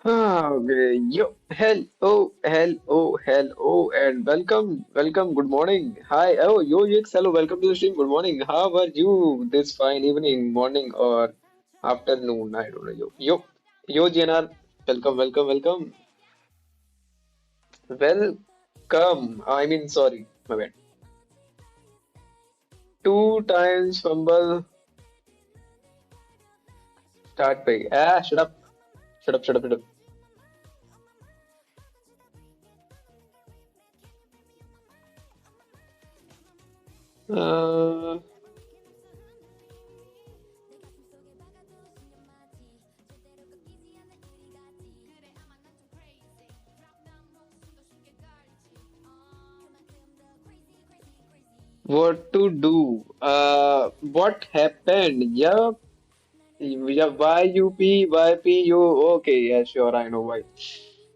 Okay. Hello, and welcome. Good morning. Hi, Yix, hello, welcome to the stream. Good morning. How are you this fine evening, morning, or afternoon? I don't know. GNR, welcome. Welcome. I mean, sorry, my bad. Two times fumble. Start by. Shut up. Shut up. Uh, what to do? What happened? Yeah, YUP, okay, yeah, sure, I know why.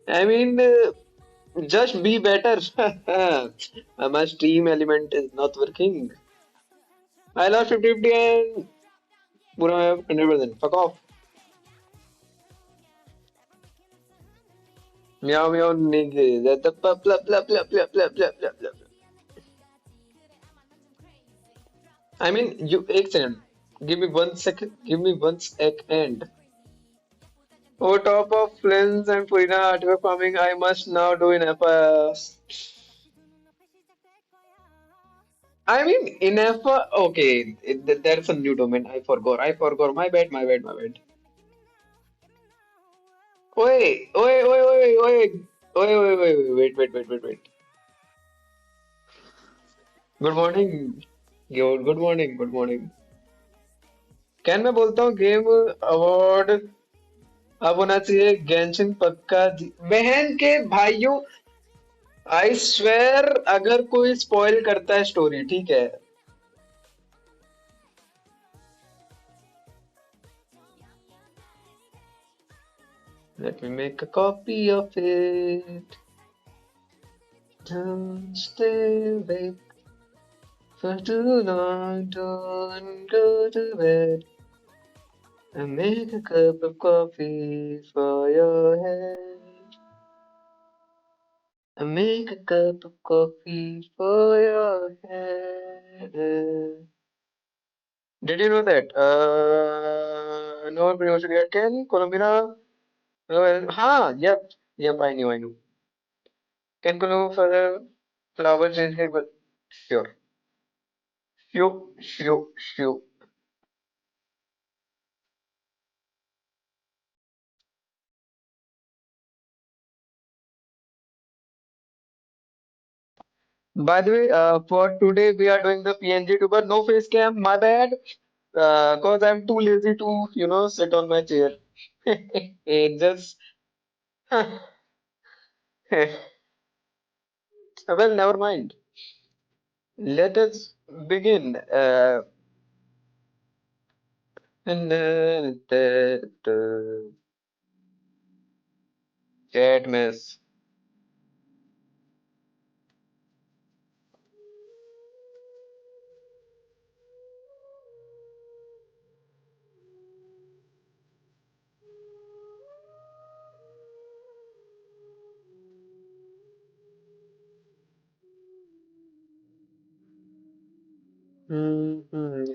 I mean, just be better. My stream element is not working. I lost 50-50 and Pura 100%. Fuck off. Meow meow nigga. That the blah blah blah blah blah blah blah blah blah. I mean, you excellent. Give me 1 second. Give me 1 second. Oh, top of Flins and Purina artwork farming, I must now do in FS. I mean, in FS, okay, there's a new domain. I forgot. My bad. Wait. Good morning. Good morning. क्या मैं बोलता हूँ game award अब होना चाहिए Genshin पक्का बहन के भाइयों आई स्वेर अगर कोई स्पॉइल करता है स्टोरी ठीक है let me make a copy of it don't stay awake for too long don't go to bed and make a cup of coffee for your head and make a cup of coffee for your head. Did you know that? No promotion yet. Can Colombina? Yep. I knew. Can Colombia for the flower change cake? But sure. Sure. By the way, for today we are doing the PNG too, but no face cam. My bad. Cause I'm too lazy to, sit on my chair. It just, well, never mind. Let us begin. Chat miss.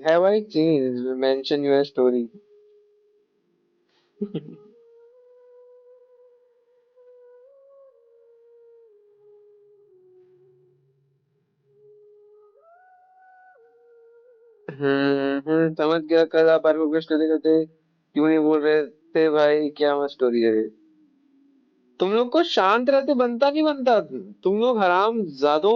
Have I changed? Mention your story. समझ गया कल आप are को story करते क्यों नहीं बोल रहे थे भाई क्या मत स्टोरी है ये? तुम लोग को शांत रहते बनता नहीं बनता तुम लोग हराम ज्यादो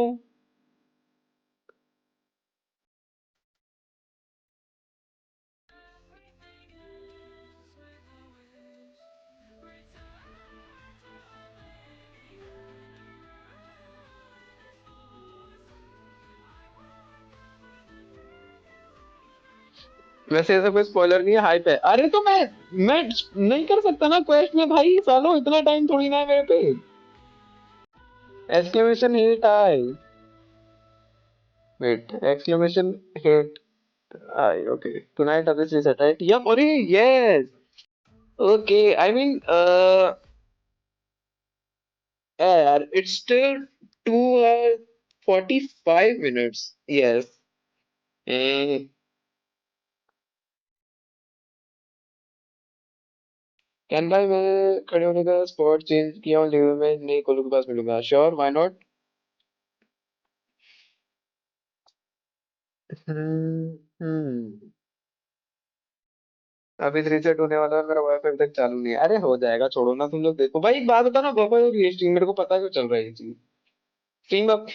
वैसे ऐसा कोई स्पॉइलर नहीं है हाइप है अरे तो मैं नहीं कर सकता ना क्वेस्ट में भाई सालो इतना टाइम थोड़ी ना है मेरे पे exclamation hit I wait exclamation hit I okay tonight obviously set right yup अरे यस ओके आई मीन यार it's still 2 hours 45 minutes. Yes. Mm, can भाई मैं खड़े होने का स्पॉट चेंज किया हूँ लेकिन मैं नई कोलू के पास मिलूंगा श्योर व्हाई नॉट. हम्म. अभी रीसेट होने वाला है मेरा वाईफाई अभी तक चालू नहीं है. अरे हो जाएगा छोड़ो ना तुम लोग देखो भाई एक बात बताओ ना वाईफाई और ये स्ट्रीम मेरे को पता क्यों चल रहा है ये चीज. स्ट्रीम अब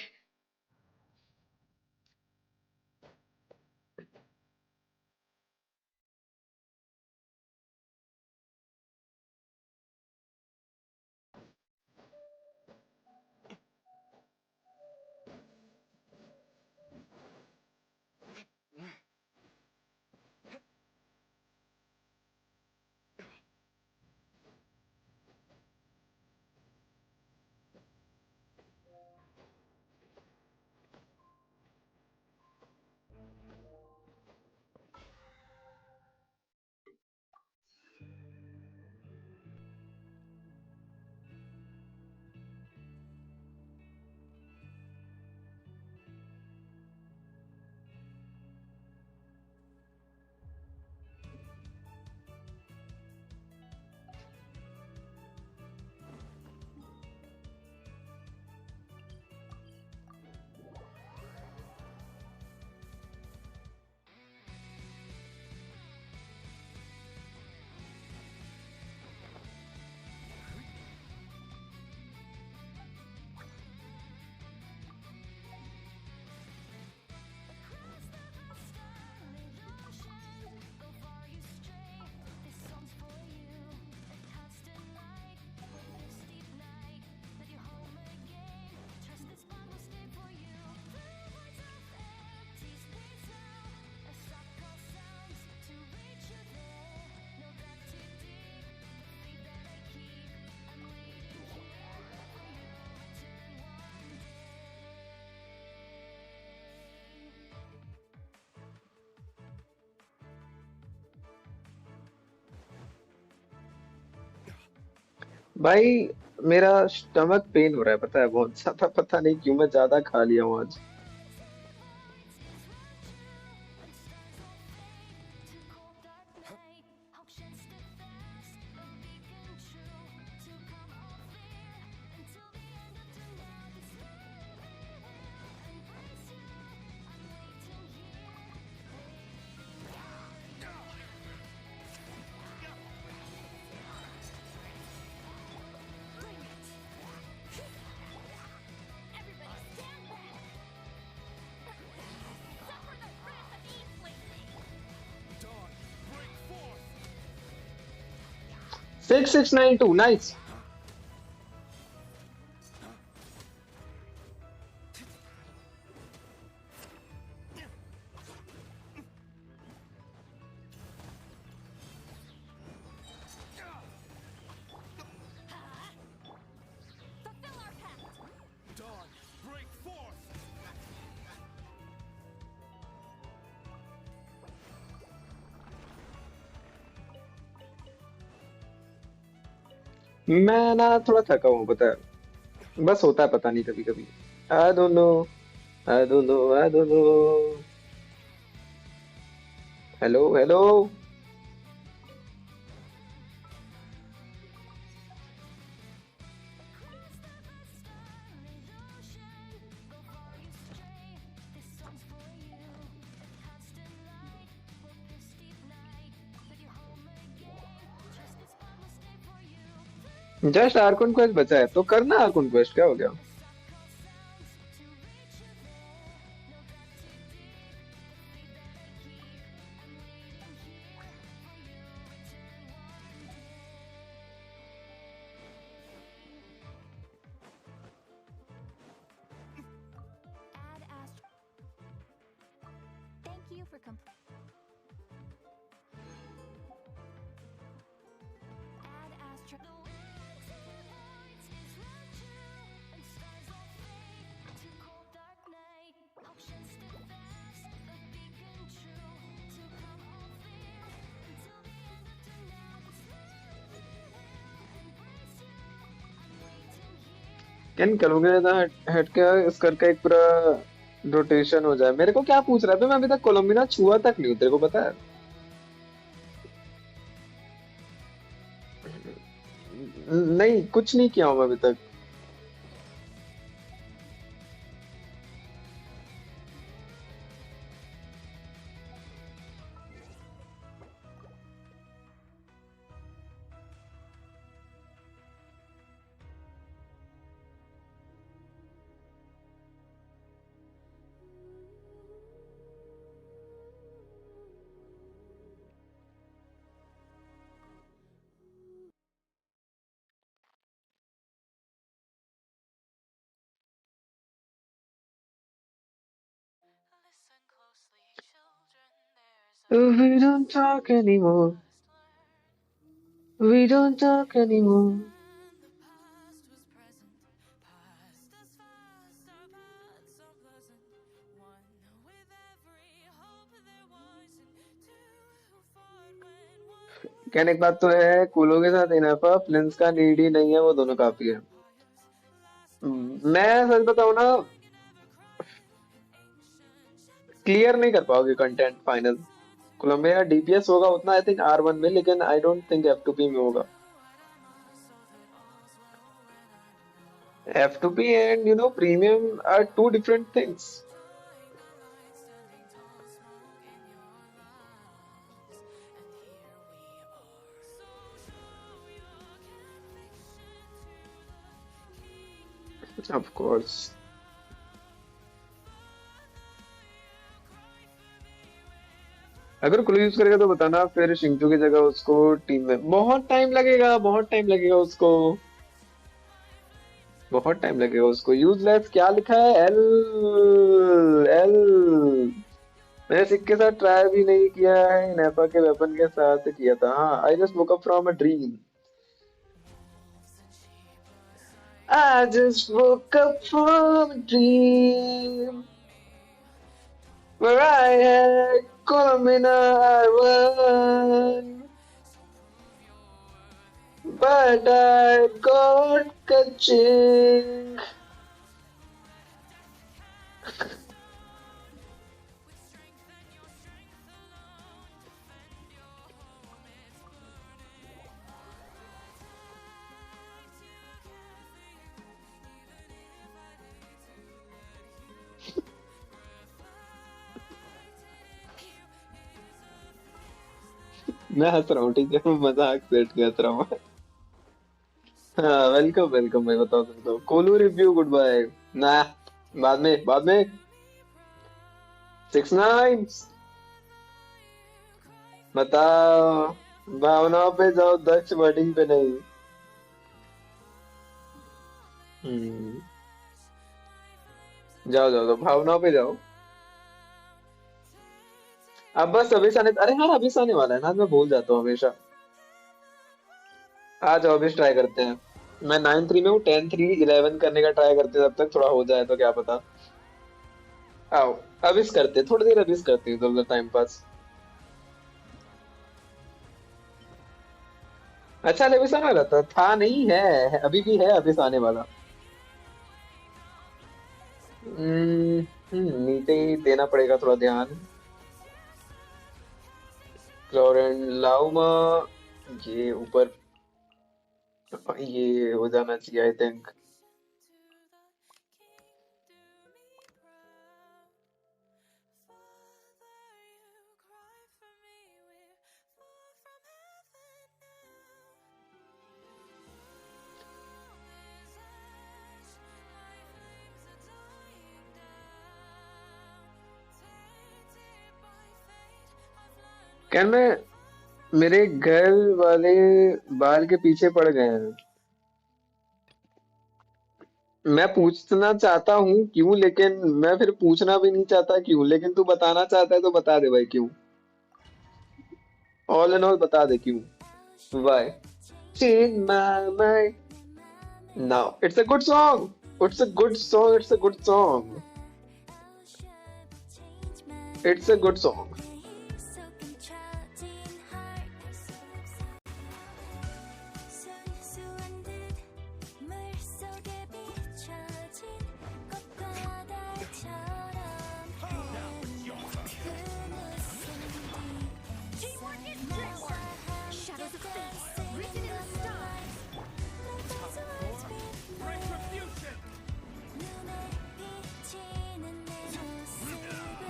भाई मेरा स्टमक पेन हो रहा है पता है बहुत ज्यादा पता नहीं क्यों मैं ज्यादा खा लिया हूँ आज. Six six nine two nice. मैं ना थोड़ा थका हूँ पता है बस होता है पता नहीं कभी कभी. I don't know. I don't know. I don't know. Hello hello. Just Arkan quest बचा है तो करना आर्कन क्वेस्ट क्या हो गया. कैन करोगे ना हट के इस करके एक पूरा रोटेशन हो जाए। मेरे को क्या पूछ रहा है? मैं अभी तक कोलंबिना छुआ तक नहीं हूँ, तेरे को पता है? नहीं, कुछ नहीं किया हूँ मैं अभी तक। We don't talk anymore. We don't talk anymore. कहने की बात तो है, कूलो के साथ इनफ है, प्लिंस का नीड ही नहीं है, वो दोनों काफी है। मैं सच बताऊं ना, क्लियर नहीं कर पाओगे कंटेंट फाइनल। कोलंबिया डीपीएस होगा उतना आई थिंक R1 में, लेकिन आई डोंट थिंक F2P में होगा। F2P and premium are two different things. Of course. अगर क्लू यूज करेगा तो बताना, फिर शिंचू की जगह उसको टीम में। बहुत टाइम लगेगा, बहुत टाइम लगेगा उसको, बहुत टाइम लगेगा उसको। यूजलेस क्या लिखा है? L L. मैंने सिक के साथ ट्राई भी नहीं किया है, नेपा के वेपन के साथ किया था। हाँ, I just woke up from a dream. I just woke up from a dream where I had Colomina R1, but I got catching. मैं हंस रहा हूँ, ठीक है, मजाक सेट के हंस रहा हूँ। हाँ, वेलकम वेलकम भाई, बताओ तुम तो। कोलू रिव्यू गुड बाय। ना, बाद में बाद में। 6 9 बताओ। भावनाओं पे जाओ, दक्ष वर्डिंग पे नहीं। हम्म। जाओ जाओ जाओ, भावनाओं पे जाओ। अब बस अभी आने, अरे हाँ अभी आने वाला है ना, मैं भूल जाता हूँ हमेशा। आ जाओ, अभी ट्राई करते हैं। मैं 9 3 में हूँ, 10 3 11 करने का ट्राई करते हैं, तब तक थोड़ा हो जाए तो क्या पता। आओ, अभी करते हैं, थोड़ी देर अभी करते हैं, तो टाइम पास। अच्छा, लेविस आने वाला था नहीं अभी भी है, अभी आने वाला। नीचे ही देना पड़ेगा थोड़ा ध्यान। क्लोरेन लाउमा, ये ऊपर, ये हो जाना चाहिए आई थिंक। क्या मैं, मेरे घर वाले बाल के पीछे पड़ गए हैं। मैं पूछना चाहता हूँ क्यों, लेकिन मैं फिर पूछना भी नहीं चाहता क्यों, लेकिन तू बताना चाहता है तो बता दे भाई क्यों। ऑल एंड ऑल बता दे क्यों। Why? In my mind. Now, it's a good song. It's a good song. It's a good song. It's a good song.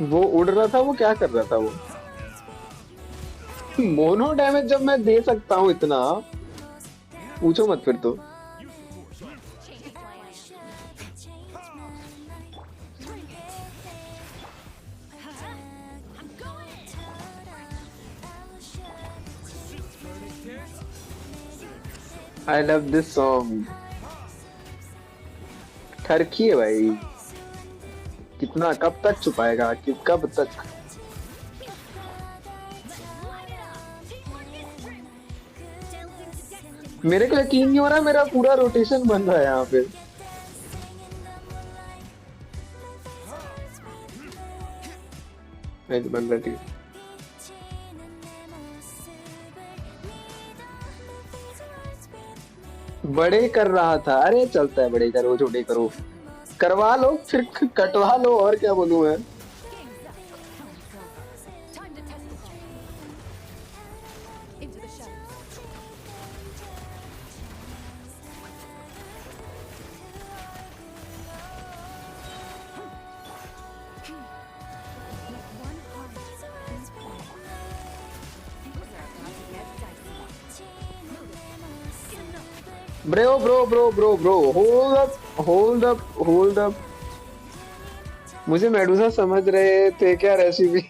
वो उड़ रहा था, वो क्या कर रहा था वो? मोनो डैमेज जब मैं दे सकता हूँ इतना, पूछो मत फिर तो। I love this song. ठरकी है भाई। कितना, कब तक छुपाएगा कि कब तक? मेरे को यकीन नहीं हो रहा, मेरा पूरा रोटेशन बन रहा है यहाँ पे। नहीं तो बन रहा, ठीक है। बड़े कर रहा था, अरे चलता है, बड़े करो छोटे करो, करवा लो फिर कटवा लो, और क्या बोलूं मैं। Bro hold up hold up hold up. मुझे मेडूसा समझ रहे थे क्या रेसिपी?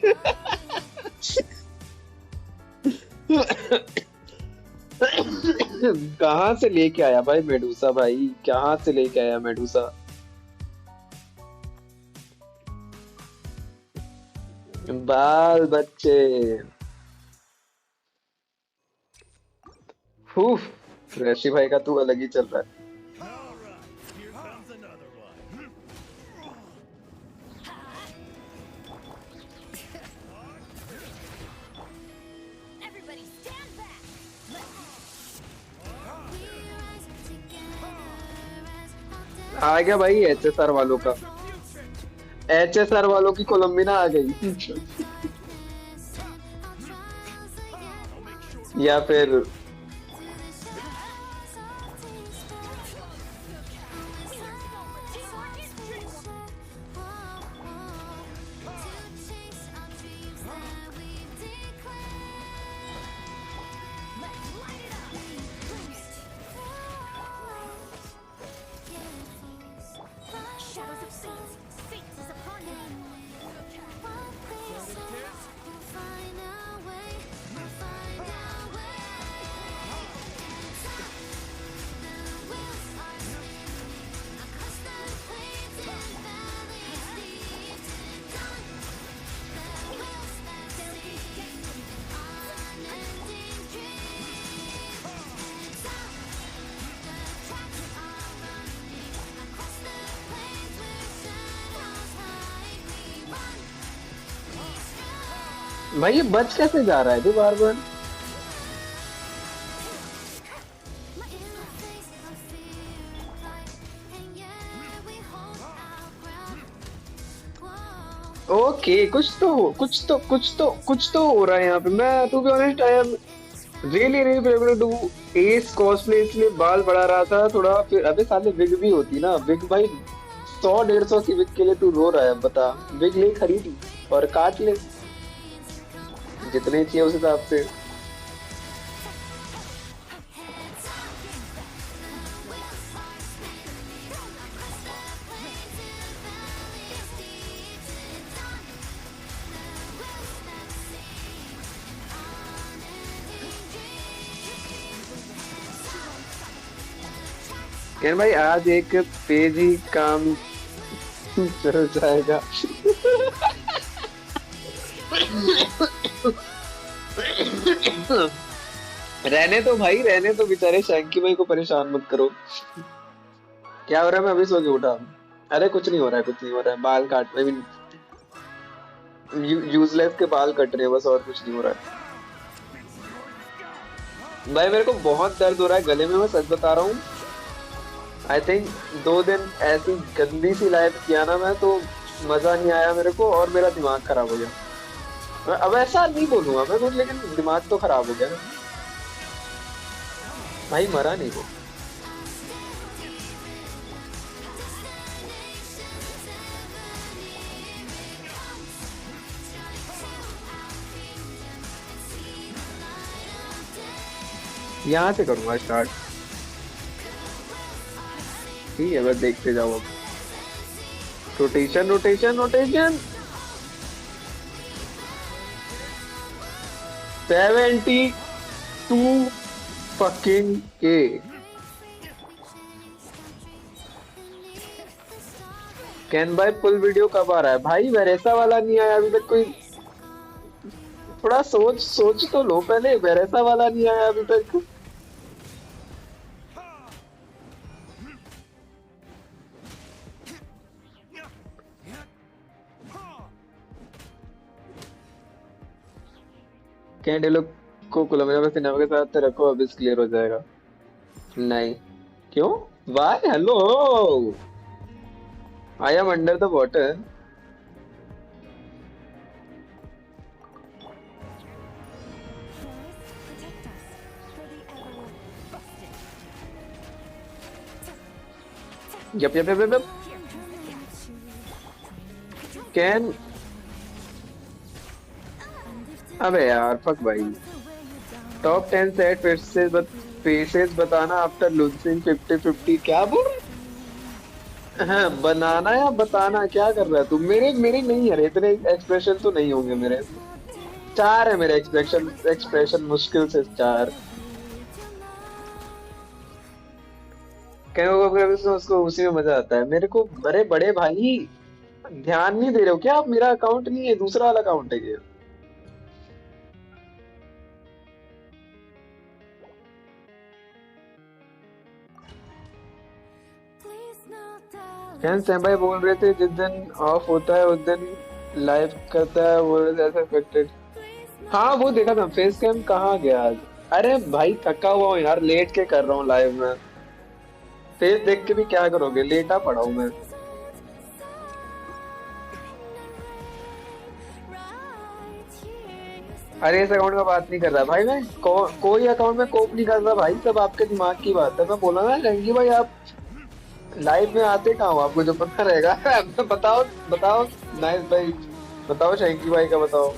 कहाँ से लेके आया भाई मेडूसा, भाई कहाँ से लेके आया मेडूसा? बाल बच्चे। ऋषि भाई का तू अलग ही चल रहा है। आ गया भाई एचएसआर वालों का, एचएसआर वालों की कोलंबिना आ गई। या फिर भाई ये बच कैसे जा रहा है तू बार बार? ओके, कुछ तो हो रहा है यहाँ पे। मैं to be honest I am really really able to do as cosplay, इसलिए बाल बढ़ा रहा था थोड़ा। फिर अबे साले विग भी होती ना, विग भाई 100-150 की विग के लिए तू रो रहा है, बता। विग ले खरीदी और काट ले जितने चाहिए उस हिसाब से। कहन भाई आज एक पेज ही काम चल जाएगा। रहने तो भाई, रहने तो, बेचारे शैंकी भाई को परेशान मत करो। क्या हो रहा है? मैं अभी सो के उठा। अरे कुछ नहीं हो रहा है, कुछ नहीं हो रहा है, बाल काट रहे, यूजलेस के बाल कट रहे हैं बस, और कुछ नहीं हो रहा है। भाई मेरे को बहुत दर्द हो रहा है गले में, मैं सच बता रहा हूँ। आई थिंक 2 दिन ऐसी गंदी सी लाइफ किया ना मैं, तो मजा नहीं आया मेरे को और मेरा दिमाग खराब हो गया। अब ऐसा नहीं बोलूंगा मैं कुछ, लेकिन दिमाग तो खराब हो गया ना। भाई मरा नहीं वो। यहाँ से करूंगा स्टार्ट। ठीक है, बस देखते जाओ अब। Rotation rotation rotation. 72 फकिंग के। कैन बाय फुल वीडियो कब आ रहा है भाई? वैसा वाला नहीं आया अभी तक कोई। थोड़ा सोच सोच तो लो पहले, वैसा वाला नहीं आया अभी तक। कैन डेलो को कोलंबिया में सिनेमा के साथ रखो, अब इस क्लियर हो जाएगा। नहीं। क्यों? Why hello, I am under the water. Yup yup yup yup. Can. अबे यार फक भाई। टॉप 10 सेट फेसेस बताना आफ्टर लूजिंग 50-50। क्या बोल रहे? हाँ, बनाना या बताना, क्या कर रहा है तू? मेरे मेरे नहीं है इतने एक्सप्रेशन तो नहीं होंगे मेरे। चार है मेरे एक्सप्रेशन, एक्सप्रेशन मुश्किल से चार। कहीं उसको उसी में मजा आता है मेरे को। बड़े बड़े भाई, ध्यान नहीं दे रहे हो क्या आप? मेरा अकाउंट नहीं है, दूसरा वाला अकाउंट है ये। कैन सैम भाई बोल रहे थे जिस दिन ऑफ होता है उस दिन लाइव करता है वो, ऐसा इफेक्टेड। हाँ वो देखा था। फेस कैम कहाँ गया आज? अरे भाई थका हुआ हूँ यार, लेट के कर रहा हूँ लाइव में। फेस देख के भी क्या करोगे, लेटा पड़ा हूँ मैं। अरे इस अकाउंट का बात नहीं कर रहा भाई मैं। कोई अकाउंट में कोप नहीं कर रहा भाई, सब आपके दिमाग की बात है। मैं बोला ना रंगी भाई, आप लाइव में आते कहाँ हो? आपको जो पता रहेगा। बताओ बताओ। नाइस भाई बताओ, शंकी भाई का बताओ।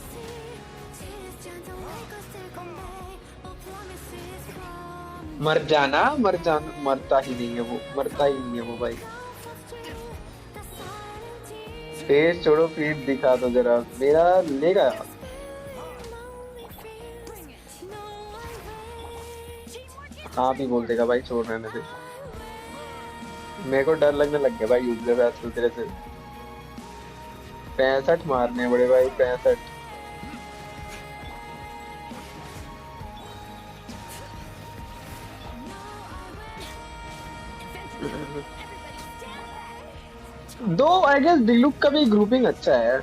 मर जाना, मर जाना, मरता ही नहीं है वो, मरता ही नहीं है वो भाई। फेस छोड़ो, फीड दिखा दो जरा, मेरा लेगा। आप ही बोल देगा भाई, छोड़ रहने दे। मेरे को डर लगने लग गया भाई यूजर आजकल तेरे से। 65 मारने बड़े भाई, 65। दो आई गेस डिलुक का भी ग्रुपिंग अच्छा है।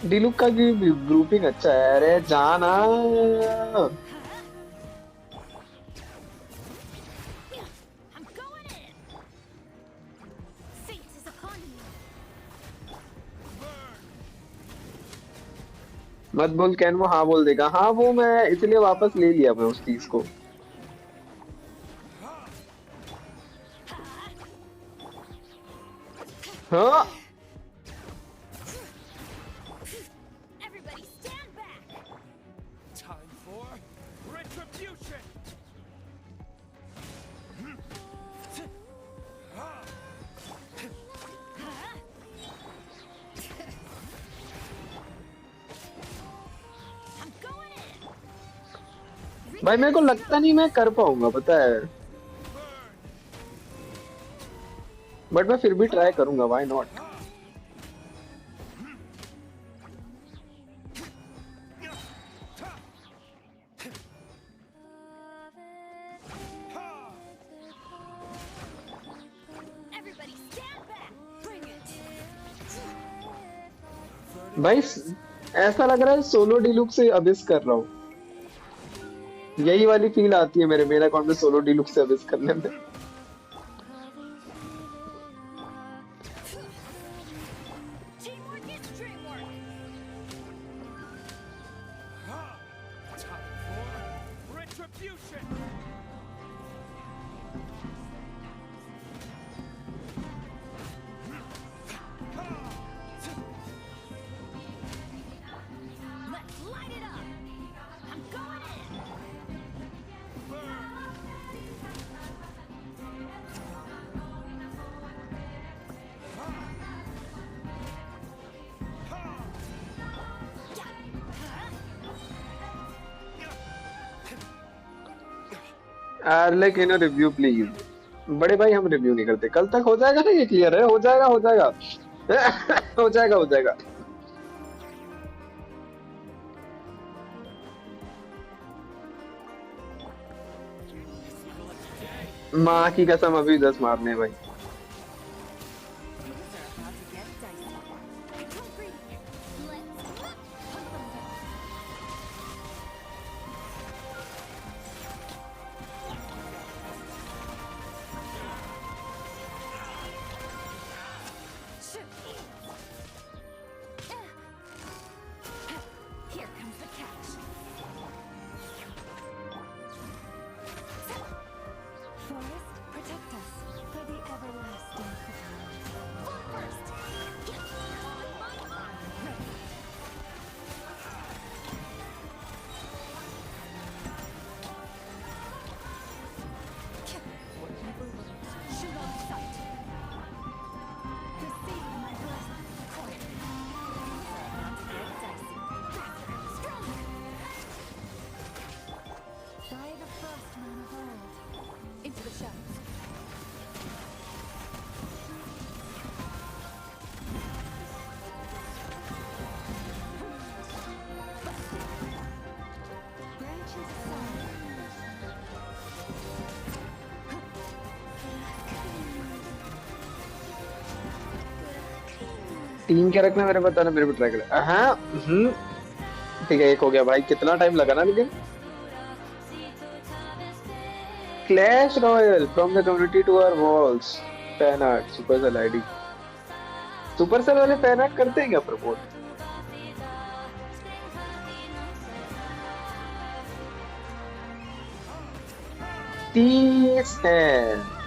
डिलुक का भी ग्रुपिंग अच्छा है। अरे जाना। मत बोल कैन, वो हाँ बोल देगा। हाँ वो मैं इसलिए वापस ले लिया मैं उस चीज को। हाँ भाई, मेरे को लगता नहीं मैं कर पाऊंगा पता है, बट मैं फिर भी ट्राई करूंगा, व्हाई नॉट। भाई ऐसा लग रहा है सोलो डिलुक्स से अबिस कर रहा हूँ। यही वाली फील आती है मेरे अकाउंट में सोलो डिलुक्स से अबिस करने में। लेकिन रिव्यू प्लीज। बड़े भाई हम रिव्यू नहीं करते, कल तक हो जाएगा ना, ये क्लियर है, हो जाएगा हो जाएगा। हो जाएगा हो जाएगा। माँ की कसम अभी 10 मारने हैं भाई। टीम क्या रखना मेरे बताना, मेरे पे ट्राई कर। हाँ। ठीक है, एक हो गया भाई, कितना टाइम लगा ना लेकिन। Clash Royale from the community to our walls. Fan art Supercell ID. Supercell वाले फैन आर्ट करते हैं क्या प्रमोट? 30 है।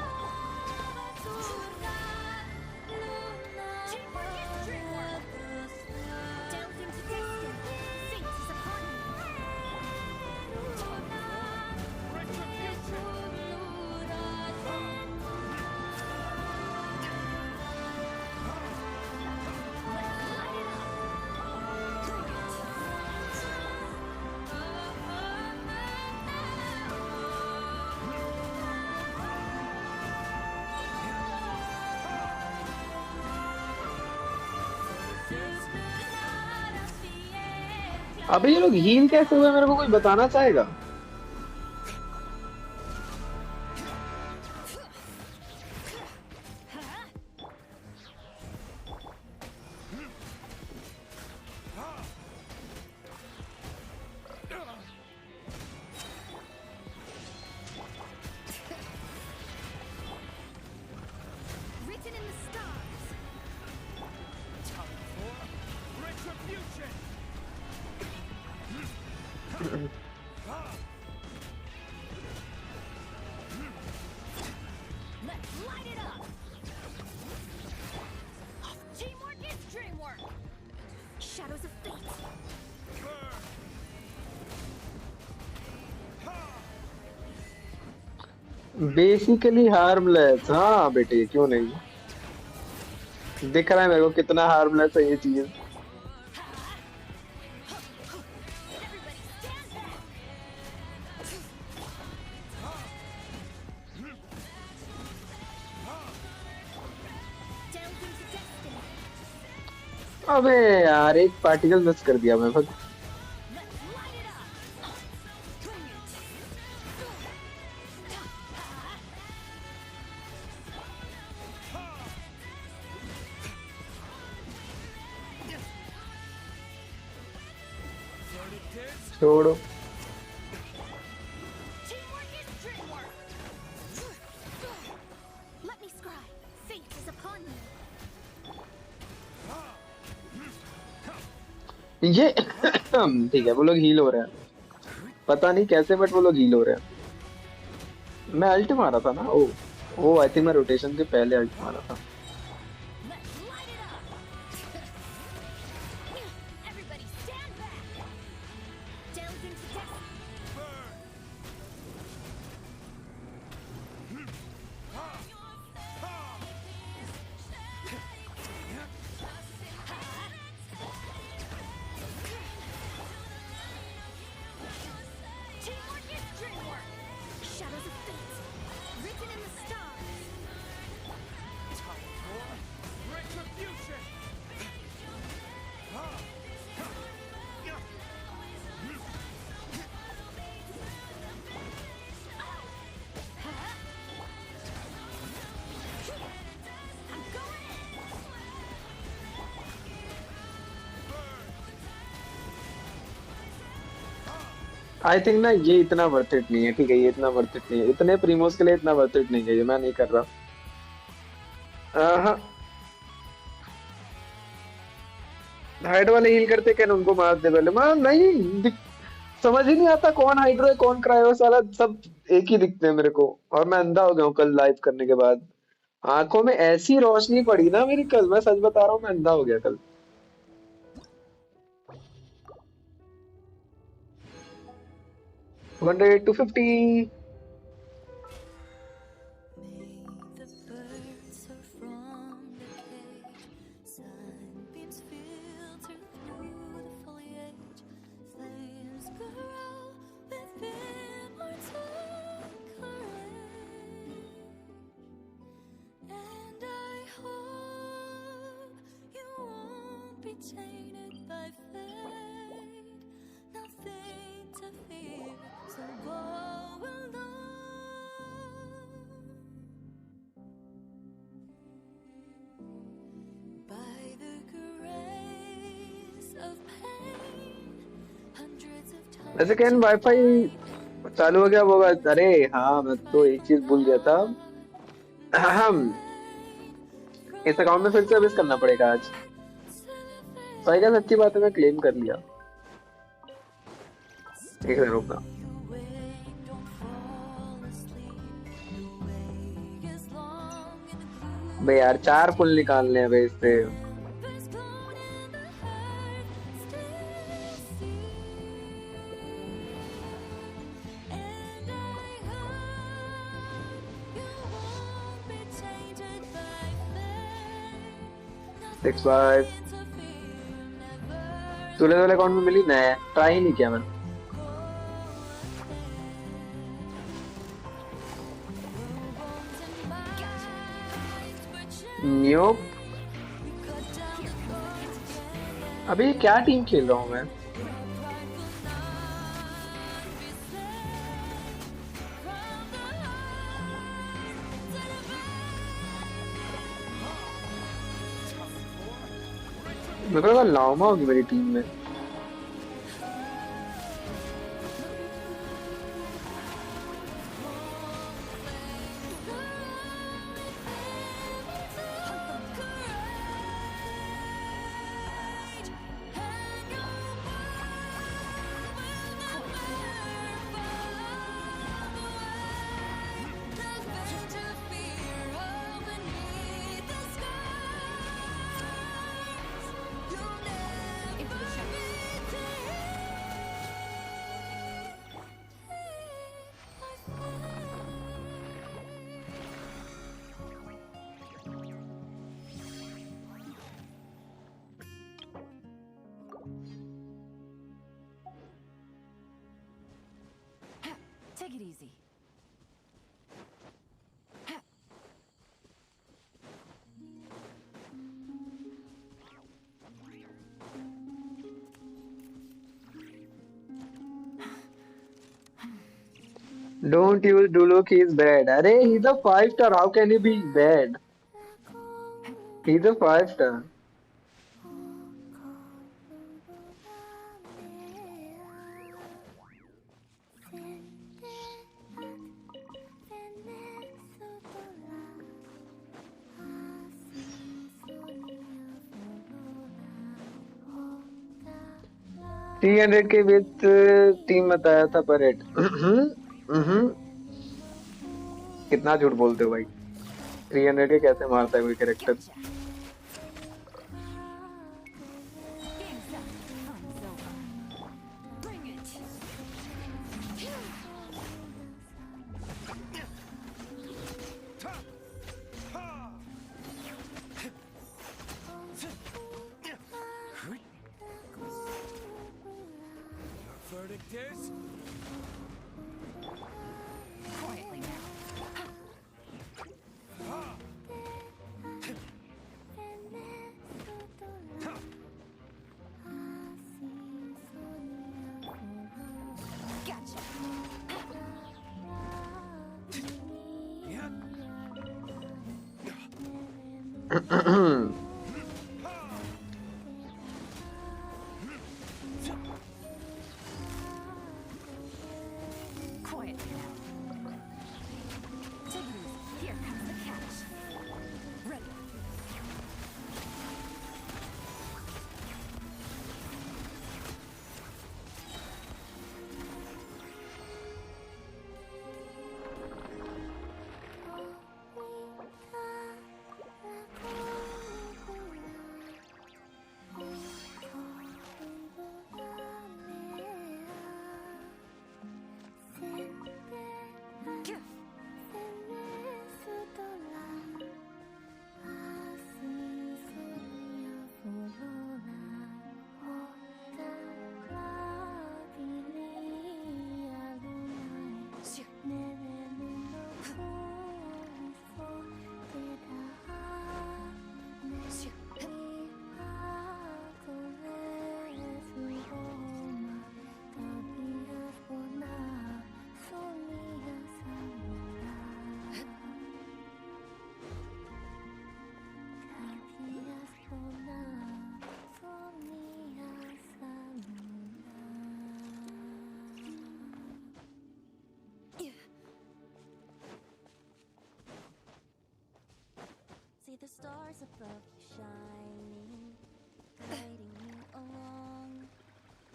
अबे ये लोग हील कैसे हुए, मेरे को कोई बताना चाहेगा? बेसिकली हार्मलेस, हाँ बेटे क्यों नहीं। दिख रहा है मेरे को कितना हार्मलेस है ये चीज। अबे यार एक पार्टिकल मिस कर दिया मैं, बस। छोड़ो। ये ठीक है, वो लोग हील हो रहे हैं, पता नहीं कैसे, बट वो लोग हील हो रहे हैं। मैं अल्ट मारा था ना, ओ ओ आई थिंक मैं रोटेशन के पहले अल्ट मारा था। आई थिंक ना ये इतना वर्थ इट नहीं है, ठीक है, ये इतना वर्थ इट नहीं है, इतने प्रीमोस के लिए इतना वर्थ इट नहीं है, ये मैं नहीं कर रहा। हाँ, हाइड वाले हील करते क्या उनको मार दे पहले, मैं नहीं समझ ही नहीं आता कौन हाइड्रो है कौन क्रायोस वाला, सब एक ही दिखते हैं मेरे को। और मैं अंधा हो गया हूँ कल लाइव करने के बाद, आंखों में ऐसी रोशनी पड़ी ना मेरी कल, मैं सच बता रहा हूँ, मैं अंधा हो गया कल। 100 to 50। वैसे क्या वाईफाई चालू हो गया वो बात, अरे हाँ मैं तो एक चीज भूल गया था। अहम, इस अकाउंट में फिर से सर्विस करना पड़ेगा आज। भाई क्या सच्ची बात है, मैं क्लेम कर लिया। एक मिनट रुकना। बे यार 4 पुल निकालने हैं बे इससे। सिक्स फाइव सूर्य वाले अकाउंट में मिली, नहीं ट्राई ही नहीं किया मैंने। न्यू, अभी क्या टीम खेल रहा हूँ मैं। मेरे को लगा लामा होगी मेरी टीम में। Take it easy. Don't use Duloc, he is bad. अरे he's a 5 star, how can he be bad? He's a 5 star. $300 के विथ टीम बताया था पर हेड। कितना झूठ बोलते हो भाई, 300 के कैसे मारता है कोई character. Verdict is Quietly now. Gotcha. the stars above shining, guiding you along.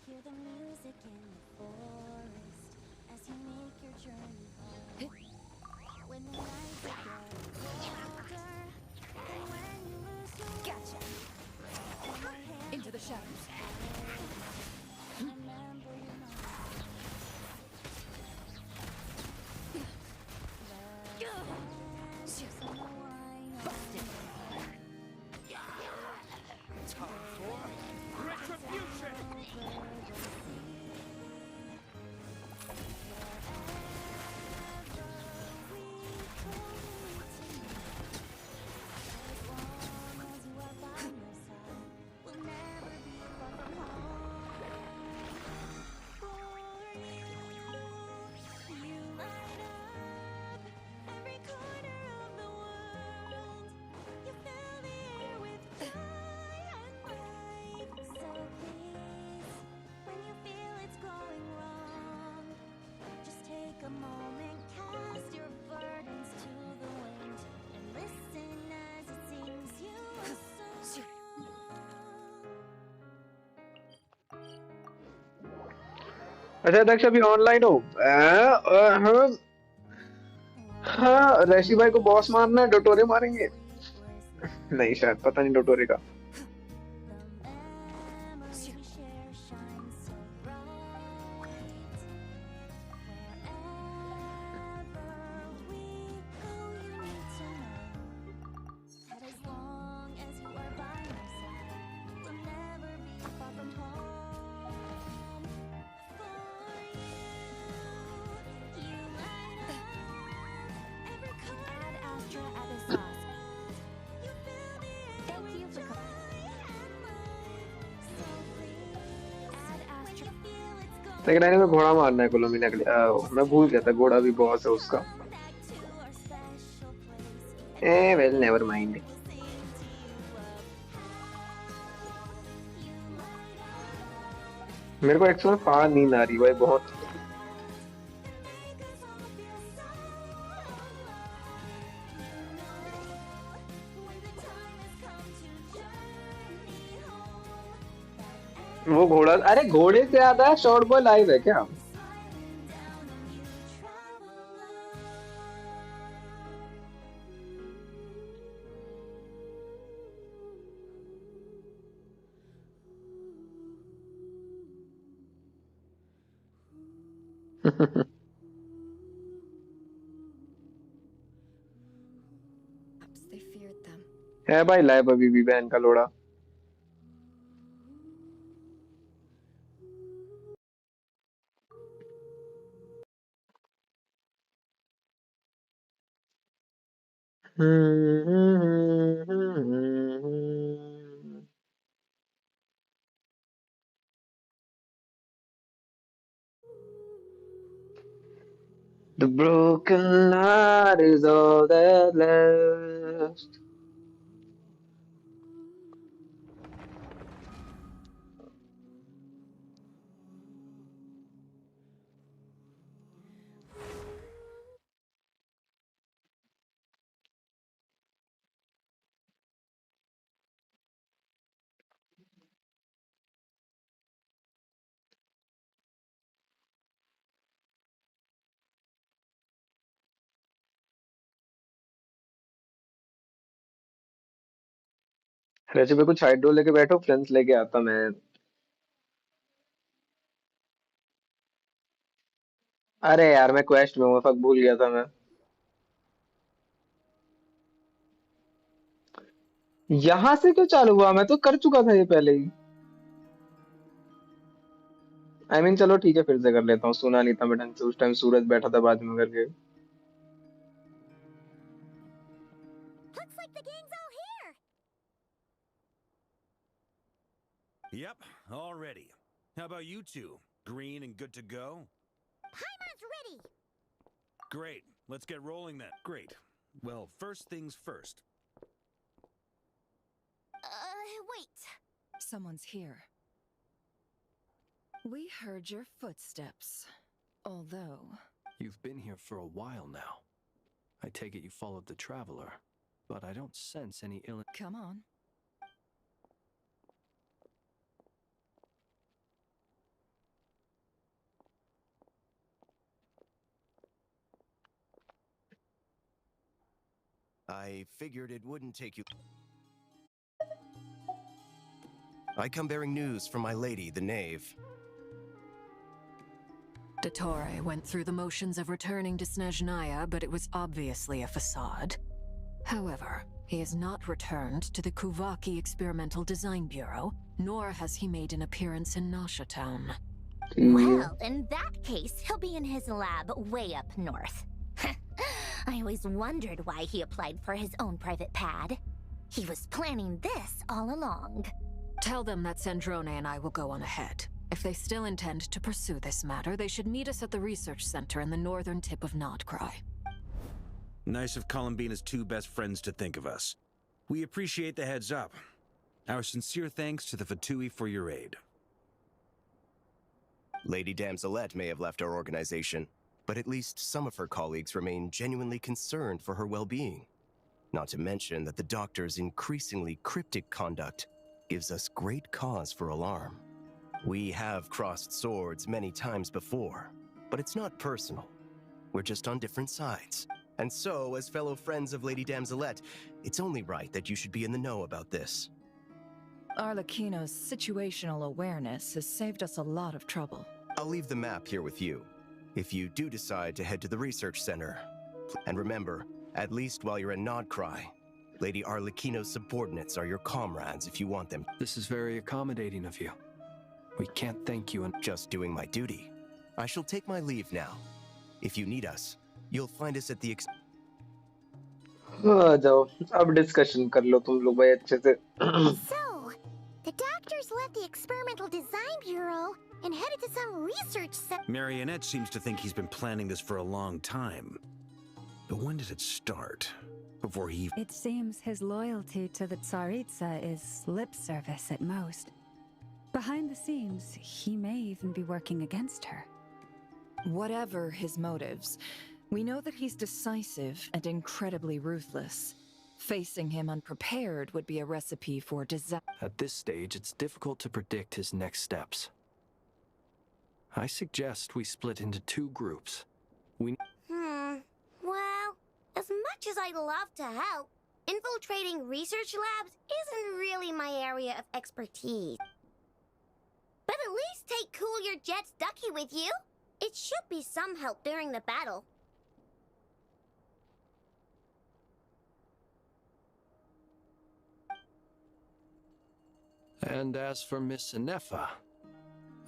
Hear the music in the forest as you make your journey home. When the nights are getting colder, and when you lose your way, Gotcha. hold my hand Into the shadows. remember your mind. Busted. Time for retribution! A moment, cast your burdens to the wind, and listen as it sings you a song. अच्छा दक्ष अभी online हो? हाँ हाँ, ऋषि भाई को boss मारना है, डोटोरे मारेंगे? नहीं शायद, पता नहीं डोटोरे का। लेकिन मैंने में घोड़ा मारना है कोलोमिना के लिए। मैं भूल गया था घोड़ा भी बॉस है उसका। Well never mind. मेरे को एक्चुअली पार नींद आ रही भाई बहुत। वो घोड़ा, अरे घोड़े से ज्यादा शॉर्ट बॉय लाइव है क्या? They feared them. है भाई लाइव अभी भी बहन का लोड़ा। The broken heart is all that left. Recipe कुछ हाइड्रो लेके बैठो, फ्लेंस लेके आता मैं। अरे यार मैं क्वेस्ट में हूँ, फक भूल गया था मैं। यहाँ से क्यों चालू हुआ? मैं तो कर चुका था ये पहले ही। चलो ठीक है, फिर से कर लेता हूँ। सुना नहीं था मैं ढंग से उस टाइम, सूरज बैठा था बाजू में करके। Looks like the gang's all here. Yep, all ready. How about you two? Green and good to go? Paimon's ready. Great, let's get rolling then. Great. Well, first things first. Wait. Someone's here. We heard your footsteps. Although... You've been here for a while now. I take it you followed the traveler. but I don't sense any ill. Come on. I figured it wouldn't take you. I come bearing news from my lady, the knave. Dottore went through the motions of returning to Snezhnaya, but it was obviously a facade. However, he has not returned to the Kuvaki Experimental Design Bureau, nor has he made an appearance in Nasha Town. Well, in that case, he'll be in his lab way up north. I always wondered why he applied for his own private pad. He was planning this all along. Tell them that Sandrone and I will go on ahead. If they still intend to pursue this matter, they should meet us at the research center in the northern tip of Nordcry. Nice of Columbina's two best friends to think of us. We appreciate the heads up. Our sincere thanks to the Fatui for your aid. Lady Damselette may have left our organization, but at least some of her colleagues remain genuinely concerned for her well-being. Not to mention that the doctor's increasingly cryptic conduct gives us great cause for alarm. We have crossed swords many times before, but it's not personal. We're just on different sides. And so, as fellow friends of Lady Damselette, it's only right that you should be in the know about this. Arlecchino's situational awareness has saved us a lot of trouble. I'll leave the map here with you, if you do decide to head to the research center. And remember, at least while you're in Nordcry, Lady Arlecchino's subordinates are your comrades if you want them. This is very accommodating of you. We can't thank you enough. Just doing my duty. I shall take my leave now. If you need us, you'll find us at the आ जाओ अब discussion कर लो तुम लोग भाई अच्छे से So, the doctors left the Experimental Design Bureau and headed to some research center. Marionette seems to think he's been planning this for a long time. But when did it start? Before he... It seems his loyalty to the Tsaritsa is lip service at most. Behind the scenes, he may even be working against her. Whatever his motives, we know that he's decisive and incredibly ruthless. Facing him unprepared would be a recipe for disaster. At this stage, it's difficult to predict his next steps. I suggest we split into two groups. Well, as much as I'd love to help, infiltrating research labs isn't really my area of expertise. But at least take Cool Your Jets Ducky with you. It should be some help during the battle. And as for Miss Inefa,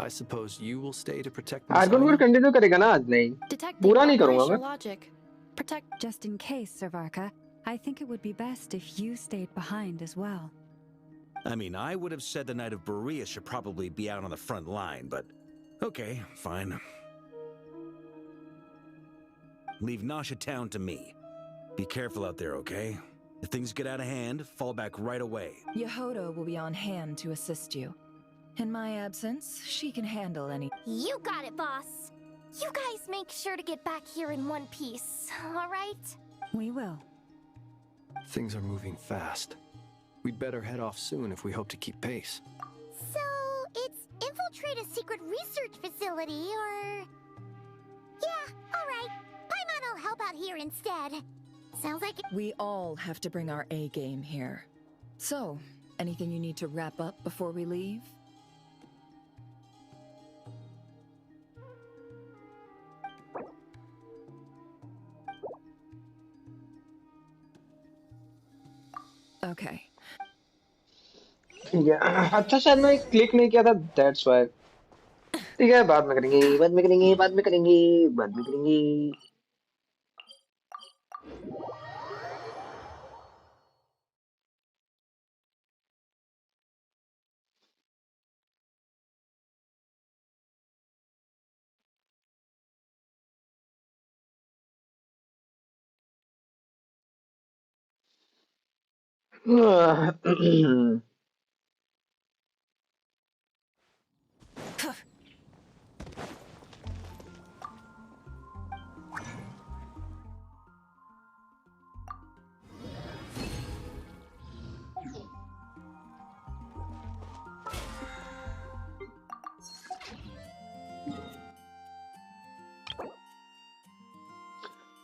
I suppose you will stay to protect Miss आर्गन Heidi? War continue करेगा ना आज नहीं Detecting पूरा नहीं करूंगा operational मैं logic. Protect just in case, Servarka. I think it would be best if you stayed behind as well. I mean, I would have said the Knight of Berea should probably be out on the front line, but... Okay, fine. Leave Nasha Town to me. Be careful out there, okay? If things get out of hand, fall back right away. Yehoto will be on hand to assist you. In my absence, she can handle any... You got it, boss. You guys make sure to get back here in one piece, all right? We will. Things are moving fast. We'd better head off soon if we hope to keep pace. So, it's infiltrate a secret research facility, or... Yeah, alright. Paimon will help out here instead. Sounds like it... We all have to bring our A game here. So, anything you need to wrap up before we leave? Okay. ठीक है अच्छा शायद मैं click नहीं किया था that's why ठीक है बाद में करेंगे बाद में करेंगे बाद में करेंगे बाद में करेंगे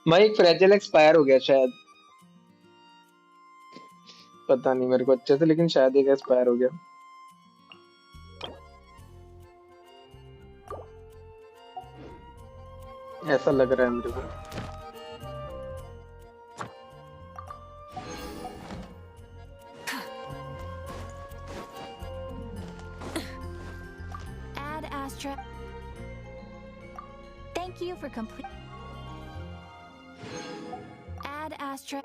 भाई एक फ्रेजिल एक्सपायर हो गया शायद, पता नहीं मेरे को अच्छे से, लेकिन शायद एक एक्सपायर हो गया, ऐसा लग रहा है मेरे को। Add Astra. Thank you for complete. Add Astra.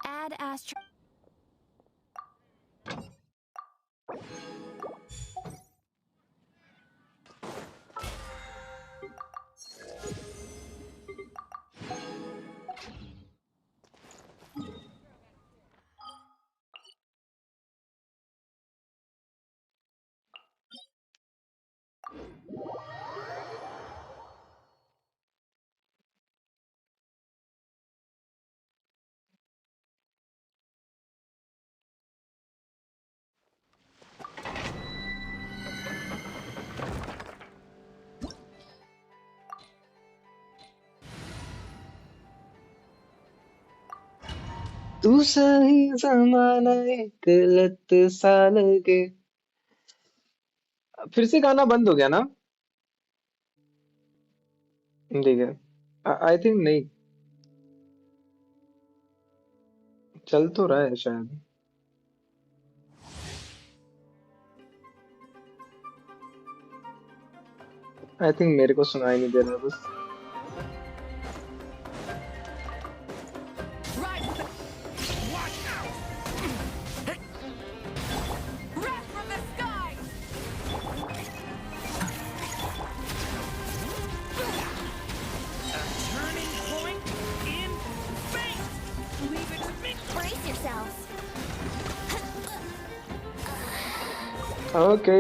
Add Astra. तू सही जमाना एक लत सा लगे। फिर से गाना बंद हो गया ना? ठीक है, आई थिंक नहीं, चल तो रहा है शायद। आई थिंक मेरे को सुनाई नहीं दे रहा बस। Brace yourselves. ओके,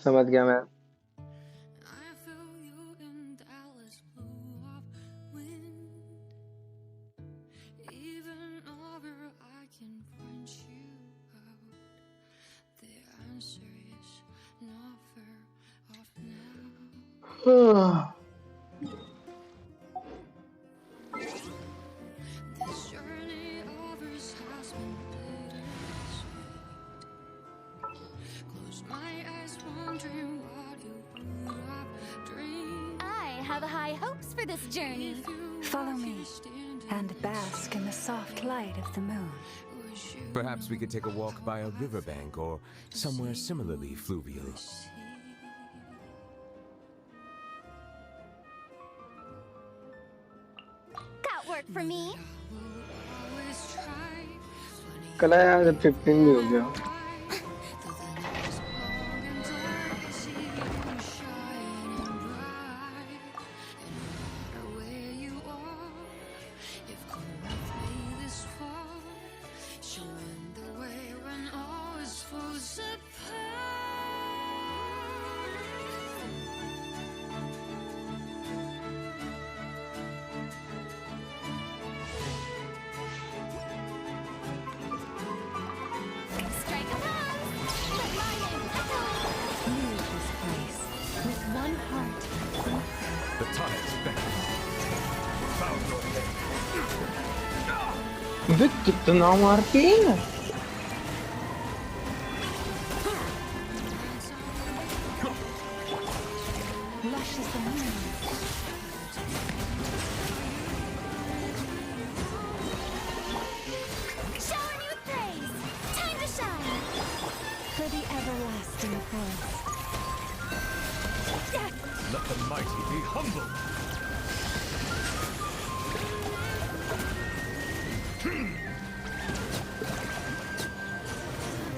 समझ गया मैं। I have high hopes for this journey. Follow me and bask in the soft light of the moon. Perhaps we could take a walk by a riverbank or somewhere similarly fluvial. Got work for me. कल यार 15 भी हो गया। Strike a pose. Let my name echo. Leave this place with one heart. The tides beckon. Found your head. वे कितना मारते हैं? Lush as the moon. Shower me with praise. Time to shine. For the everlasting forest. Let the mighty be humble.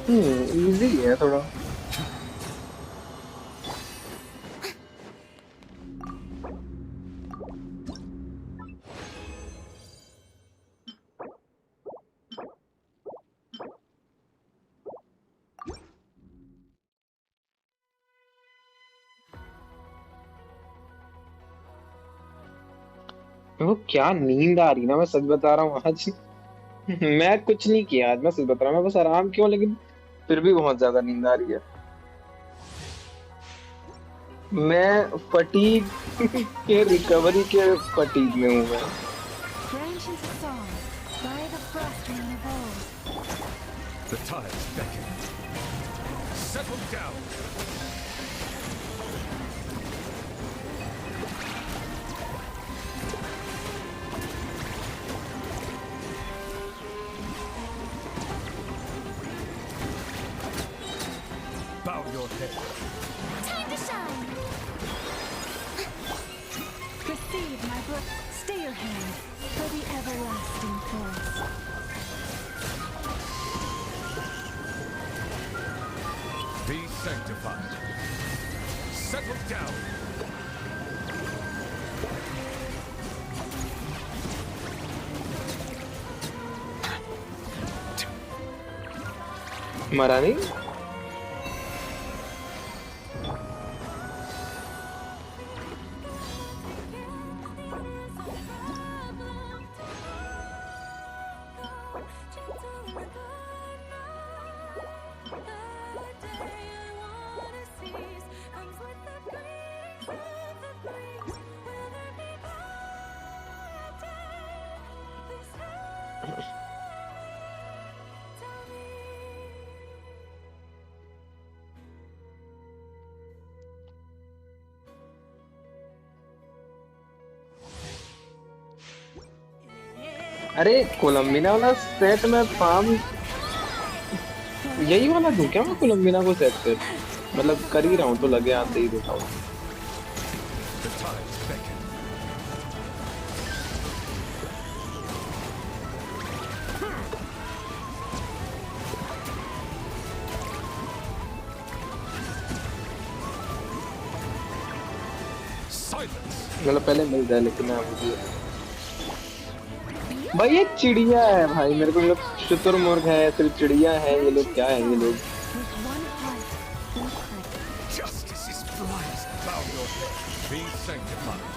Easy है थोड़ा। वो क्या नींद आ रही ना, मैं सच बता रहा हूँ आज। मैं कुछ नहीं किया आज, मैं सच बता रहा हूँ, मैं बस आराम किया हूँ, लेकिन फिर भी बहुत ज्यादा नींद आ रही है। मैं फटीग के रिकवरी के फटीग में हूँ मैं। Branch into song, by the frost moon of old. The tides beckon. Settle down. Bow your head. Time to shine! Receive my book. Stay your hand for the everlasting forest. Be sanctified. Settle down. मरा नहीं। अरे कोलंबिना वाला set में farm यही वाला दूं क्या मैं कोलंबिना को सेट पे? मतलब कर ही रहा हूँ तो लगे आते ही देता हूँ। The tides beckon. Silence. मतलब पहले मिल जाए, लेकिन मैं मुझे भाई ये चिड़िया है भाई, मेरे को मतलब शुतुरमुर्ग है, फिर चिड़िया है, ये लोग क्या है ये लोग? With one heart, we pray. Justice is blind. Bow your head. Be sanctified.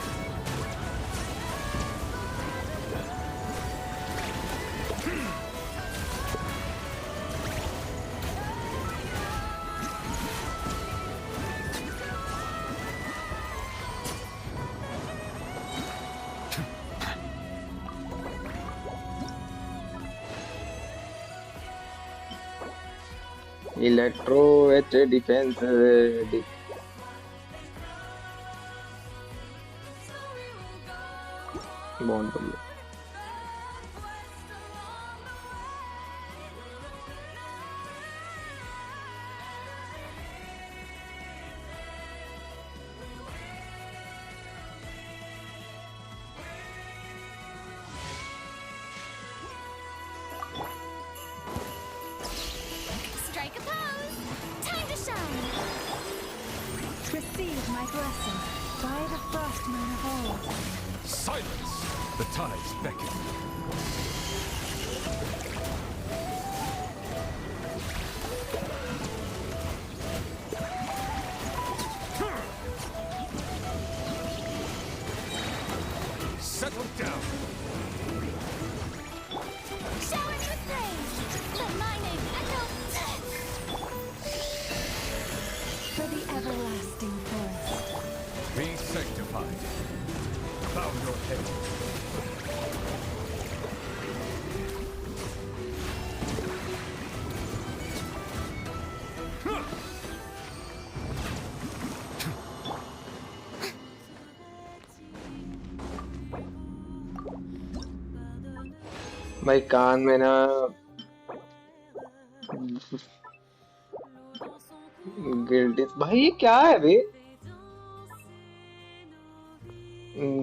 Electro H defence bond कर लो। Strike a pose! Time to shine! Receive my blessing by the frost moon of old. Silence. The tides beckon. Settle down. Shower me with praise! Let my name echo! For the everlasting forest. Be sanctified. Bow your head. भाई कान में ना guilty भाई, ये क्या है बे?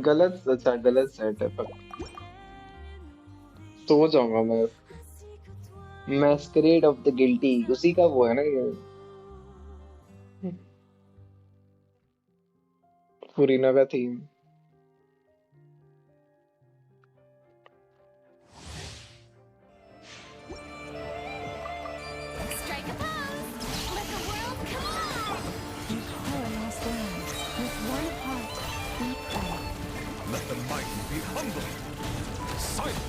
गलत, अच्छा गलत सेट है पर सो जाऊंगा मैं। मैस्करेड ऑफ द गिल्टी उसी का वो है ना ये, फुरीना का theme. Strike a pose! Let the world collide! You colonize the land. With one heart, we pray. Let the mighty be humbled. Silence.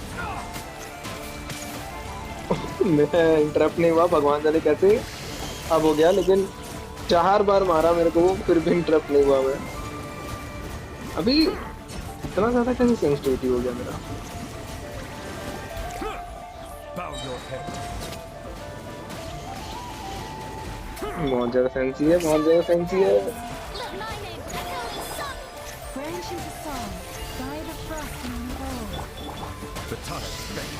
मैं इंटरप्ट नहीं हुआ, भगवान जाने कैसे अब हो गया, लेकिन 4 बार मारा मेरे को, फिर भी इंटरप्ट नहीं हुआ मैं। अभी इतना ज्यादा कैसे सेंसिटिविटी हो गया मेरा? Bow your head. बहुत ज्यादा सेंसी है, बहुत ज्यादा सेंसी है। Let my name echo the sun. Branch into song, by the frost and the old. The time is spent.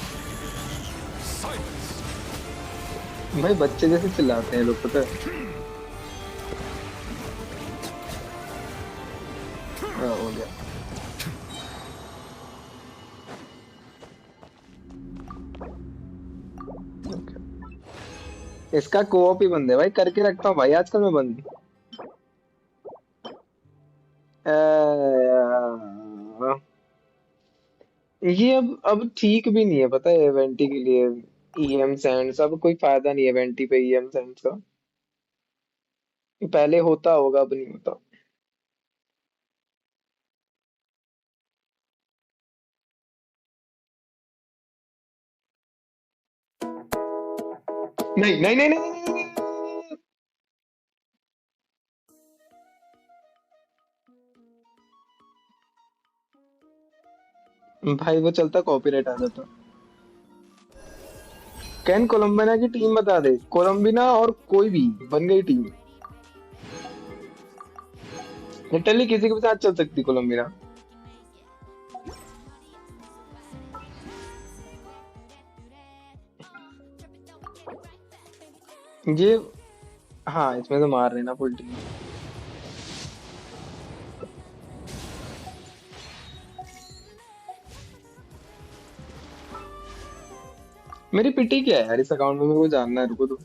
Silence. भाई बच्चे जैसे चिल्लाते हैं लोग, पता है? हाँ, हो गया। Okay. इसका कोऑप ही बंद है भाई, करके रखता हूँ भाई आजकल मैं बंद। ये अब ठीक भी नहीं है, पता है? वेंटी के लिए ईएम सैंड्स अब कोई फायदा नहीं है, वेंटी पे ईएम सैंड्स का। ये पहले होता होगा, अब नहीं होता। नहीं नहीं नहीं नहीं, नहीं, नहीं, नहीं, नहीं। भाई वो चलता, कॉपीराइट आ जाता। कैन कोलंबिना की टीम बता दे, कोलंबिना और कोई भी बन गई टीम, लिटरली किसी के भी साथ चल सकती कोलंबिना। ये हाँ, इसमें तो मार रहे ना फुल टीम। मेरी पिटी क्या है यार इस अकाउंट में, मेरे को जानना है, रुको तो।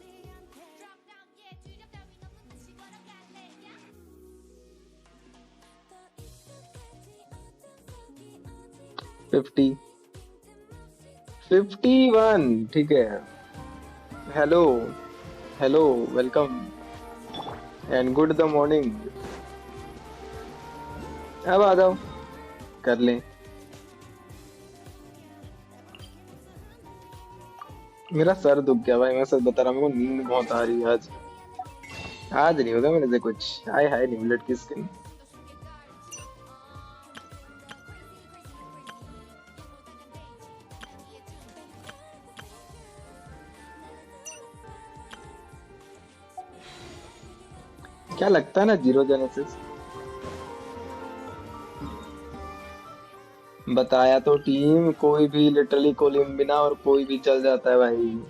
50, 51, ठीक है। Hello, hello, welcome and good the morning. अब आ जाओ, कर लें। मेरा सर दुख गया भाई, मैं सच बता रहा हूँ, मेरे को नींद बहुत आ रही है आज। आज नहीं होगा मेरे से कुछ। हाय हाय निमलेट की स्किन। क्या लगता है ना, जीरो जेनेसिस। बताया तो, टीम कोई भी, लिटरली कोलंबिना और कोई भी चल जाता है भाई।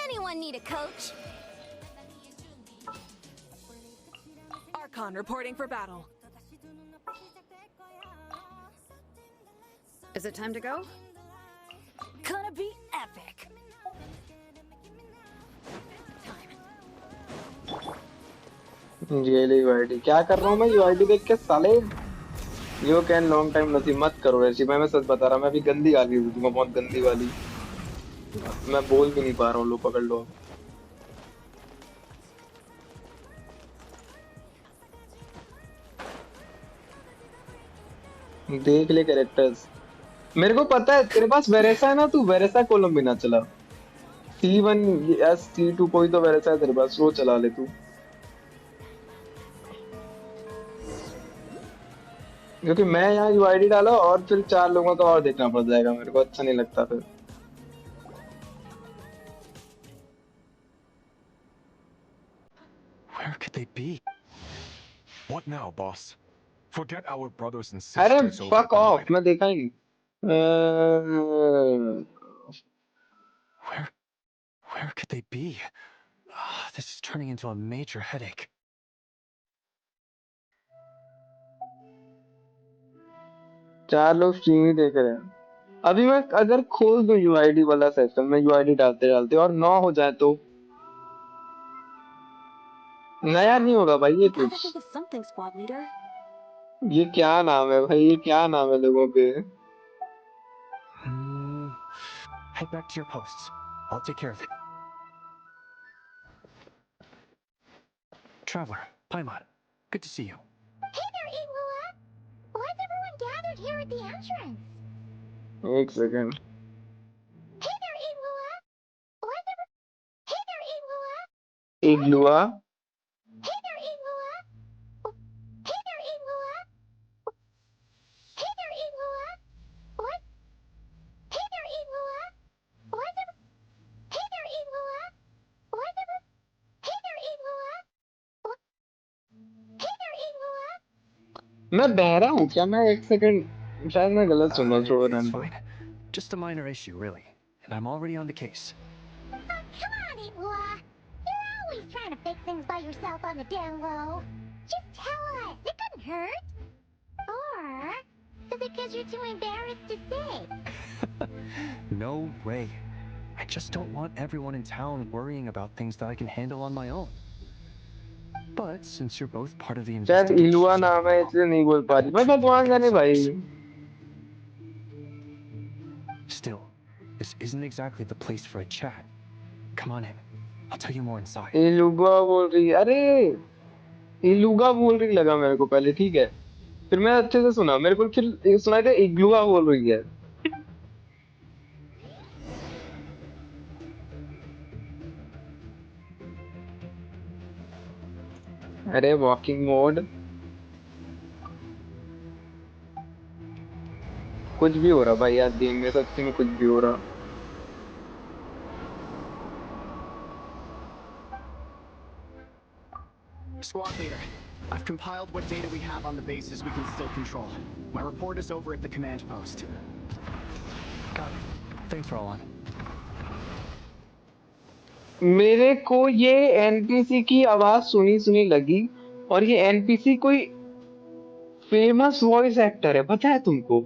Anyone need a coach? Archon reporting for battle. Is it time to go? Gonna be epic. ये यूआईडी क्या कर रहा हूँ मैं, यूआईडी देख के साले। यू कैन लॉन्ग टाइम नसीब मत करो ऐसी, मैं सच बता रहा, मैं अभी गंदी गाली दूंगा, बहुत गंदी वाली। मैं बोल भी नहीं पा रहा हूँ, लो पकड़ लो। देख ले कैरेक्टर्स, मेरे को पता है तेरे पास वेरेसा है ना, तू वेरेसा कोलंबिना चला। C1 या C2 कोई तो वेरेसा है तेरे पास, वो चला ले तू। क्योंकि मैं यहाँ यूआईडी डाला और फिर 4 लोगों का और देखना पड़ जाएगा, मेरे को अच्छा नहीं लगता फिर। Where could they be? What now, boss? Forget our brothers and अरे sisters over fuck off, Allied. मैं देखा ही नहीं। Where where could they be? This is turning into a major headache. चार लोग स्ट्रीम ही देख रहे हैं। अभी मैं अगर खोल दूं यूआईडी वाला सेक्शन में, यूआईडी डालते डालते और 9 हो जाए तो नया नहीं होगा भाई ये Gotta कुछ। think of something, squad leader. ये क्या नाम है भाई, ये क्या नाम है लोगों के? Head back to your posts. I'll take care of it. Traveler, Paimon, good to see you. Hey there, Iglua! Why's everyone gathered here at the entrance? एक second Hey there, Iglua! Why's everyone... Hey there, Iglua! इग्लुआ Hey there, Iglua! Hey there, Iglua! Hey there, Iglua! What? Hey there, Iglua! Why's everyone... Hey there, Iglua! Why's everyone... Hey there, Iglua! Hey there, Iglua! मैं बहरा हूँ क्या? मैं एक second शायद मैं गलत सुन रहा हूँ, छोड़ो It's रहने दो। fine. Just a minor issue, really. And I'm already on the case. Come on, Iglua! You're always trying to fix things by yourself on the down low. Just tell us. It couldn't hurt. Or is it because you're too embarrassed to say? No way. I just don't want everyone in town worrying about things that I can handle on my own. But since you're both part of the शायद इलुआ investigation... नाम है इसलिए नहीं बोल पा रही। भाई भगवान जाने भाई। Still, this isn't exactly the place for a chat. Come on in. I'll tell you more inside. इलुगा बोल रही है। अरे इलुगा बोल रही लगा मेरे को पहले, ठीक है। फिर मैं अच्छे से सुना, मेरे को फिर सुना था इग्लुआ बोल रही है। अरे वॉकिंग मोड कुछ भी हो रहा भाई यार, गेम में सच्ची में कुछ भी हो रहा। Squad leader, I've compiled what data we have on the bases we can still control. My report is over at the command post. Got it. Thanks, Roland. मेरे को ये एनपीसी की आवाज सुनी सुनी लगी, और ये एनपीसी कोई फेमस वॉइस एक्टर है, पता है तुमको?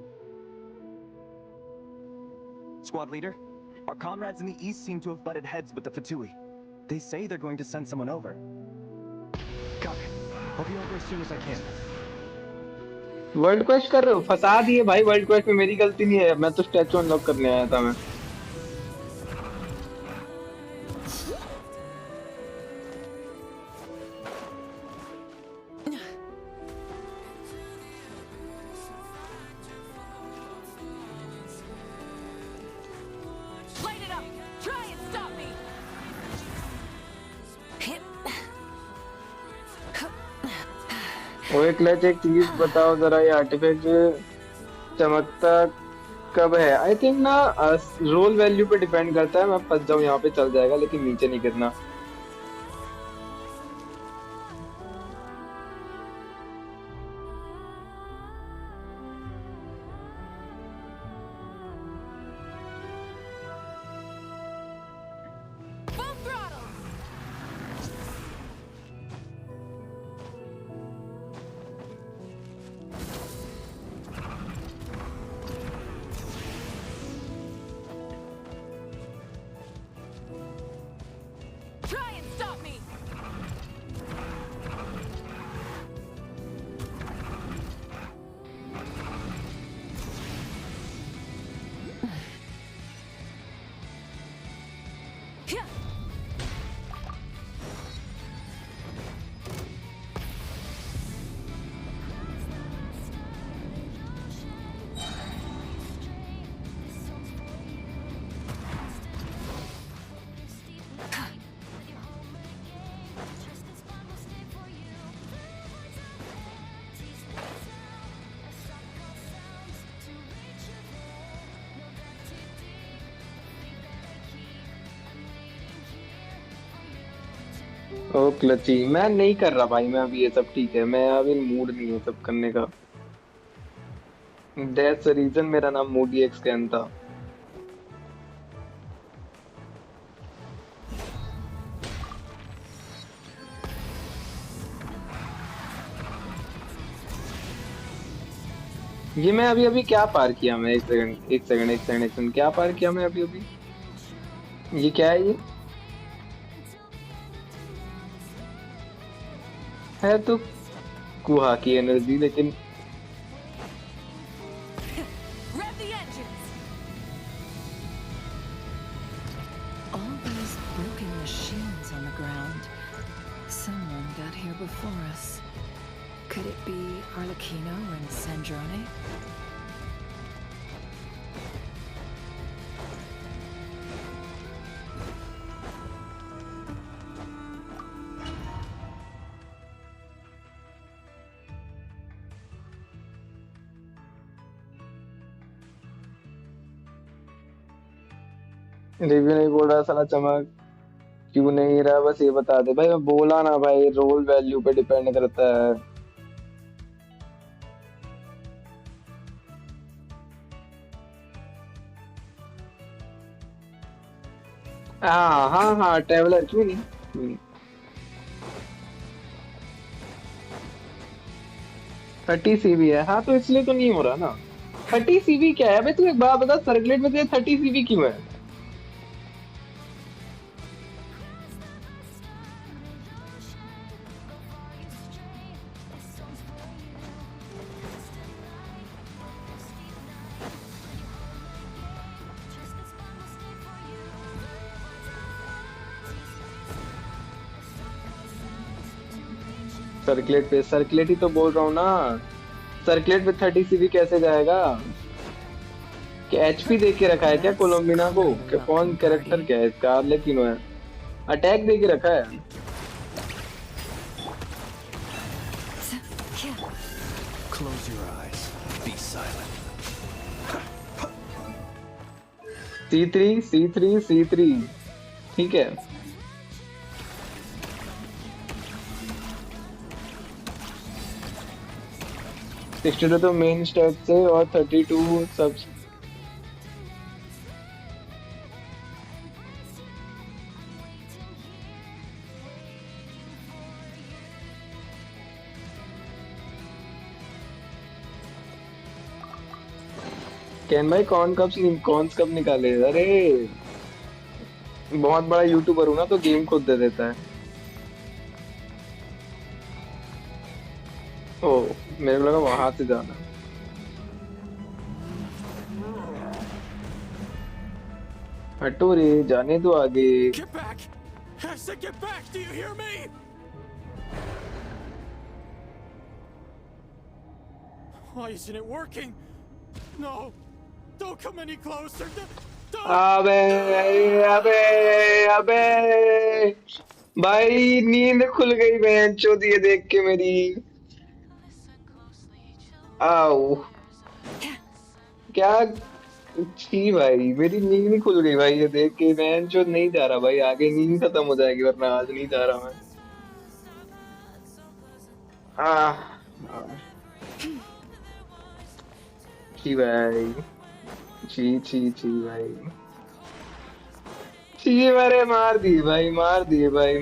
Squad leader, our comrades in the east seem to have butted heads with the Fatui. They say they're going to send someone over. Got it. I'll be over as soon as I can. World quest कर रहे हो? फंसा दिए भाई। World quest में मेरी गलती नहीं है, मैं तो स्टैचू अनलॉक करने आया था मैं। Light it up! Try and stop me! वो एक क्लच, एक चीज बताओ जरा, ये आर्टिफैक्ट चमकता कब है? आई थिंक ना रोल वैल्यू पे डिपेंड करता है। मैं फंस जाऊँ यहाँ पे चल जाएगा, लेकिन नीचे नहीं गिरना। Full throttle! Try and stop me! ओ क्लची, मैं नहीं कर रहा भाई। मैं अभी ये सब ठीक है, मैं अभी मूड नहीं है सब करने का। दैट्स द रीजन मेरा नाम मूडी एक्सकैन था। ये मैं अभी अभी क्या पार किया? मैं एक सेकंड एक सेकंड एक सेकंड एक सेकंड, क्या पार किया मैं अभी अभी? ये क्या है? ये है तो कुहा की एनर्जी, लेकिन Rev the engines! ground. Someone got here before us. Could it be Arlecchino and Sandrone? Review नहीं बोल रहा साला चमक क्यों नहीं रहा, बस ये बता दे भाई। मैं बोला ना भाई, रोल वैल्यू पे डिपेंड करता है। हाँ हाँ हाँ, ट्रेवलर क्यों नहीं, क्यों नहीं। 30 सीबी है, हाँ तो इसलिए तो नहीं हो रहा ना। 30 सीबी क्या है भाई, तू एक बात बता, सर्कुलेट में तुझे 30 सीबी क्यों है? सर्कुलेट पे, सर्कुलेट ही तो बोल रहा हूँ ना। सर्कुलेट पे 30 सीबी कैसे जाएगा? क्या एचपी दे के रखा है क्या कोलम्बिना को? क्या कौन कैरेक्टर क्या है इसका? लेकिन है अटैक दे के रखा है। Close your eyes. Be silent. C3 ठीक है। 62 तो मेन स्टेट से और 32 सब। कैन भाई कौन कब निकाले? अरे बहुत बड़ा यूट्यूबर हूँ ना, तो गेम खुद दे देता है। ओ मेरे को लगा वहां से जाना। हटो रे, जाने दो आगे। Get back! I said get back! Do you hear me? Why isn't it working? No! Don't come any closer! Don't! अबे अबे अबे भाई, नींद खुल गई बहन चोद ये देख के मेरी। आओ क्या छी भाई, मेरी नींद खुल गई भाई ये देख के। बहन चोद नहीं जा रहा भाई आगे, नींद खत्म हो जाएगी वरना आज नहीं जा रहा मैं। छी भाई, छी भाई, छी। मेरे मार दिए भाई, मार दिए भाई,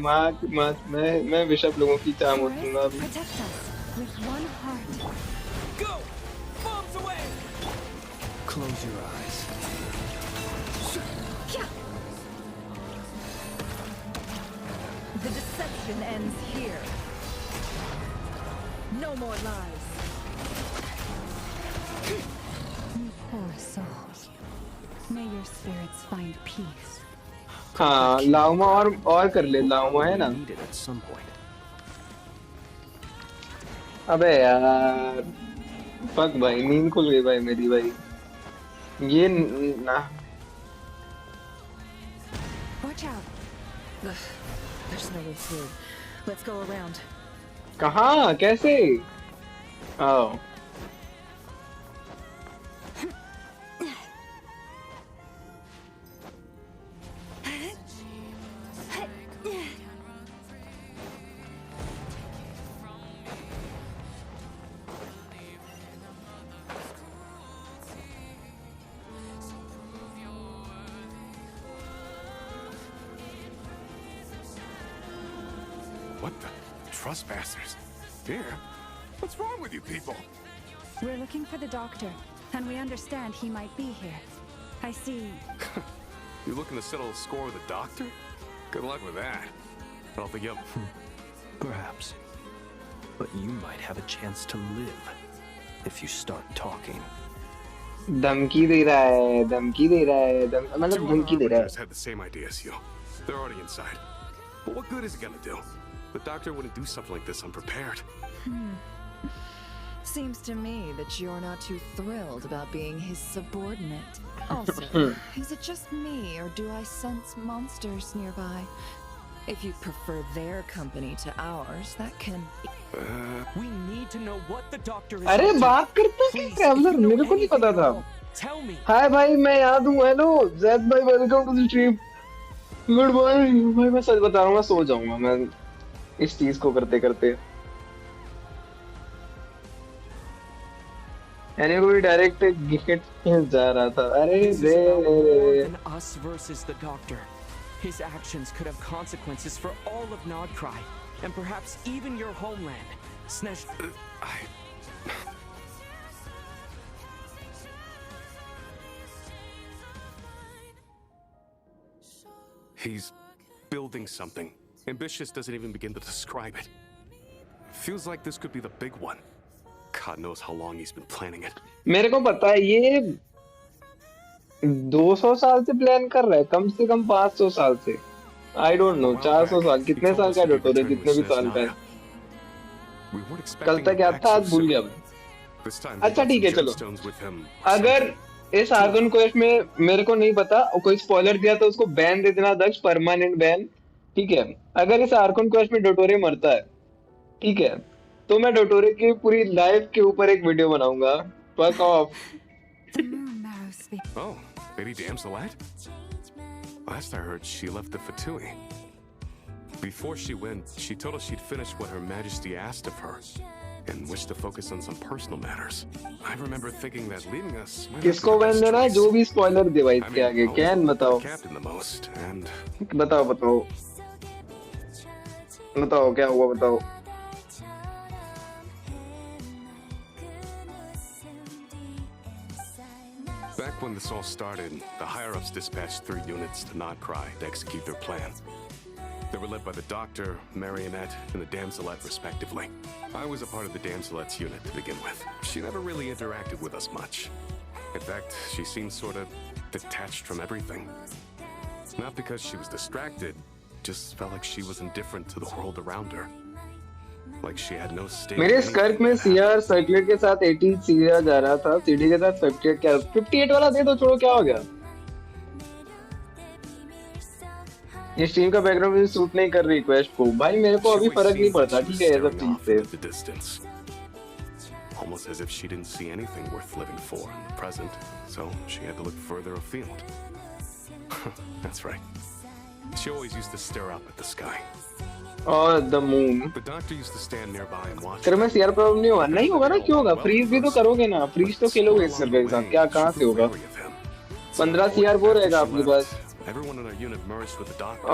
मैं बिशप लोगों की चाम उठूंगा अभी। Go! Bombs away! Close your eyes. The deception ends here. No more lies. You poor souls. May your spirits find peace. हाँ लाउमा और कर ले, लाउमा है ना। Need it at some point. अबे यार फक भाई, नींद खुल गई भाई मेरी भाई। ये ना Watch out. Ugh, there's no way through. Let's go around. कहाँ कैसे? आओ What the? Trespassers? Here? What's wrong with you people? We're looking for the doctor, and we understand he might be here. I see. You looking to settle a score with the doctor? Good luck with that. I don't think you'll... Perhaps. But you might have a chance to live if you start talking. धमकी दे रहा है, मतलब Two other धमकी दे रहा है। arbiters had the same idea as you. They're already inside. But what good is it gonna do? The doctor wouldn't do something like this unprepared. Seems to me that you're not too thrilled about being his subordinate. Also, is it just me, or do I sense monsters nearby? If you prefer their company to ours, that can... We need to know what the doctor is अरे up to. बात करते हैं Please, traveller, if you know मेरे को नहीं anything पता at था। all, tell me. हाय भाई, मैं याद हूँ। हेलो जैद भाई, welcome to the stream. Good morning भाई। मैं सच बता रहा हूँ, मैं सो जाऊंगा मैं इस चीज को करते करते। एनी को भी डायरेक्ट गिफ्ट जा रहा था। अरे This is about more than us versus the doctor. His actions could have consequences for all of Nordcry, and perhaps even your homeland. Snesh... He's building something. Ambitious doesn't even begin to describe it. Feels like this could be the big one. God knows how long he's been planning it. मेरे को पता है ये 200 साल से plan कर रहा है, कम से कम 500 साल से। आई डोंट नो 400 साल, कितने साल का डोटो है, कितने भी साल का है। कल तक याद था, आज भूल गया मैं। अच्छा ठीक है, चलो। अगर इस आर्गन क्वेस्ट में मेरे को नहीं पता और कोई स्पॉइलर दिया तो उसको बैन दे देना दक्ष, परमानेंट बैन। ठीक है, अगर इस आर्गन क्वेस्ट में डोटोरे मरता है, ठीक है, तो मैं डोटोरे की पूरी लाइफ के ऊपर एक वीडियो बनाऊंगा। Fuck off. Oh, Lady Damselat? Last I heard, she left the Fatui. Before she went, she told us she'd finished what Her Majesty asked of her and wished to focus on some personal matters. I remember thinking that leaving us might not be किसको the ban best देना है? choice. जो भी spoiler दे भाई I इसके आगे। mean, I was can बताओ, the captain the most, and बताओ बताओ बताओ क्या हुआ, बताओ। back when this all started, the higher-ups dispatched 3 units to Nordcry to execute their plan. They were led by the Doctor, Marionette, and the Damselet, respectively. I was a part of the Damselet's unit to begin with. She never really interacted with us much. In fact, she seemed sort of detached from everything. Not because she was distracted, just felt like she was indifferent to the world around her. Like she had no stake. मेरे skirt में CR circulate के साथ 80 CR जा रहा था, CD के साथ 58 क्या 58 वाला दे दो, छोड़ो क्या हो गया। ये स्ट्रीम का बैकग्राउंड मुझे सूट नहीं कर रही क्वेस्ट को भाई, मेरे को अभी फर्क नहीं पड़ता, ठीक है ये सब चीज से। Almost as if she didn't see anything worth living for in the present, so she had to look further afield. That's right. She always used to stare up at the sky. और the moon. The doctor used to stand nearby and watch. तेरे में CR problem नहीं होगा? नहीं होगा ना, क्यों होगा? फ्रीज भी तो करोगे ना, फ्रीज तो खेलोगे इस सर्वे के साथ, क्या कहाँ से होगा? 15 सीआर वो रहेगा आपके पास।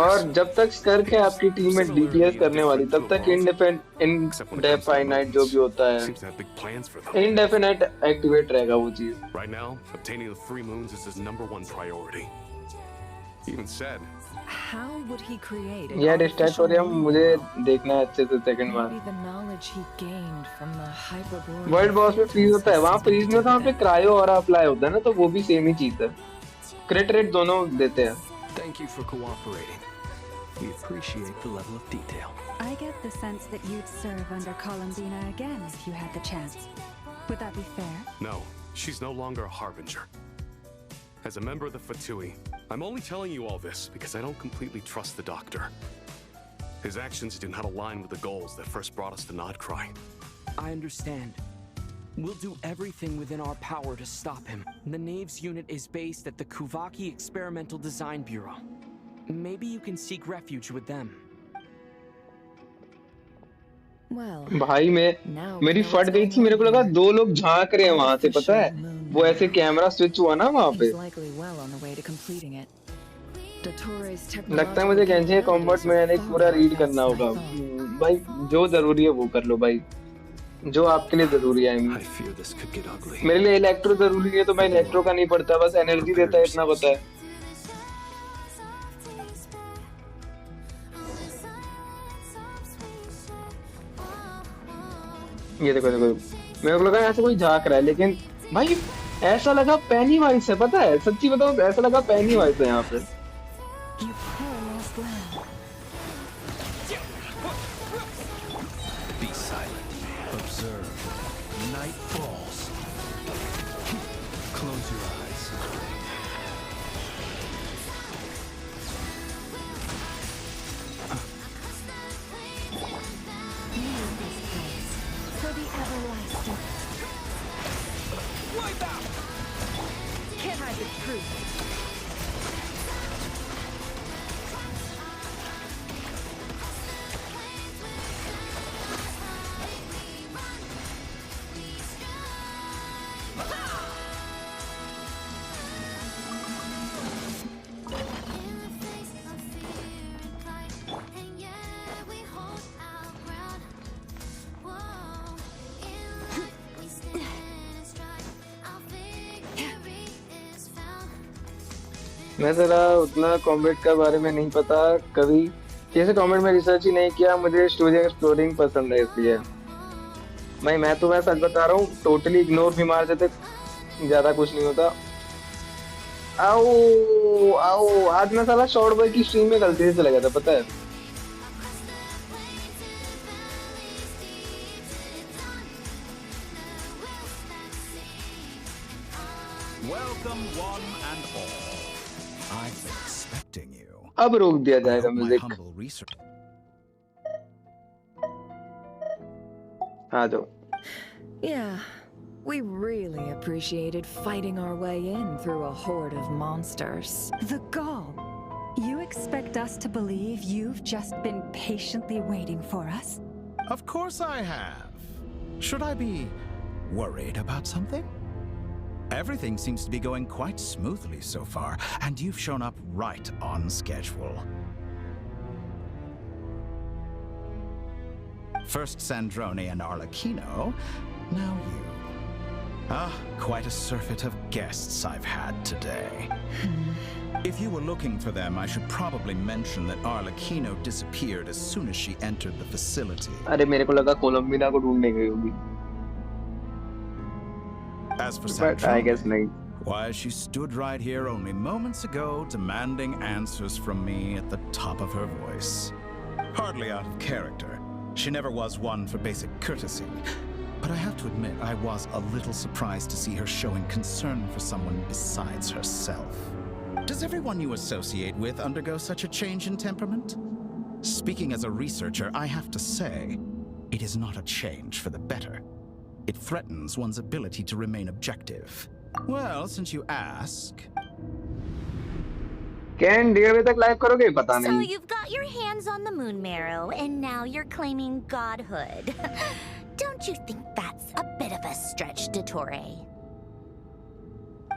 और जब तक स्कर्क है आपकी टीम में डीपीएस करने वाली, तब तक इंडेफिनाइट जो भी होता है, इंडेफिनाइट एक्टिवेट रहेगा वो चीज। Right now, obtaining the 3 moons is his #1 priority. He even said, How would he create an यार डिस्ट्रैक्ट हो रही हम, मुझे देखना है अच्छे से second bar. Maybe the knowledge he gained from the hyperborean world boss में फ्रीज होता है, वहाँ फ्रीज नहीं होता, वहाँ पे क्रायो और अप्लाई होता है ना, तो वो भी सेम ही चीज है। क्रिट रेट दोनों देते हैं। Thank you for cooperating. We appreciate the level of detail. I get the sense that you'd serve under Columbina again if you had the chance. Would that be fair? no, she's no longer a harbinger. As a member of the Fatui, I'm only telling you all this because I don't completely trust the Doctor. His actions do not align with the goals that first brought us to Nordcry. I understand. We'll do everything within our power to stop him. The Knaves unit is based at the Kuvaki Experimental Design Bureau. Maybe you can seek refuge with them. भाई मेरी फट गई थी, मेरे को लगा 2 लोग झांक रहे हैं वहां से, पता है वो ऐसे कैमरा स्विच हुआ ना वहां पे। लगता है मुझे गेंशिन कॉम्बैट मैकेनिक पूरा रीड करना होगा भाई, जो जरूरी है वो कर लो भाई, जो आपके लिए जरूरी है। मेरे लिए इलेक्ट्रो जरूरी है, तो मैं इलेक्ट्रो का नहीं पढ़ता, बस एनर्जी देता है इतना पता है। ये देखो देखो, मेरे को लगा ऐसे कोई झांक रहा है, लेकिन भाई ऐसा लगा पैनी वाइस है, पता है सच्ची बताओ, ऐसा लगा पैनी वाइस है यहाँ पे। Close your eyes. Leave this place for the everlasting. Wipe out! Can't hide the truth. मैं जरा उतना कॉम्बैट का बारे में नहीं पता, कभी जैसे कॉम्बैट में रिसर्च ही नहीं किया, मुझे स्टोरी एक्सप्लोरिंग पसंद है इसलिए। भाई मैं सच बता रहा हूँ, टोटली इग्नोर भी मार देते ज्यादा कुछ नहीं होता। आओ आओ, आज मैं साला शॉर्ट बॉय की स्ट्रीम में गलती से चला गया था, पता है। Welcome one and all. I've been expecting you. अब रोक दिया जाएगा म्यूजिक। आ जाओ। Yeah, we really appreciated fighting our way in through a horde of monsters. The gall. You expect us to believe you've just been patiently waiting for us? Of course I have. Should I be worried about something? Everything seems to be going quite smoothly so far, and you've shown up right on schedule. First Sandrone and Arlecchino, now you. Ah, quite a surfeit of guests I've had today. If you were looking for them, I should probably mention that Arlecchino disappeared as soon as she entered the facility. अरे मेरे को लगा कोलंबिना को ढूंढने गई होगी। As for But I guess Sandrone, why, she stood right here only moments ago, demanding answers from me at the top of her voice. Hardly out of character. She never was one for basic courtesy. But I have to admit, I was a little surprised to see her showing concern for someone besides herself. Does everyone you associate with undergo such a change in temperament? Speaking as a researcher, I have to say, it is not a change for the better. It threatens one's ability to remain objective. Well, since you ask... Can 1:30 बजे तक live करोगे? पता So नहीं। you've got your hands on the moon marrow, and now you're claiming godhood. Don't you think that's a bit of a stretch, Dottore?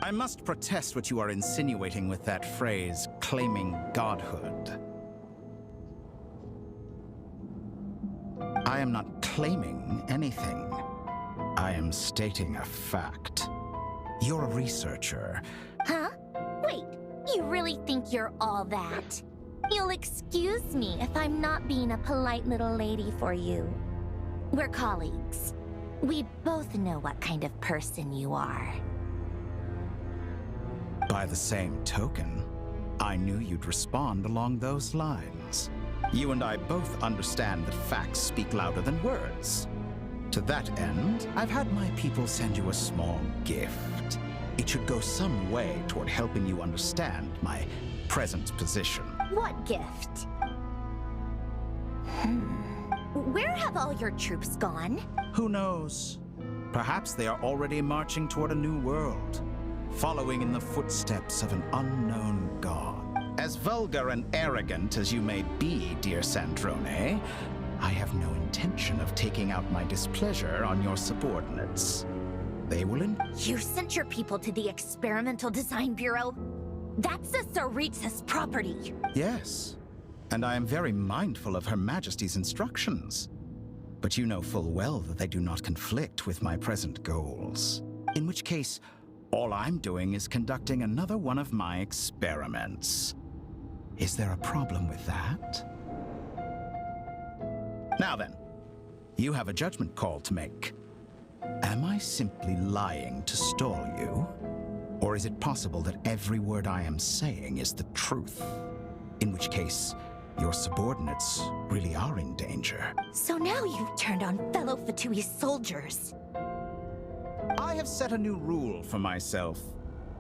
I must protest what you are insinuating with that phrase, claiming godhood. I am not claiming anything. I am stating a fact. You're a researcher. Huh? Wait, you really think you're all that? You'll excuse me if I'm not being a polite little lady for you. We're colleagues. We both know what kind of person you are. By the same token, I knew you'd respond along those lines. You and I both understand that facts speak louder than words. To that end, I've had my people send you a small gift. It should go some way toward helping you understand my present position. What gift? Where have all your troops gone? Who knows? Perhaps they are already marching toward a new world, following in the footsteps of an unknown god. As vulgar and arrogant as you may be, dear Sandrone, I have no intention of taking out my displeasure on your subordinates. They will You sent your people to the Experimental Design Bureau? That's the Tsaritsa's property. Yes, and I am very mindful of Her Majesty's instructions. But you know full well that they do not conflict with my present goals. In which case, all I'm doing is conducting another one of my experiments. Is there a problem with that? Now then, you have a judgment call to make. Am I simply lying to stall you? Or is it possible that every word I am saying is the truth? In which case, your subordinates really are in danger. So now you've turned on fellow Fatui soldiers. I have set a new rule for myself.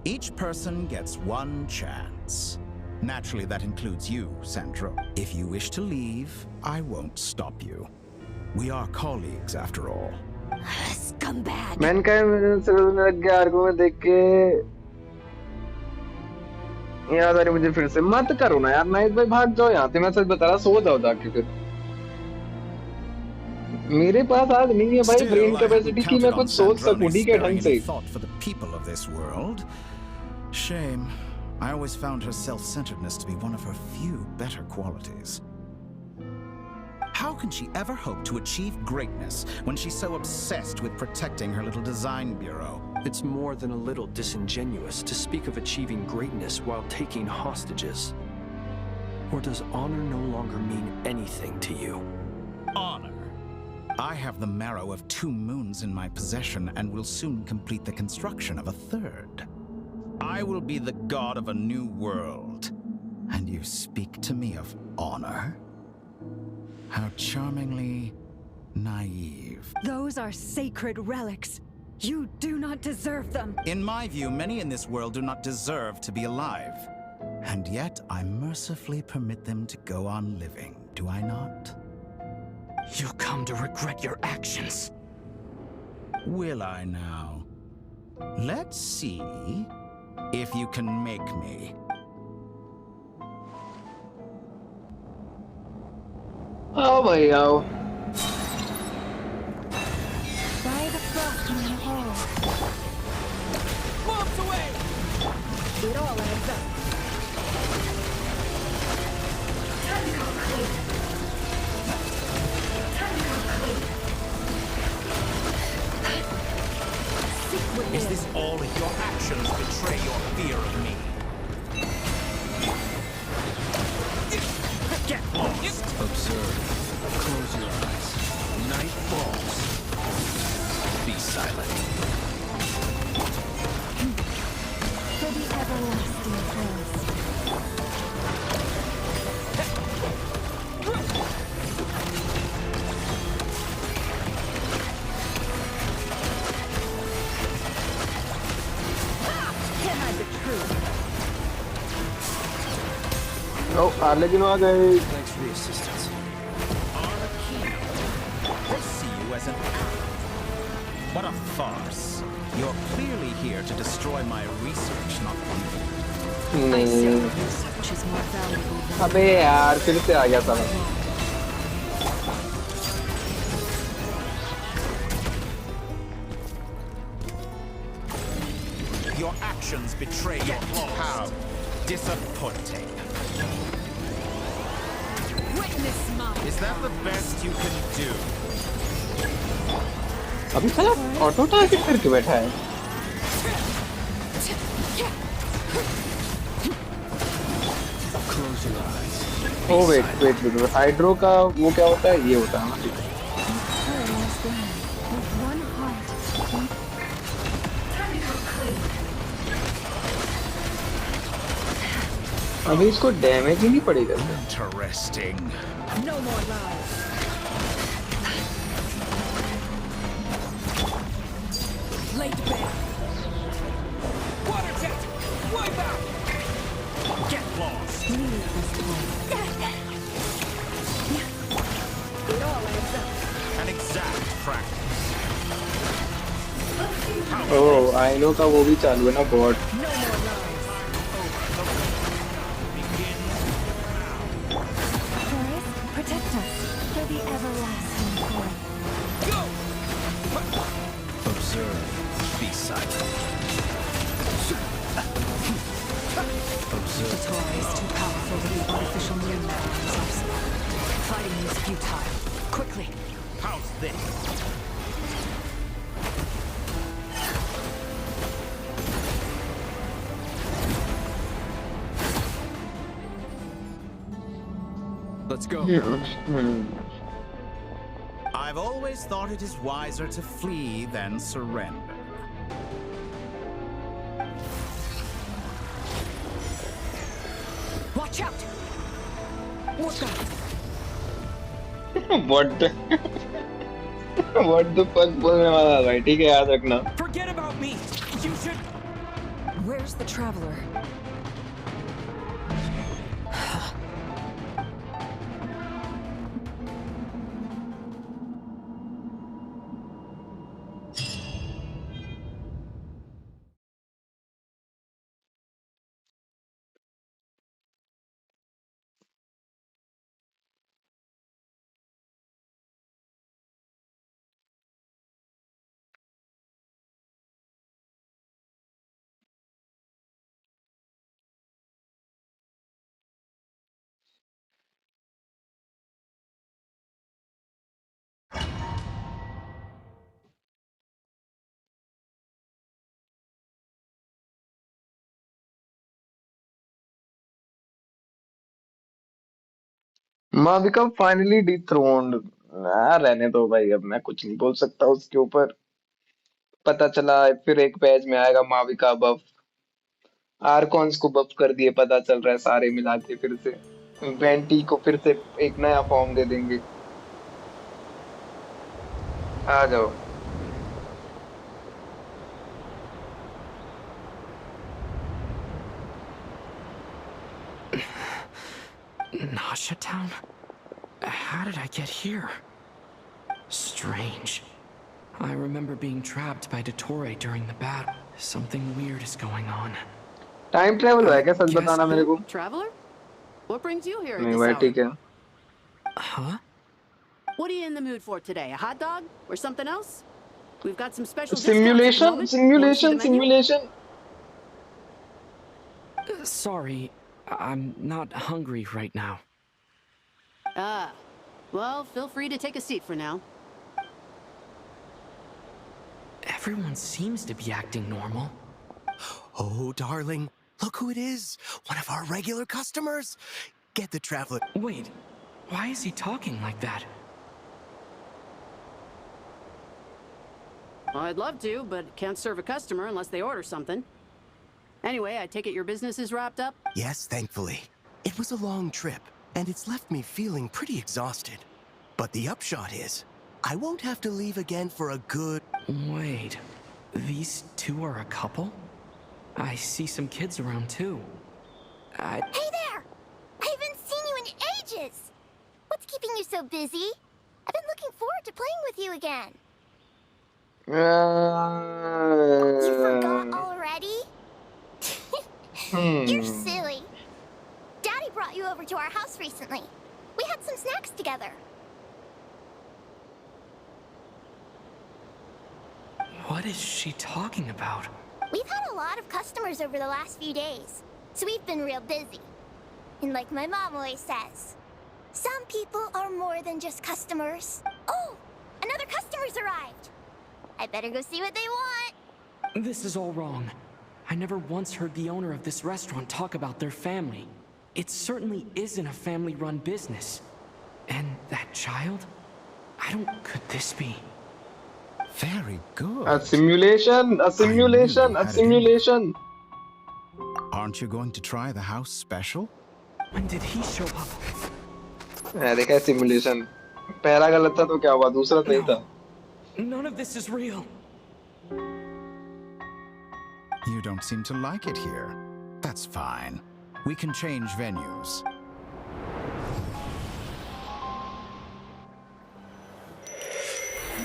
Each person gets one chance. Naturally, that includes you, Sandro. If you wish to leave, I won't stop you. We are colleagues, after all. Scumbag! मैंने कहा मेरे लग गया Ergo में देख के याद आ रही मुझे फिर से मत करो ना यार नाइस भाई भाग जाओ यहाँ से मैं सच बता रहा सो जाओ जाके फिर मेरे पास आज नहीं है भाई ब्रेन कैपेसिटी की मैं कुछ सोच सकूं ठीक है ढंग से thought for the people of this world. Shame. I always found her self-centeredness to be one of her few better qualities. How can she ever hope to achieve greatness when she's so obsessed with protecting her little design bureau? It's more than a little disingenuous to speak of achieving greatness while taking hostages. Or does honor no longer mean anything to you? Honor? I have the marrow of 2 moons in my possession and will soon complete the construction of a 3rd. I will be the god of a new world. And you speak to me of honor? How charmingly naive. Those are sacred relics. You do not deserve them. In my view, many in this world do not deserve to be alive. And yet, I mercifully permit them to go on living, do I not? You'll come to regret your actions. Will I now? Let's see if you can make me. Oh my god. By the frost in the hole. Moves away! It all adds up. Is this all your actions betray your fear of me? Get lost! Observe. Close your eyes. Night falls. Be silent. For the everlasting curse. Oh, लेकिन आ गए. Thanks for the assistance. I see you as an ally. What a farce. You're clearly here to destroy my research, not one thing. नहीं. Research is more valuable than अबे यार फिर से आ गया साला. Your actions betray your flaws. How disappointing. Witness mine. Is that the best you can do? अभी साला auto target करके बैठा है. Close your eyes. Oh wait. Hydro का वो क्या होता है? ये होता है. With one heart. अभी इसको डैमेज ही नहीं पड़ेगा. Interesting. No more lies. Late back. Water jet! Wipe out! Get lost. Leave this place. It all adds up. An exact practice. Oh, I know का वो भी चालू है ना bot. No more lies. Forest, protect us for the everlasting curse. Go! Observe. Be silent. Observe. Octa-core is too powerful to be artificial moon landings. Fighting is futile. Quickly! How's this? Let's go. I've always thought it is wiser to flee than surrender. Watch out! What the? What the what the fuck बोलने वाला भाई. ठीक है याद रखना. Forget about me! You should... Where's the traveler? Mavuika finally dethroned. रहने दो भाई, अब मैं कुछ नहीं बोल सकता उसके ऊपर। पता चला फिर एक पेज में आएगा माविका बफ, आर्कॉन्स को बफ कर दिए, पता चल रहा है सारे मिला के फिर से वेंटी को फिर से एक नया फॉर्म दे देंगे। आ जाओ। Nasha Town? How did I get here? Strange. I remember being trapped by Dottore during the battle. Something weird is going on. Time travel हुआ है क्या? सच बताना मेरे को। Traveler? What brings you here at नहीं this भाई hour? ठीक है। Huh? What are you in the mood for today? A hot dog or something else? We've got some special Simulation, discounts at the moment. Want to see the menu? simulation. Sorry, I'm not hungry right now. Ah, well, feel free to take a seat for now. Everyone seems to be acting normal. Oh, darling, look who it is. One of our regular customers. Get the traveler. Wait, why is he talking like that? Well, I'd love to, but can't serve a customer unless they order something. Anyway, I take it your business is wrapped up? Yes, thankfully. It was a long trip, and it's left me feeling pretty exhausted. But the upshot is, I won't have to leave again for a good... Wait, these two are a couple? I see some kids around too. Hey there! I haven't seen you in ages! What's keeping you so busy? I've been looking forward to playing with you again. You forgot already? You're silly. Daddy brought you over to our house recently. We had some snacks together. What is she talking about? We've had a lot of customers over the last few days, so we've been real busy. And like my mom always says, some people are more than just customers. Oh, another customer's arrived. I better go see what they want. This is all wrong. I never once heard the owner of this restaurant talk about their family. It certainly isn't a family-run business. And that child? Could this be? Very good. A simulation, a simulation, a simulation. Aren't you going to try the house special? When did he show up? देखा simulation. पहला गलत था तो क्या हुआ? दूसरा सही था. None of this is real. You don't seem to like it here. That's fine. We can change venues.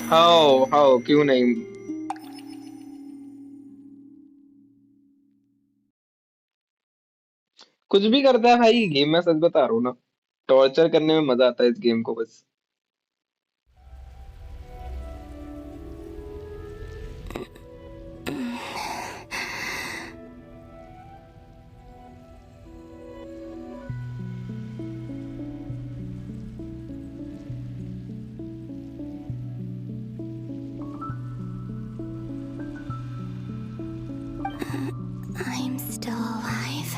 How क्यों नहीं? कुछ भी करता है भाई गेम में, सच बता रहा हूँ ना। टॉर्चर करने में मजा आता है इस गेम को बस। I'm still alive.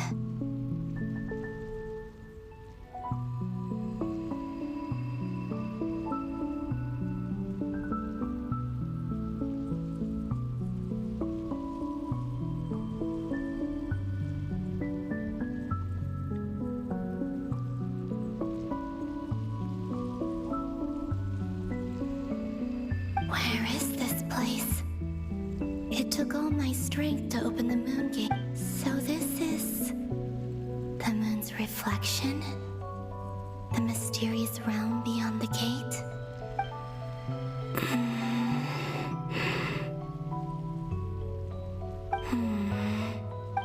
Where is this place? It took all my strength to open the moon gate. direction? The mysterious realm beyond the gate?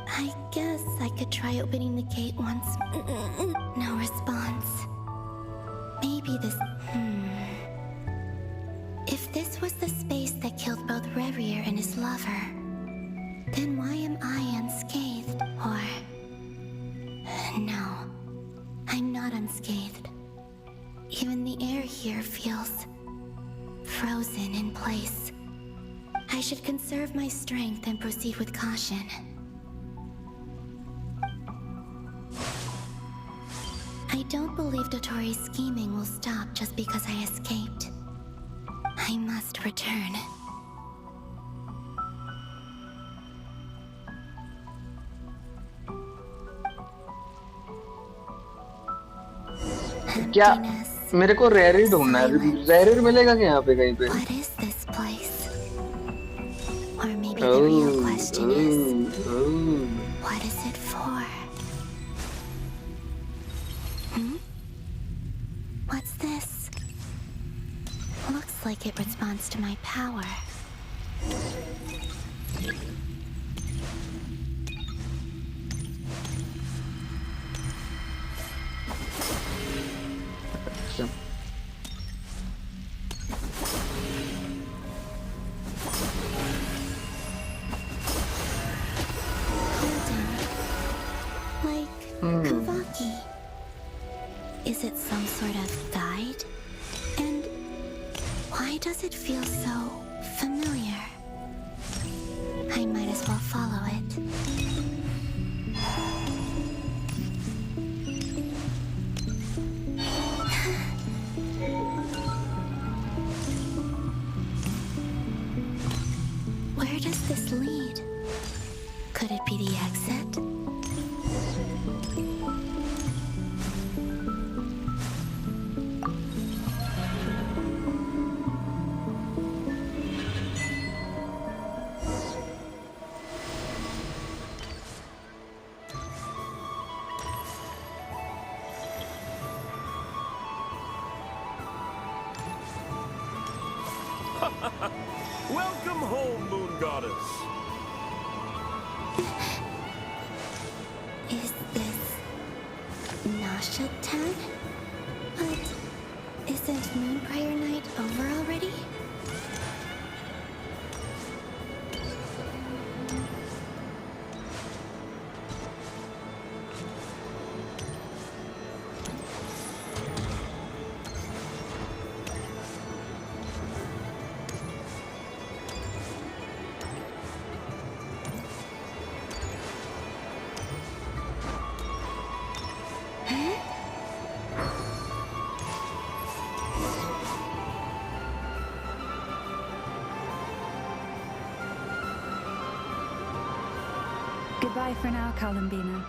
I guess I could try opening the gate once. No response. Maybe this... If this was the space that killed both Revier and his lover, then why am I unscathed? Or... No, I'm not unscathed. Even the air here feels frozen in place. I should conserve my strength and proceed with caution. I don't believe Dotori's scheming will stop just because I escaped. I must return. क्या मेरे को rare ढूंढना है rare मिलेगा क्या यहाँ पे कहीं पे What is this place? Or maybe the real question is what is it for? What's this? Looks like it responds to my power. Kuvaki. Is it some sort of guide? And why does it feel so familiar? I might as well follow it. Where does this lead? Could it be the exit? Welcome home, Moon Goddess. Is this Nasha-tan? But isn't Moonbriar Night over already? Goodbye for now, Columbina.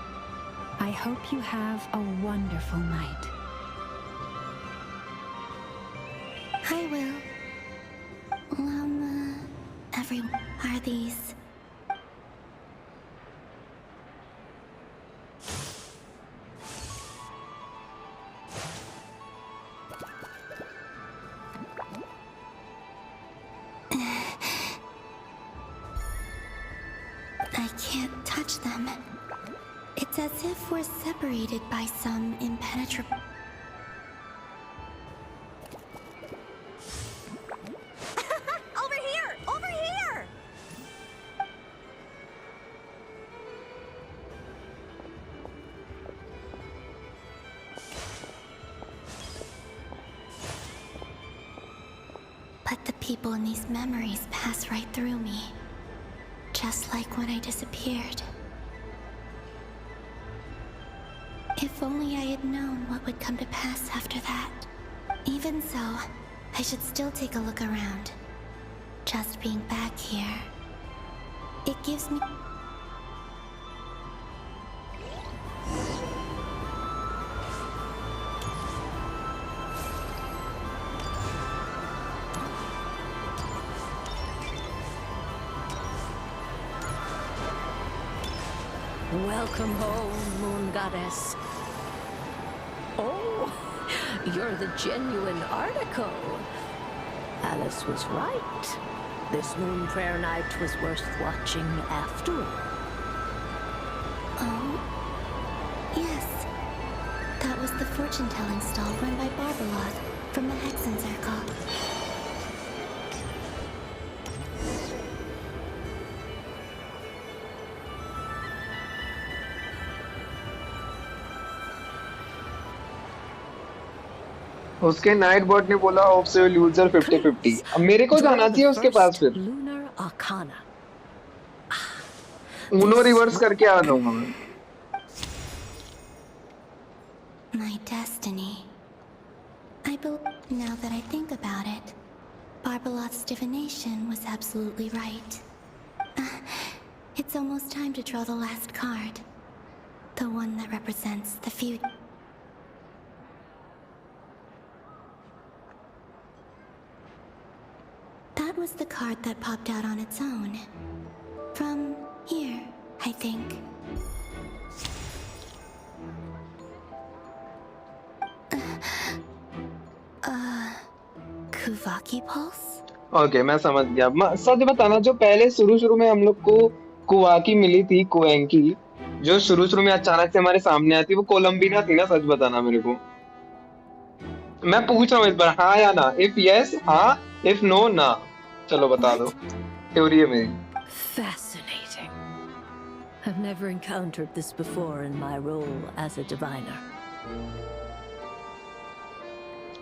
I hope you have a wonderful night. I will. Everyone, are these... I can't touch them. It's as if we're separated by some impenetrable... Over here! Over here! But the people in these memories pass right through me. Just like when I disappeared. If only I had known what would come to pass after that. Even so, I should still take a look around. Just being back here, it gives me... Welcome home, Moon Goddess. Oh, you're the genuine article. Alice was right. This Moon Prayer Night was worth watching after all. Oh, yes. That was the fortune-telling stall run by Barbaroth from the Hexen Circle. उसके night bot ने बोला of से user 50-50। अब मेरे को जाना चाहिए उसके पास फिर। Lunar Arcana. उनो रिवर्स करके आ जाऊंगा मैं। My destiny. Now that I think about it, Barbaroth's divination was absolutely right. It's almost time to draw the last card. The one that represents the future. That was the card that popped out on its own. From here, I think. Kuvaki Pulse? Okay मैं समझ गया। सच बताना, जो पहले शुरू में हम लोग को कुवाकी मिली थी, कुएंकी, जो शुरू में अचानक से हमारे सामने आती, वो कोलंबिना थी ना? सच बताना मेरे को। मैं पूछ रहा हूँ इस बार, हाँ या ना? इफ यस हाँ, इफ नो ना। चलो बता दो, थ्योरी है मेरी। Fascinating. I've never encountered this before in my role as a diviner.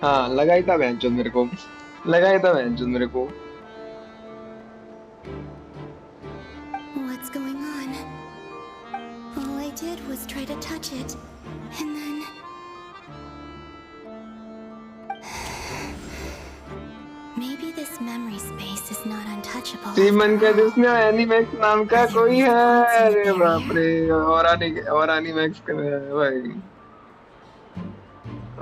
हाँ लगा ही था बहनचोद मेरे को, लगा ही था बहनचोद मेरे को। What's going on? All I did was try to touch it, and then... Maybe this memory space is not untouchable. Semen का जिसने एनिमैक्स नाम का कोई है, अरे बाप रे, और एनिमैक्स के में है भाई,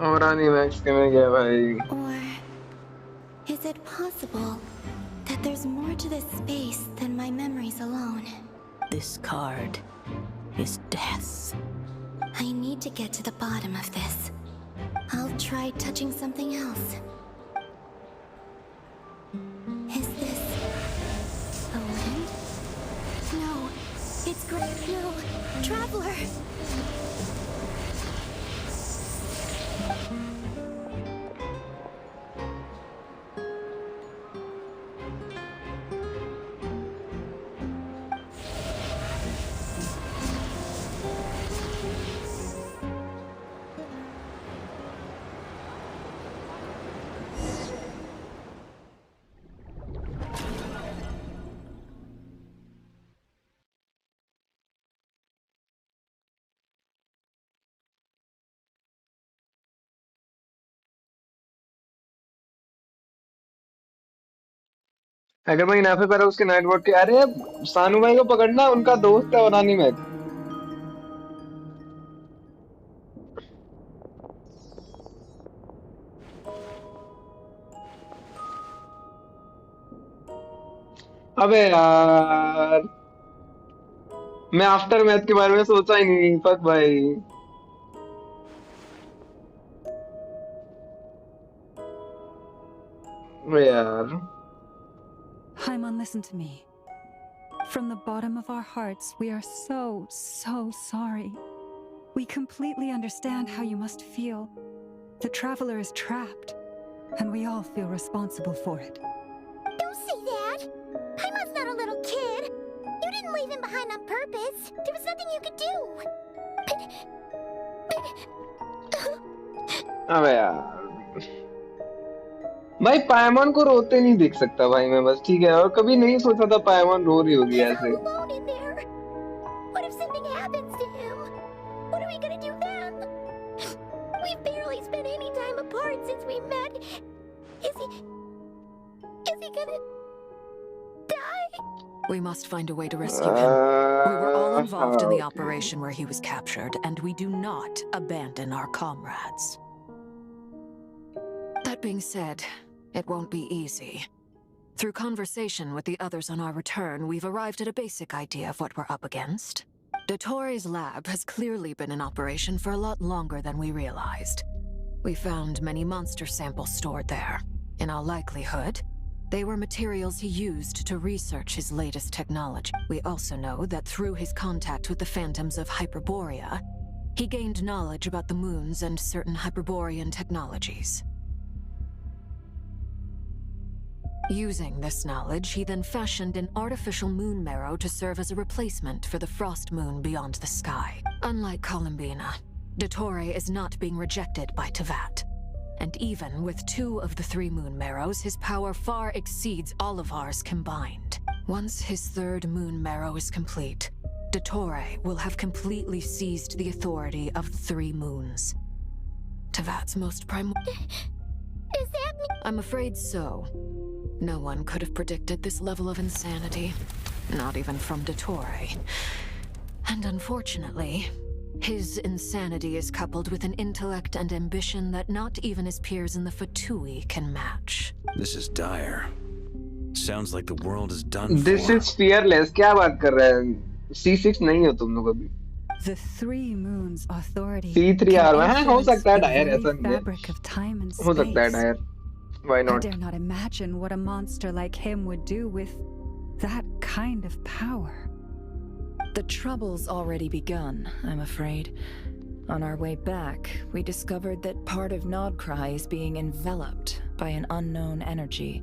और एनिमैक्स के में गया भाई। Or is it possible that there's more to this space than my memories alone? This card is death. I need to get to the bottom of this. I'll try touching something else. Is this the wind? No, it's great. No, Traveler! अगर मैं इनाफे पर उसके night walk के, अरे सानू भाई को पकड़ना, उनका दोस्त है ओरानी में। अबे यार, मैं आफ्टर मैथ के बारे में सोचा ही नहीं। फक भाई। अबे यार। Paimon, listen to me. From the bottom of our hearts, we are so sorry. We completely understand how you must feel. The Traveler is trapped, and we all feel responsible for it. Don't say that! Paimon's not a little kid! You didn't leave him behind on purpose! There was nothing you could do! अबे यार भाई, पायमोन को रोते नहीं देख सकता भाई मैं, बस ठीक है। और कभी नहीं सोचा था पायमोन रो रही होगी ऐसे। What if something happens to him? What are we gonna do then? We've barely spent any time apart since we met. Is he gonna die? We must find a way to rescue him. We were all involved in the operation where he was captured, and we do not abandon our comrades. That being said, it won't be easy. Through conversation with the others on our return, we've arrived at a basic idea of what we're up against. Dottore's lab has clearly been in operation for a lot longer than we realized. We found many monster samples stored there. In all likelihood, they were materials he used to research his latest technology. We also know that through his contact with the phantoms of Hyperborea, he gained knowledge about the moons and certain Hyperborean technologies. Using this knowledge, he then fashioned an artificial moon marrow to serve as a replacement for the frost moon beyond the sky. Unlike Columbina, Dottore is not being rejected by Teyvat. And even with 2 of the 3 moon marrows, his power far exceeds all of ours combined. Once his 3rd moon marrow is complete, Dottore will have completely seized the authority of the 3 moons. Teyvat's most Does that mean— I'm afraid so. No one could have predicted this level of insanity. Not even from Dottore. And unfortunately, his insanity is coupled with an intellect and ambition that not even his peers in the Fatui can match. This is dire. Sounds like the world is done for. This is fearless. क्या बात कर रहे हैं? C6 नहीं हो तुम लोग अभी. The 3 moons authority C3R में हो सकता है the डायर very ऐसा नहीं है. fabric of time and हो सकता है space. Dire. Why I not? dare not imagine what a monster like him would do with that kind of power. The trouble's already begun, I'm afraid. On our way back, we discovered that part of Nord CE3 is being enveloped by an unknown energy.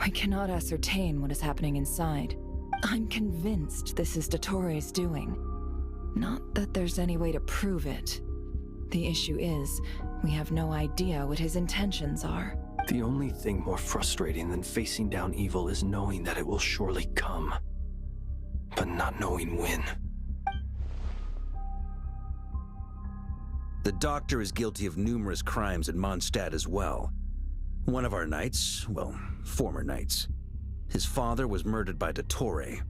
We cannot ascertain what is happening inside. I'm convinced this is Dottore's doing. Not that there's any way to prove it. The issue is, we have no idea what his intentions are. The only thing more frustrating than facing down evil is knowing that it will surely come, but not knowing when. The doctor is guilty of numerous crimes at Mondstadt as well. One of our knights, well, former knights. His father was murdered by Dottore.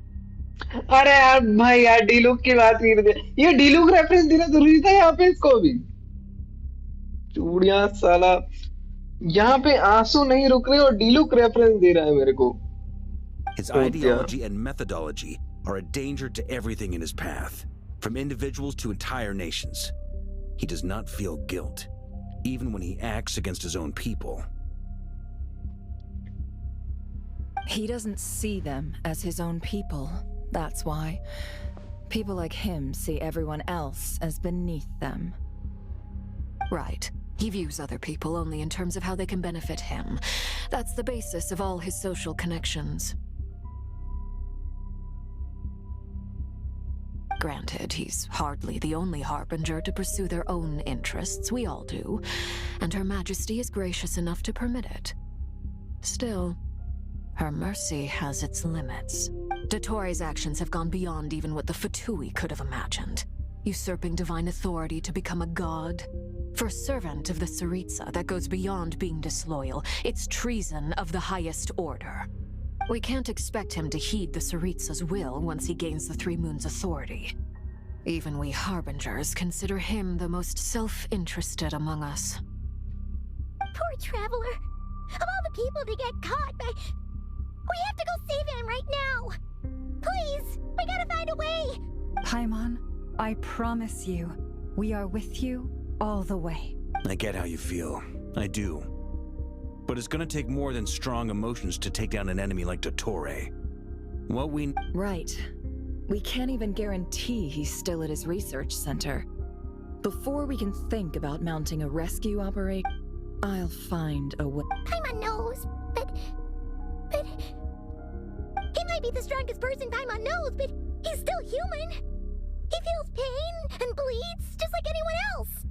अरे यार भाई यार डीलुक की बात नहीं रही. ये डीलुक reference देना जरूरी था यहाँ पे इसको भी. चूड़ियां साला यहाँ पे आंसू नहीं रुक रहे और डीलुक रेफरेंस दे रहा है मेरे को. His ideology and methodology are a danger to everything in his path, from individuals to entire nations. He does not feel guilt, even when he acts against his own people. He doesn't see them as his own people, that's why. People like him see everyone else as beneath them. Right. He views other people only in terms of how they can benefit him. That's the basis of all his social connections. Granted, he's hardly the only harbinger to pursue their own interests. We all do. And Her Majesty is gracious enough to permit it. Still, her mercy has its limits. Dottore's actions have gone beyond even what the Fatui could have imagined. Usurping divine authority to become a god. For a servant of the Tsaritsa, that goes beyond being disloyal. It's treason of the highest order. We can't expect him to heed the Tsaritsa's will once he gains the 3 Moons' authority. Even we Harbingers consider him the most self-interested among us. Poor Traveler. Of all the people to get caught by... We have to go save him right now. Please, we gotta find a way. Paimon, I promise you, we are with you all the way. I get how you feel. I do. But it's gonna take more than strong emotions to take down an enemy like Dottore. What we... Right. We can't even guarantee he's still at his research center. Before we can think about mounting a rescue operation, I'll find a way. Paimon knows, but... He might be the strongest person Paimon knows, but he's still human. He feels pain and bleeds just like anyone else.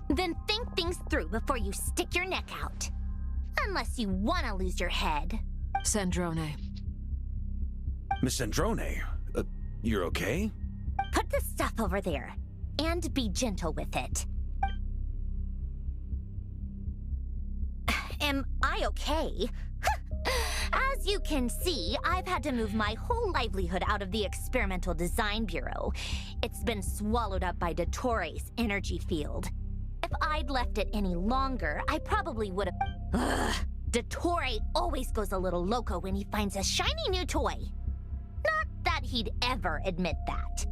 Then think things through before you stick your neck out. Unless you want to lose your head. Sandrone. Miss Sandrone, you're okay? Put the stuff over there, and be gentle with it. Am I okay? As you can see, I've had to move my whole livelihood out of the Experimental Design Bureau. It's been swallowed up by Dottore's energy field. If I'd left it any longer, I probably would have... Dottore always goes a little loco when he finds a shiny new toy. Not that he'd ever admit that.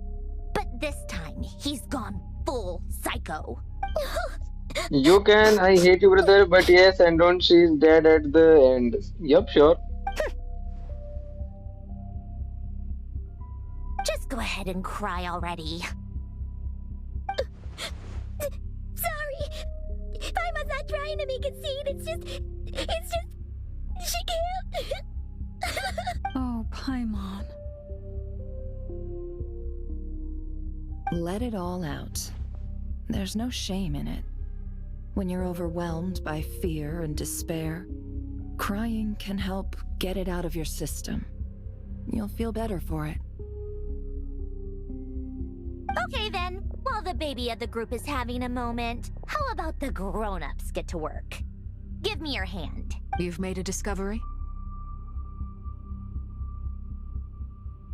But this time, he's gone full psycho. You can, I hate you, brother, but yes, and don't, she's dead at the end. Yup, sure. Just go ahead and cry already. Sorry. Paimon's not trying to make a scene. It's just, she can't. Oh, Paimon. Let it all out. There's no shame in it. When you're overwhelmed by fear and despair, crying can help get it out of your system. You'll feel better for it. Okay then, while the baby of the group is having a moment, how about the grown-ups get to work? Give me your hand. You've made a discovery?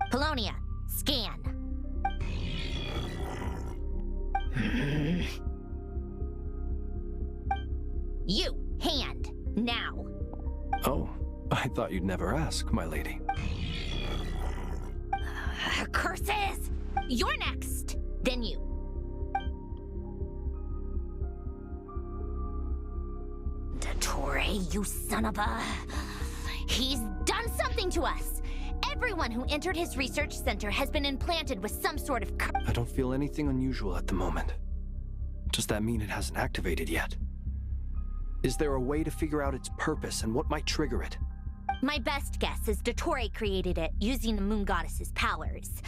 Polonia, scan. You, hand, now. Oh, I thought you'd never ask, my lady. Curses! You're next! Then you. Dottore, you son of a... He's done something to us! Everyone who entered his research center has been implanted with some sort of I don't feel anything unusual at the moment. Does that mean it hasn't activated yet? Is there a way to figure out its purpose and what might trigger it? My best guess is Dottore created it using the Moon Goddess's powers.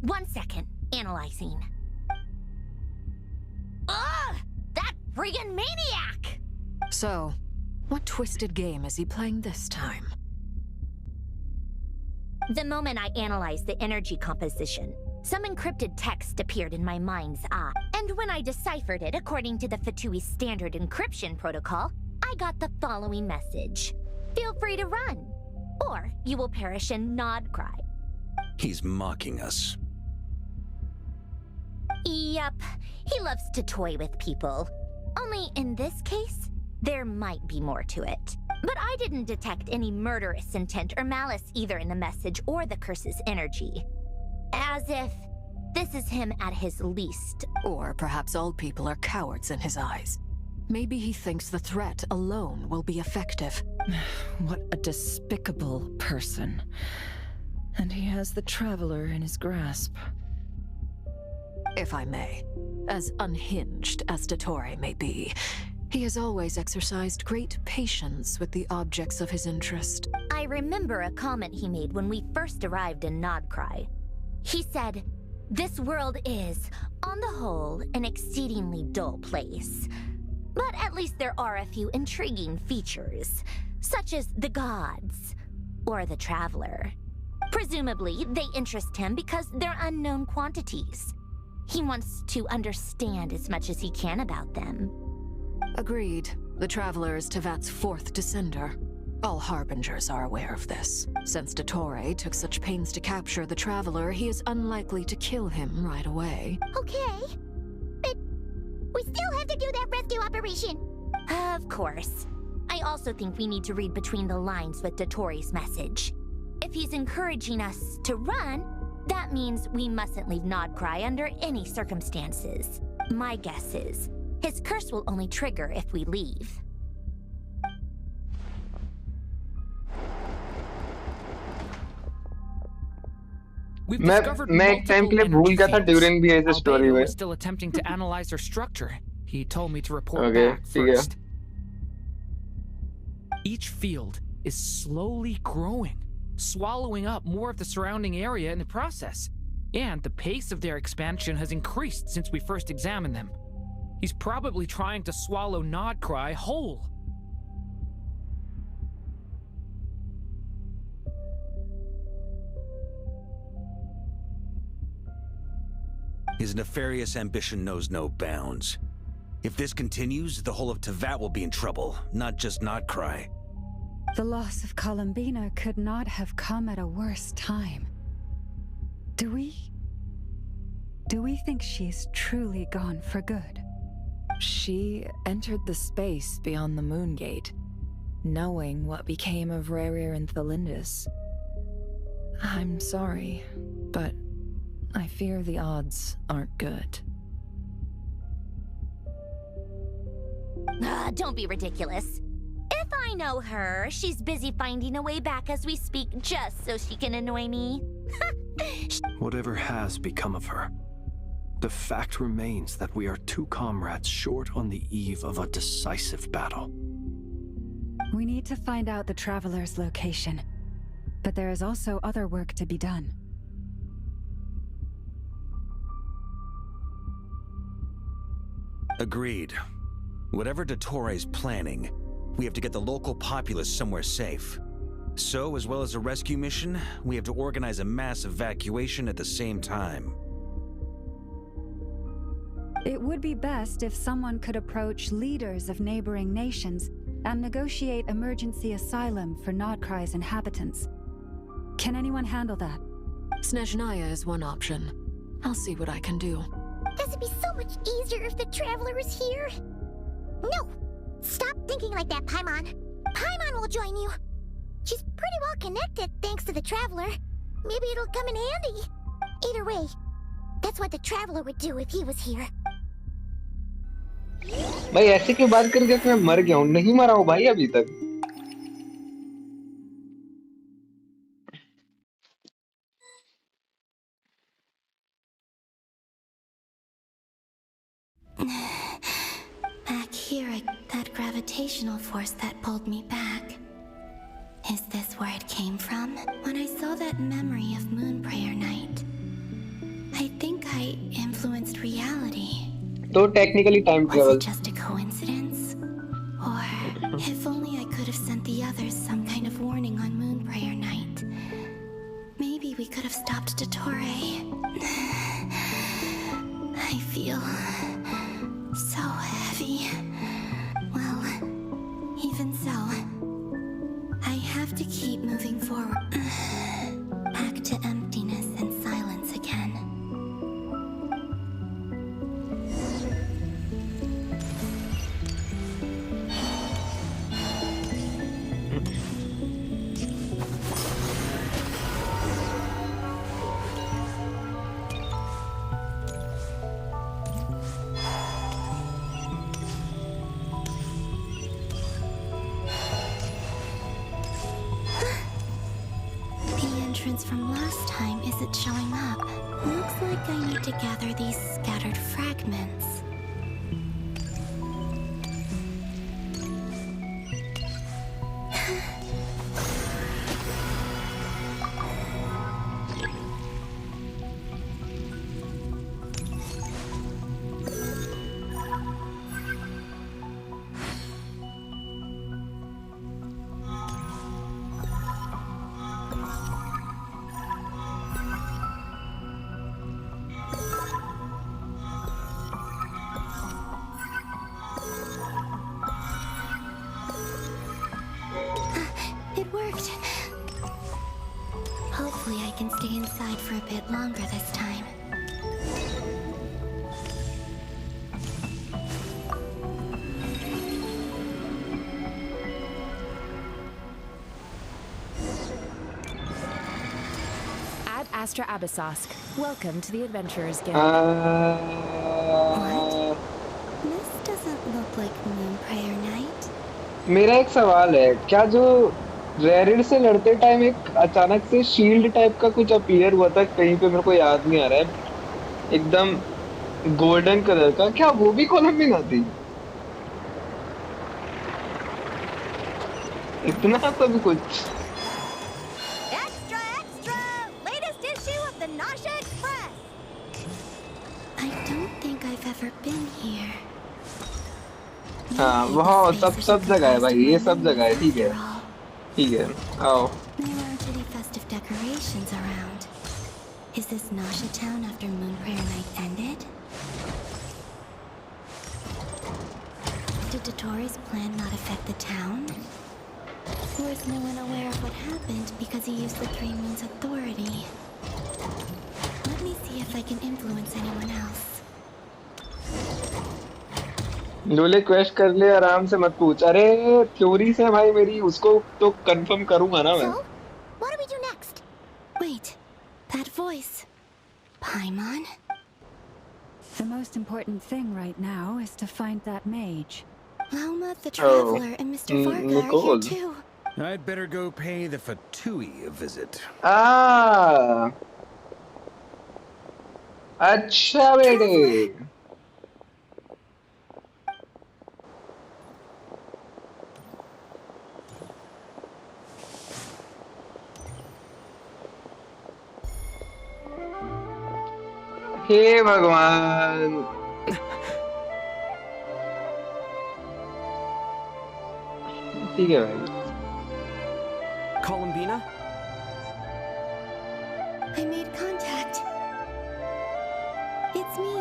1 second, analyzing. Ugh! That friggin' maniac! So, what twisted game is he playing this time? The moment I analyzed the energy composition, some encrypted text appeared in my mind's eye. And when I deciphered it according to the Fatui standard encryption protocol, I got the following message. Feel free to run, or you will perish in nod cry. He's mocking us. Yep, he loves to toy with people. Only in this case, there might be more to it. But I didn't detect any murderous intent or malice either in the message or the curse's energy. As if this is him at his least. Or perhaps all people are cowards in his eyes. Maybe he thinks the threat alone will be effective. What a despicable person. And he has the Traveler in his grasp. If I may, as unhinged as Dottore may be, he has always exercised great patience with the objects of his interest. I remember a comment he made when we first arrived in Nodcry. He said, "This world is, on the whole, an exceedingly dull place. But at least there are a few intriguing features, such as the gods, or the Traveler. Presumably, they interest him because they're unknown quantities. He wants to understand as much as he can about them." Agreed. The Traveler is Tevat's fourth descender. All Harbingers are aware of this. Since Dottore took such pains to capture the Traveler, he is unlikely to kill him right away. Okay, but we still have to do that rescue operation. Of course. I also think we need to read between the lines with Dottore's message. If he's encouraging us to run, that means we mustn't leave Nodcry under any circumstances. My guess is, his curse will only trigger if we leave. मैं एक time के लिए भूल गया था during भी ऐसे story में. was still attempting to analyze her structure. He told me to report Okay, back ठीक है. first. Each field is slowly growing, swallowing up more of the surrounding area in the process. And the pace of their expansion has increased since we first examined them. He's probably trying to swallow Nodcry whole. His nefarious ambition knows no bounds. If this continues, the whole of Tevat will be in trouble, not just Nodcry. The loss of Columbina could not have come at a worse time. Do we think she's truly gone for good? She entered the space beyond the Moon Gate, knowing what became of Rerir and Thalindus. I'm sorry, but I fear the odds aren't good. Don't be ridiculous. If I know her, she's busy finding a way back as we speak just so she can annoy me. Whatever has become of her, the fact remains that we are two comrades short on the eve of a decisive battle. We need to find out the Traveler's location, but there is also other work to be done. Agreed. Whatever Dottore planning, we have to get the local populace somewhere safe. So, as well as a rescue mission, we have to organize a mass evacuation at the same time. It would be best if someone could approach leaders of neighboring nations and negotiate emergency asylum for Nordcry's inhabitants. Can anyone handle that? Snezhnaya is one option. I'll see what I can do. This would be so much easier if the Traveler was here. No! Stop thinking like that, Paimon. Paimon will join you. She's pretty well connected thanks to the Traveler. Maybe it'll come in handy. Either way, that's what the Traveler would do if he was here. भाई ऐसे क्यों बात करके मैं मर गया हूँ? नहीं मरा हूँ भाई अभी तक. Back here, that gravitational force that pulled me back. Is this where it came from? When I saw that memory of Moon Prayer Night, I think I influenced reality. So technically time travel. Was it just a coincidence? Or if only I could have sent the others some kind of warning on Moon Prayer Night. Maybe we could have stopped Dottore. I feel so heavy. Well, even so, I have to keep moving forward. Back to emptiness and silence again. From last time isn't showing up. Looks like I need to gather these scattered fragments. Hopefully I can stay inside for a bit longer this time. Ad Astra Abyssosk. Welcome to the Adventurers Guild. What? This doesn't look like Moon Prayer Night. मेरा एक सवाल है, क्या जो रेरिड से लड़ते time एक अचानक से शील्ड टाइप का कुछ अपीयर हुआ था कहीं पे, मेरे को याद नहीं आ रहा है, एकदम गोल्डन कलर का, क्या वो भी कॉलम में ना थी? इतना तो भी कुछ. Extra, extra! Latest issue of the Nasha Express. I don't think I've ever been here. हाँ वहाँ सब जगह है भाई, ये सब जगह है. ठीक है ठीक है, आओ. There aren't any festive decorations around. Is this Nasha town after Moon Prayer Night ended? Did Dottore's plan not affect the town? Was no one aware of what happened because he used the Three Moons authority? Let me see if I can influence anyone else. डोले question कर ले, आराम से मत पूछ. अरे theory से भाई मेरी, उसको तो कंफर्म करूंगा ना मैं. So, what do we do next? Wait, Paimon? The most important thing right now is to find that mage. Lauma the Traveler and Mr. Varga are Nicole. here too. I'd better go pay the Fatui a visit. Ah, अच्छा बेटे. हे भगवान. ठीक है भाई. Columbina? I made contact. It's me,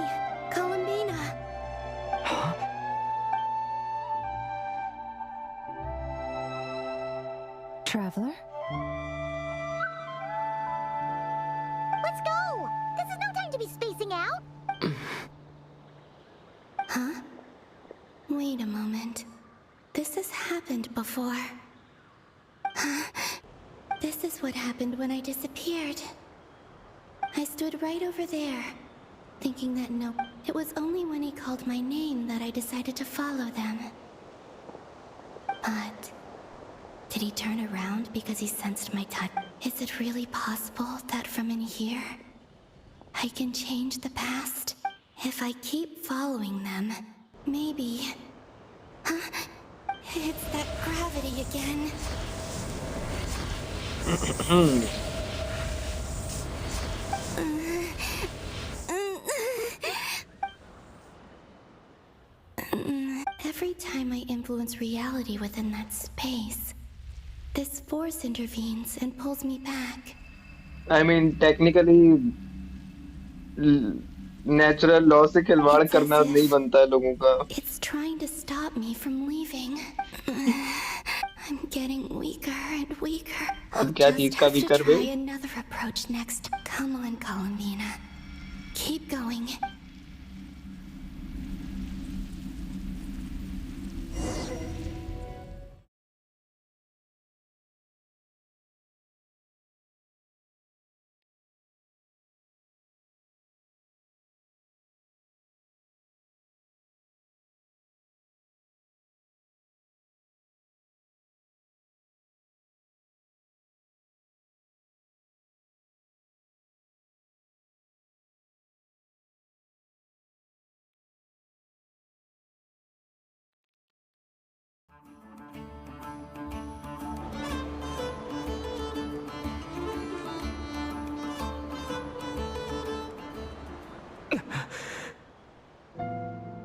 Columbina. Huh? Traveler? Let's go! This is no time to be spacing out! Huh? Wait a moment. This has happened before. This is what happened when I disappeared. I stood right over there, thinking that no, it was only when he called my name that I decided to follow them. But did he turn around because he sensed my touch? Is it really possible that from in here, I can change the past? If I keep following them, maybe... Huh? It's that gravity again. Every time I influence reality within that space, this force intervenes and pulls me back. I mean, technically, natural law से खिलवाड़ करना नहीं बनता है लोगों का. It's trying to stop me from leaving. I'm getting weaker and weaker. अब क्या चीज का भी कर बे? Try another approach next. Come on, Columbina. Keep going.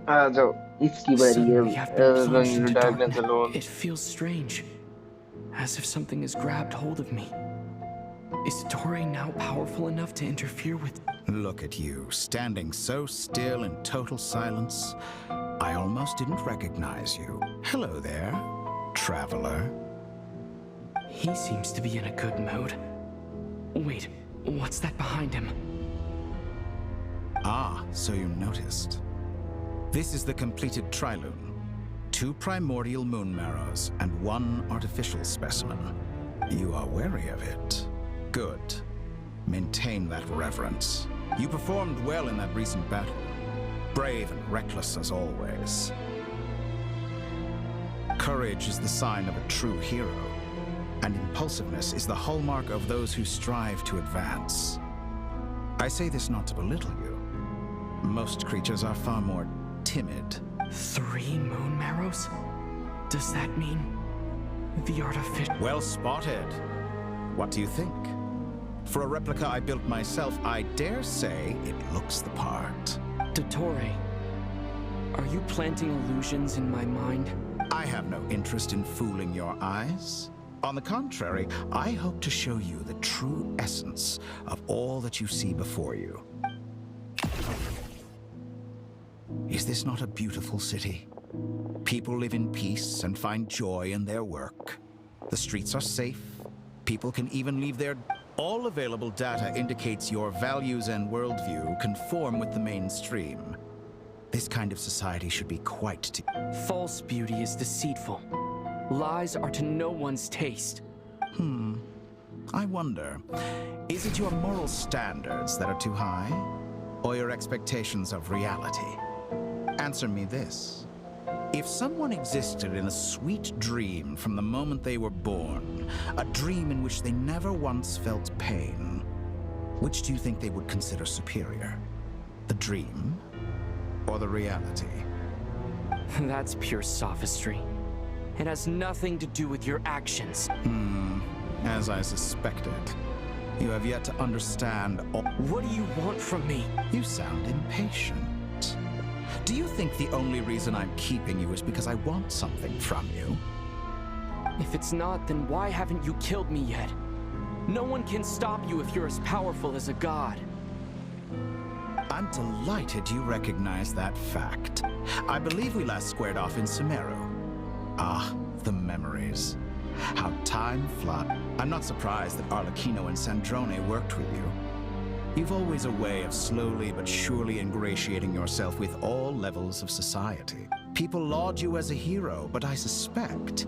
आ जाओ, इसकी बारी Suddenly है. I've been plunged into Darkness darkness. alone. It feels strange, as if something has grabbed hold of me. Is Torre now powerful enough to interfere with... Look at you, standing so still in total silence. I almost didn't recognize you. Hello there, traveler. He seems to be in a good mood. Wait, what's that behind him? Ah, so you noticed. This is the completed trilune. 2 primordial moon marrows and 1 artificial specimen. You are wary of it. Good. Maintain that reverence. You performed well in that recent battle. Brave and reckless as always. Courage is the sign of a true hero, and impulsiveness is the hallmark of those who strive to advance. I say this not to belittle you. Most creatures are far more timid. 3 moon marrows? Does that mean the artificial... Well spotted. What do you think? For a replica I built myself, I dare say it looks the part. Dottore, are you planting illusions in my mind? I have no interest in fooling your eyes. On the contrary, I hope to show you the true essence of all that you see before you. Is this not a beautiful city? People live in peace and find joy in their work. The streets are safe. People can even leave their... All available data indicates your values and worldview conform with the mainstream. This kind of society should be quite... False beauty is deceitful. Lies are to no one's taste. I wonder, is it your moral standards that are too high, or your expectations of reality? Answer me this. If someone existed in a sweet dream from the moment they were born, a dream in which they never once felt pain, which do you think they would consider superior? The dream or the reality? That's pure sophistry. It has nothing to do with your actions. As I suspected. You have yet to understand all— What do you want from me? You sound impatient. Do you think the only reason I'm keeping you is because I want something from you? If it's not, then why haven't you killed me yet? No one can stop you if you're as powerful as a god. I'm delighted you recognize that fact. I believe we last squared off in Sumeru. Ah, the memories. How time flies. I'm not surprised that Arlecchino and Sandrone worked with you. You've always a way of slowly but surely ingratiating yourself with all levels of society. People laud you as a hero, but I suspect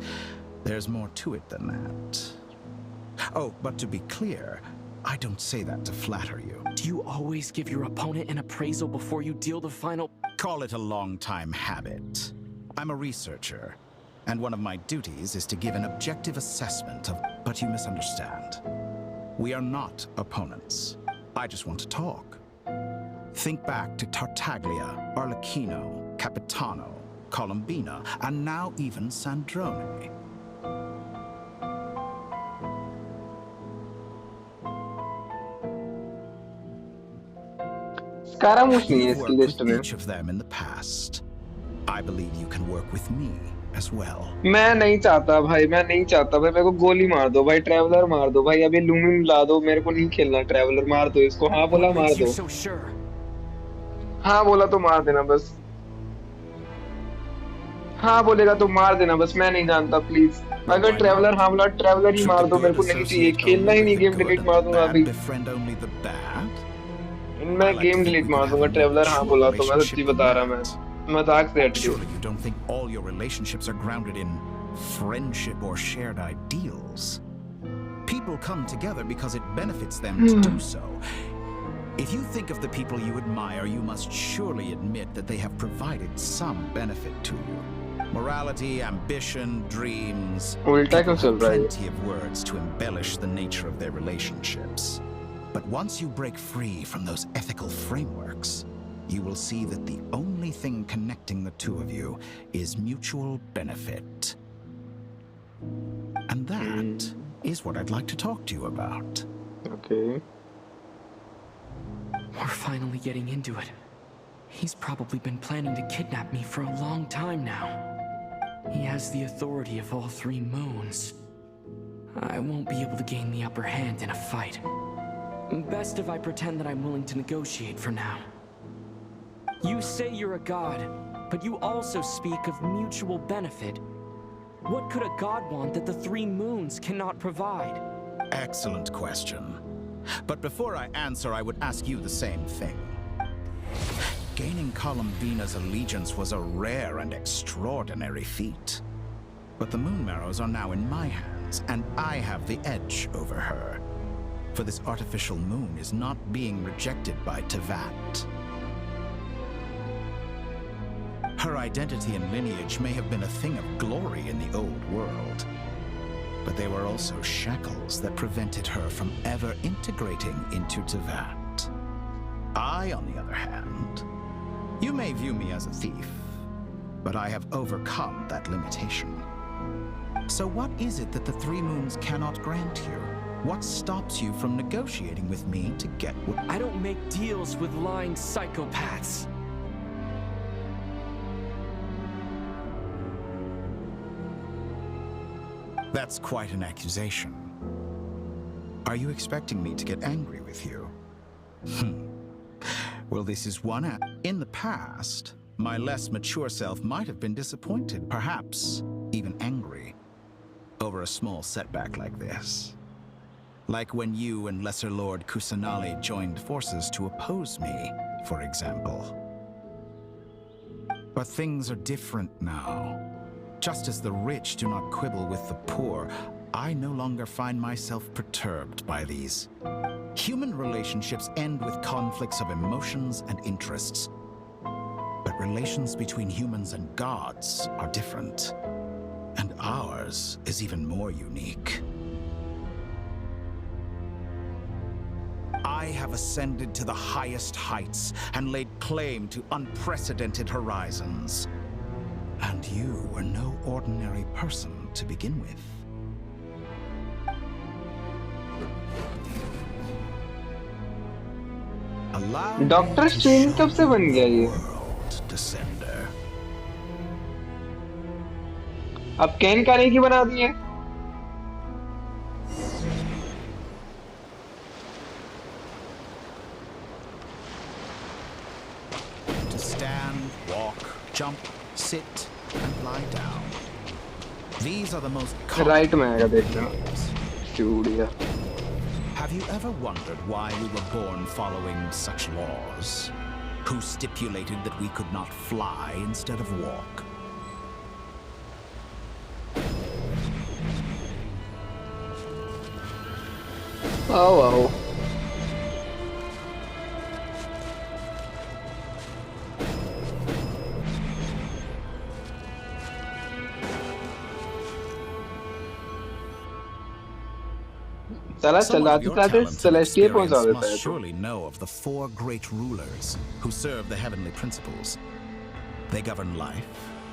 there's more to it than that. Oh, but to be clear, I don't say that to flatter you. Do you always give your opponent an appraisal before you deal the final— Call it a long-time habit. I'm a researcher, and one of my duties is to give an objective assessment of— But you misunderstand. We are not opponents. I just want to talk. Think back to Tartaglia, Arlecchino, Capitano, Colombina, and now even Sandrone. You've worked with each of them in the past. I believe you can work with me as well. मैं नहीं चाहता भाई, मैं नहीं चाहता भाई, मेरे को गोली मार दो भाई, ट्रैवलर मार दो भाई, अभी लूमिन ला दो, मेरे को नहीं खेलना ट्रैवलर, मार दो इसको। हाँ बोला मार दो, हाँ बोला तो मार देना बस, हाँ बोलेगा तो मार देना बस, मैं नहीं जानता प्लीज। अगर ट्रैवलर हाँ बोला ट्रैवलर ही मार दो, मेरे को नहीं चाहिए, खेलना ही नहीं, गेम डिलीट मार दूंगा अभी, मैं गेम डिलीट मार दूंगा। ट्रैवलर हाँ बोला तो मैं सच्ची बता रहा, मैं मजाक से हट गया। Surely you don't think all your relationships are grounded in friendship or shared ideals? People come together because it benefits them to do so. If you think of the people you admire, you must surely admit that they have provided some benefit to you. Morality, ambition, dreams. People have plenty of words to embellish the nature of their relationships. But once you break free from those ethical frameworks, you will see that the only thing connecting the two of you is mutual benefit. And that is what I'd like to talk to you about. Okay. We're finally getting into it. He's probably been planning to kidnap me for a long time now. He has the authority of all three moons. I won't be able to gain the upper hand in a fight. Best if I pretend that I'm willing to negotiate for now. You say you're a god, but you also speak of mutual benefit. What could a god want that the three moons cannot provide? Excellent question. But before I answer, I would ask you the same thing. Gaining Colombina's allegiance was a rare and extraordinary feat. But the Moon Marrows are now in my hands, and I have the edge over her. For this artificial moon is not being rejected by Tevat. Her identity and lineage may have been a thing of glory in the old world, but they were also shackles that prevented her from ever integrating into Tevat. I, on the other hand, you may view me as a thief, but I have overcome that limitation. So what is it that the Three Moons cannot grant you? What stops you from negotiating with me to get what— I don't make deals with lying psychopaths. That's quite an accusation. Are you expecting me to get angry with you? Well, this is one. In the past, my less mature self might have been disappointed, perhaps even angry, over a small setback like this. Like when you and Lesser Lord Kusanali joined forces to oppose me, for example. But things are different now. Just as the rich do not quibble with the poor, I no longer find myself perturbed by these. Human relationships end with conflicts of emotions and interests. But relations between humans and gods are different. And ours is even more unique. I have ascended to the highest heights and laid claim to unprecedented horizons. And you were no ordinary person to begin with. Doctor strange कब से बन गया ये? अब can काने की बना दी है? To stand, walk, jump, sit, and lie down. These are the most common. Right में आएगा देखना. चूड़िया. Have you ever wondered why we were born following such laws? Who stipulated that we could not fly instead of walk? Oh. Some of your talents and experience must surely know of the 4 great rulers who serve the heavenly principles. They govern life,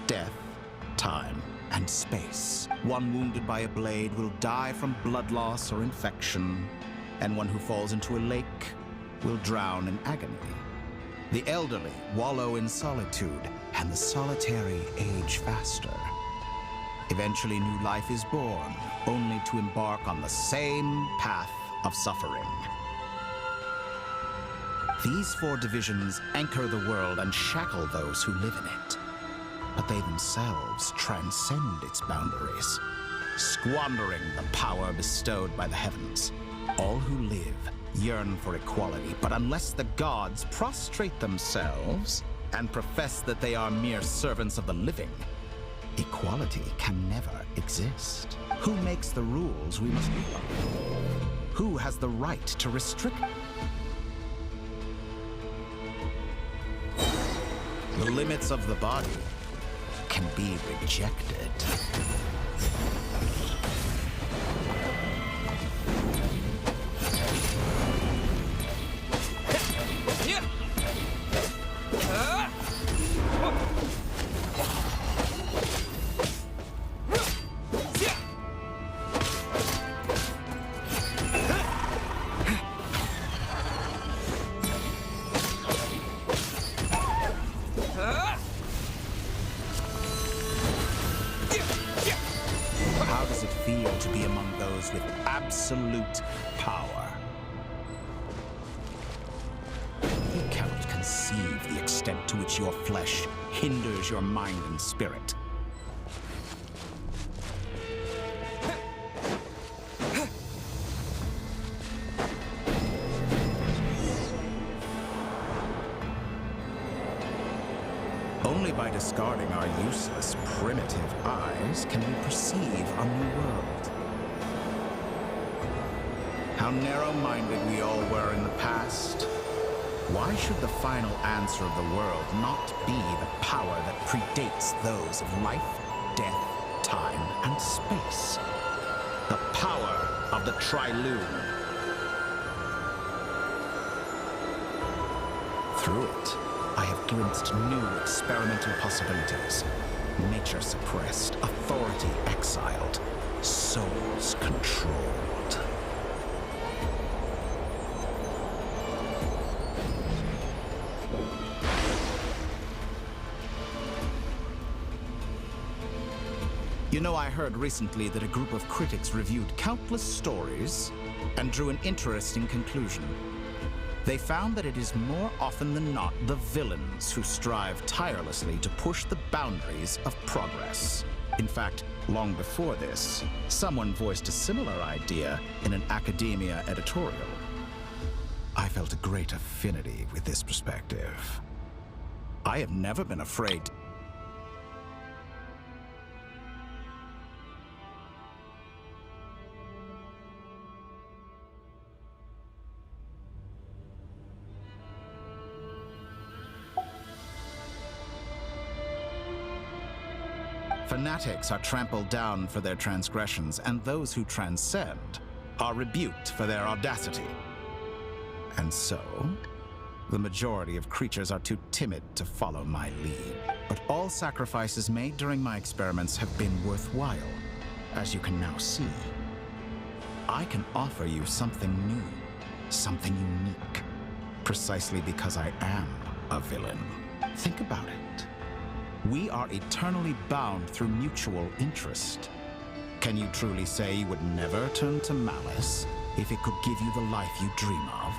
death, time, and space. One wounded by a blade will die from blood loss or infection, and one who falls into a lake will drown in agony. The elderly wallow in solitude, and the solitary age faster. Eventually, new life is born, only to embark on the same path of suffering. These 4 divisions anchor the world and shackle those who live in it. But they themselves transcend its boundaries, squandering the power bestowed by the heavens. All who live yearn for equality, but unless the gods prostrate themselves and profess that they are mere servants of the living, equality can never exist. Who makes the rules we must live by? Who has the right to restrict? The limits of the body can be rejected. Absolute power. You cannot conceive the extent to which your flesh hinders your mind and spirit. Only by discarding our useless, primitive eyes can we perceive a new world. How narrow-minded we all were in the past. Why should the final answer of the world not be the power that predates those of life, death, time, and space? The power of the Trilune. Through it, I have glimpsed new experimental possibilities. Nature suppressed, authority exiled, souls controlled. You know, I heard recently that a group of critics reviewed countless stories and drew an interesting conclusion. They found that it is more often than not the villains who strive tirelessly to push the boundaries of progress. In fact, long before this, someone voiced a similar idea in an academia editorial. I felt a great affinity with this perspective. I have never been afraid. Fanatics are trampled down for their transgressions, and those who transcend are rebuked for their audacity. And so, the majority of creatures are too timid to follow my lead. But all sacrifices made during my experiments have been worthwhile, as you can now see. I can offer you something new, something unique, precisely because I am a villain. Think about it. We are eternally bound through mutual interest. Can you truly say you would never turn to malice if it could give you the life you dream of?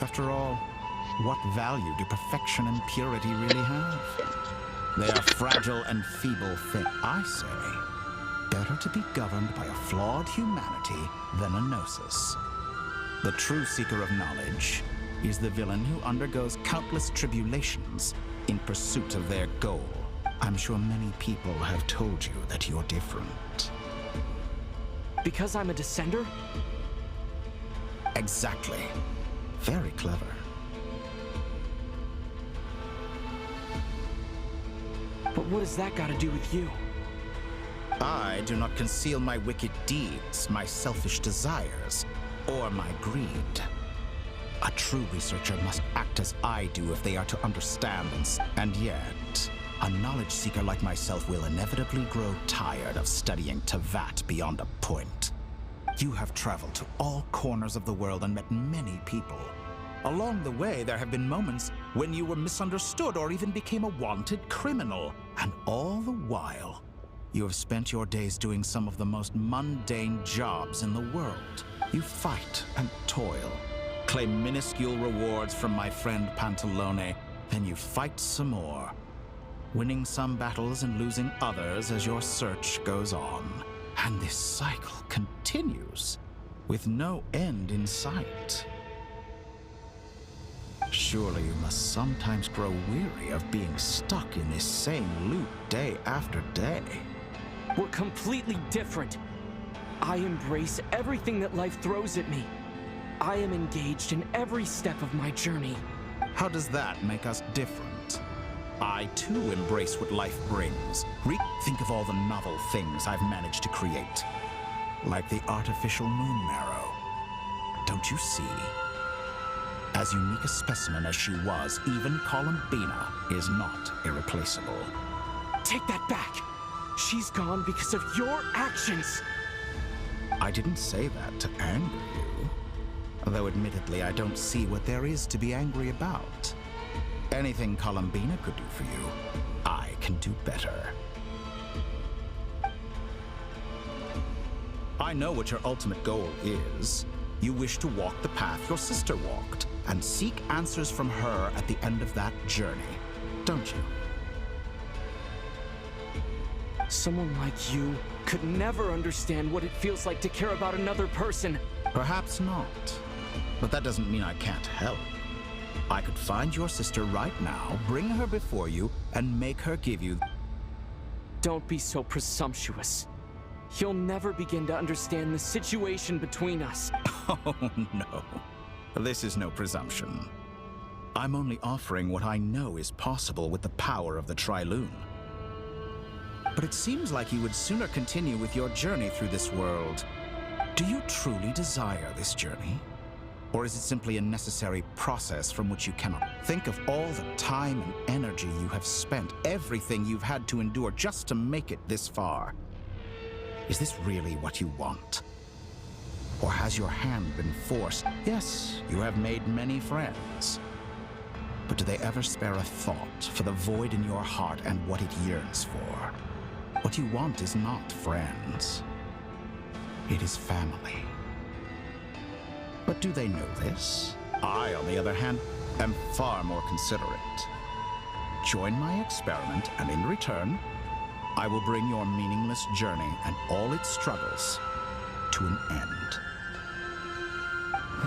After all, what value do perfection and purity really have? They are fragile and feeble things. I say, better to be governed by a flawed humanity than a gnosis. The true seeker of knowledge is the villain who undergoes countless tribulations in pursuit of their goal. I'm sure many people have told you that you're different. Because I'm a descender? Exactly. Very clever. But what has that got to do with you? I do not conceal my wicked deeds, my selfish desires, or my greed. A true researcher must act as I do if they are to understand, and yet, a knowledge seeker like myself will inevitably grow tired of studying Tevat beyond a point. You have traveled to all corners of the world and met many people. Along the way, there have been moments when you were misunderstood or even became a wanted criminal. And all the while, you have spent your days doing some of the most mundane jobs in the world. You fight and toil, claim minuscule rewards from my friend Pantalone, then you fight some more, winning some battles and losing others as your search goes on. And this cycle continues, with no end in sight. Surely you must sometimes grow weary of being stuck in this same loop day after day. We're completely different. I embrace everything that life throws at me. I am engaged in every step of my journey. How does that make us different? I too embrace what life brings. Think of all the novel things I've managed to create. Like the artificial moon marrow. Don't you see? As unique a specimen as she was, even Columbina is not irreplaceable. Take that back! She's gone because of your actions! I didn't say that to anger you. Though admittedly, I don't see what there is to be angry about. Anything Columbina could do for you, I can do better. I know what your ultimate goal is. You wish to walk the path your sister walked, and seek answers from her at the end of that journey, don't you? Someone like you could never understand what it feels like to care about another person. Perhaps not. But that doesn't mean I can't help. I could find your sister right now, bring her before you, and make her give you... Don't be so presumptuous. You'll never begin to understand the situation between us. Oh, no. This is no presumption. I'm only offering what I know is possible with the power of the Trilune. But it seems like you would sooner continue with your journey through this world. Do you truly desire this journey? Or is it simply a necessary process from which you cannot? Think of all the time and energy you have spent, everything you've had to endure just to make it this far. Is this really what you want? Or has your hand been forced? Yes, you have made many friends. But do they ever spare a thought for the void in your heart and what it yearns for? What you want is not friends. It is family. But do they know this? I, on the other hand, am far more considerate. Join my experiment, and in return, I will bring your meaningless journey and all its struggles to an end.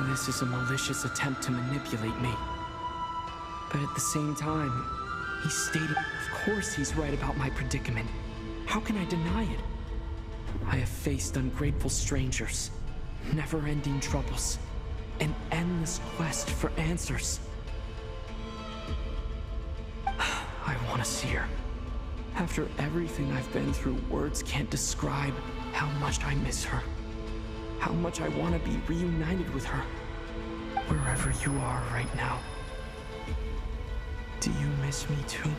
This is a malicious attempt to manipulate me. But at the same time, he's stating, of course he's right about my predicament. How can I deny it? I have faced ungrateful strangers, never-ending troubles, an endless quest for answers. I want to see her. After everything I've been through, words can't describe how much I miss her. How much I want to be reunited with her. Wherever you are right now. Do you miss me too?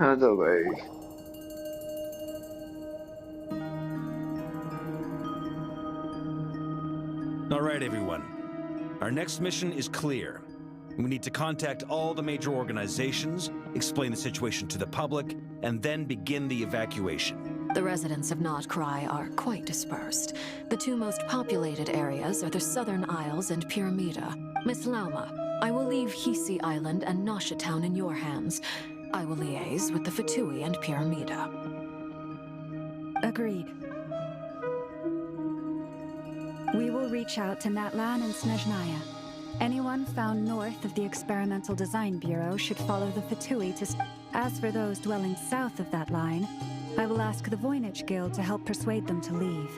हाँ तो भाई All right, everyone. Our next mission is clear. We need to contact all the major organizations, explain the situation to the public, and then begin the evacuation. The residents of Nord CE3 are quite dispersed. The two most populated areas are the Southern Isles and Pyramida. Miss Lauma, I will leave Hisi Island and Nasha Town in your hands. I will liaise with the Fatui and Pyramida. Agreed. We will reach out to Natlan and Snezhnaya. Anyone found north of the Experimental Design Bureau should follow the Fatui to... As for those dwelling south of that line, I will ask the Voynich Guild to help persuade them to leave.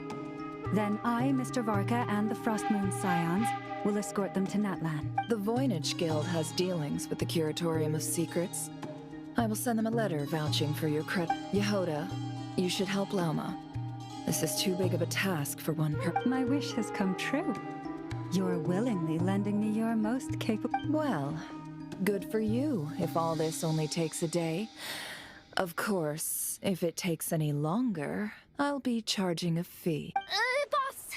Then I, Mr. Varka, and the Frostmoon Scions will escort them to Natlan. The Voynich Guild has dealings with the Curatorium of Secrets. I will send them a letter vouching for your credit. Yehoda, you should help Lauma. This is too big of a task for one person. My wish has come true. You're willingly lending me your most capable... Well, good for you, if all this only takes a day. Of course, if it takes any longer, I'll be charging a fee. Boss,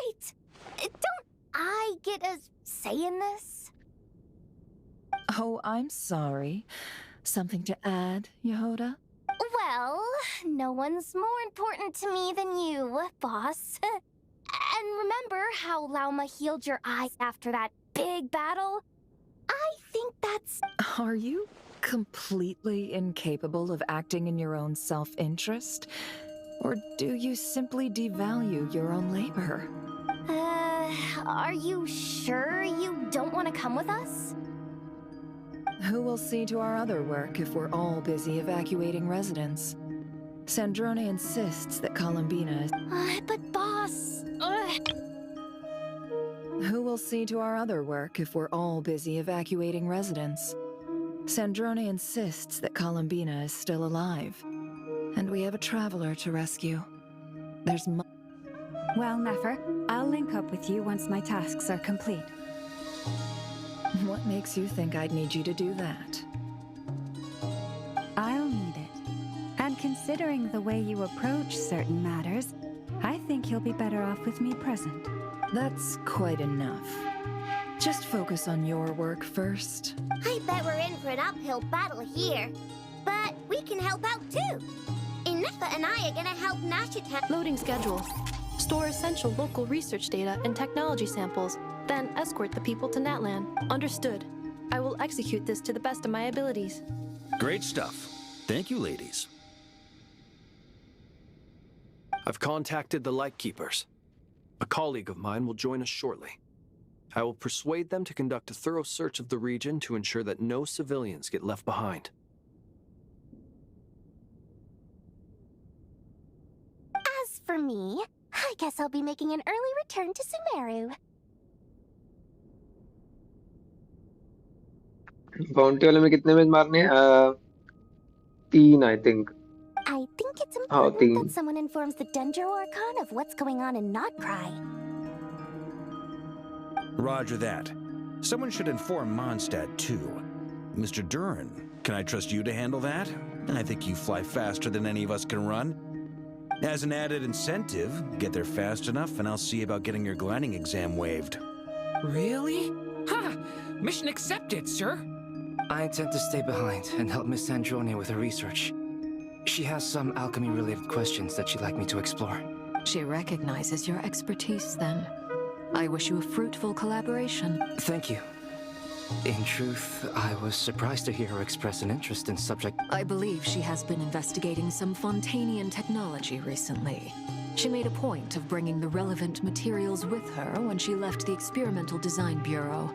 wait! Don't I get a say in this? Oh, I'm sorry. Something to add, Yehoda? Well, no one's more important to me than you, boss. And remember how Lauma healed your eyes after that big battle? I think that's... Are you completely incapable of acting in your own self-interest? Or do you simply devalue your own labor? Are you sure you don't want to come with us? Who will see to our other work if we're all busy evacuating residents? Sandrone insists that Columbina is... But boss... Who will see to our other work if we're all busy evacuating residents? Sandrone insists that Columbina is still alive. And we have a traveler to rescue. There's Well, Nefer, I'll link up with you once my tasks are complete. What makes you think I'd need you to do that? I'll need it. And considering the way you approach certain matters, I think you'll be better off with me present. That's quite enough. Just focus on your work first. I bet we're in for an uphill battle here. But we can help out too. Inefa and I are gonna help Nashita. Loading schedule. Store essential local research data and technology samples, then escort the people to Natlan. Understood. I will execute this to the best of my abilities. Great stuff. Thank you, ladies. I've contacted the Lightkeepers. A colleague of mine will join us shortly. I will persuade them to conduct a thorough search of the region to ensure that no civilians get left behind. As for me, I guess I'll be making an early return to Sumeru. Bounty वाले में कितने में मारने हैं? 3 I think. I think it's important that someone informs the Dendro Archon of what's going on in Nord CE3. Roger that. Someone should inform Mondstadt too. Mr. Duran, can I trust you to handle that? I think you fly faster than any of us can run. As an added incentive, get there fast enough and I'll see about getting your gliding exam waived. Really? Ha! Mission accepted, sir. I intend to stay behind and help Miss Sandrone with her research. She has some alchemy-related questions that she'd like me to explore. She recognizes your expertise, then. I wish you a fruitful collaboration. Thank you. In truth, I was surprised to hear her express an interest in subject. I believe she has been investigating some Fontanian technology recently. She made a point of bringing the relevant materials with her when she left the Experimental Design Bureau.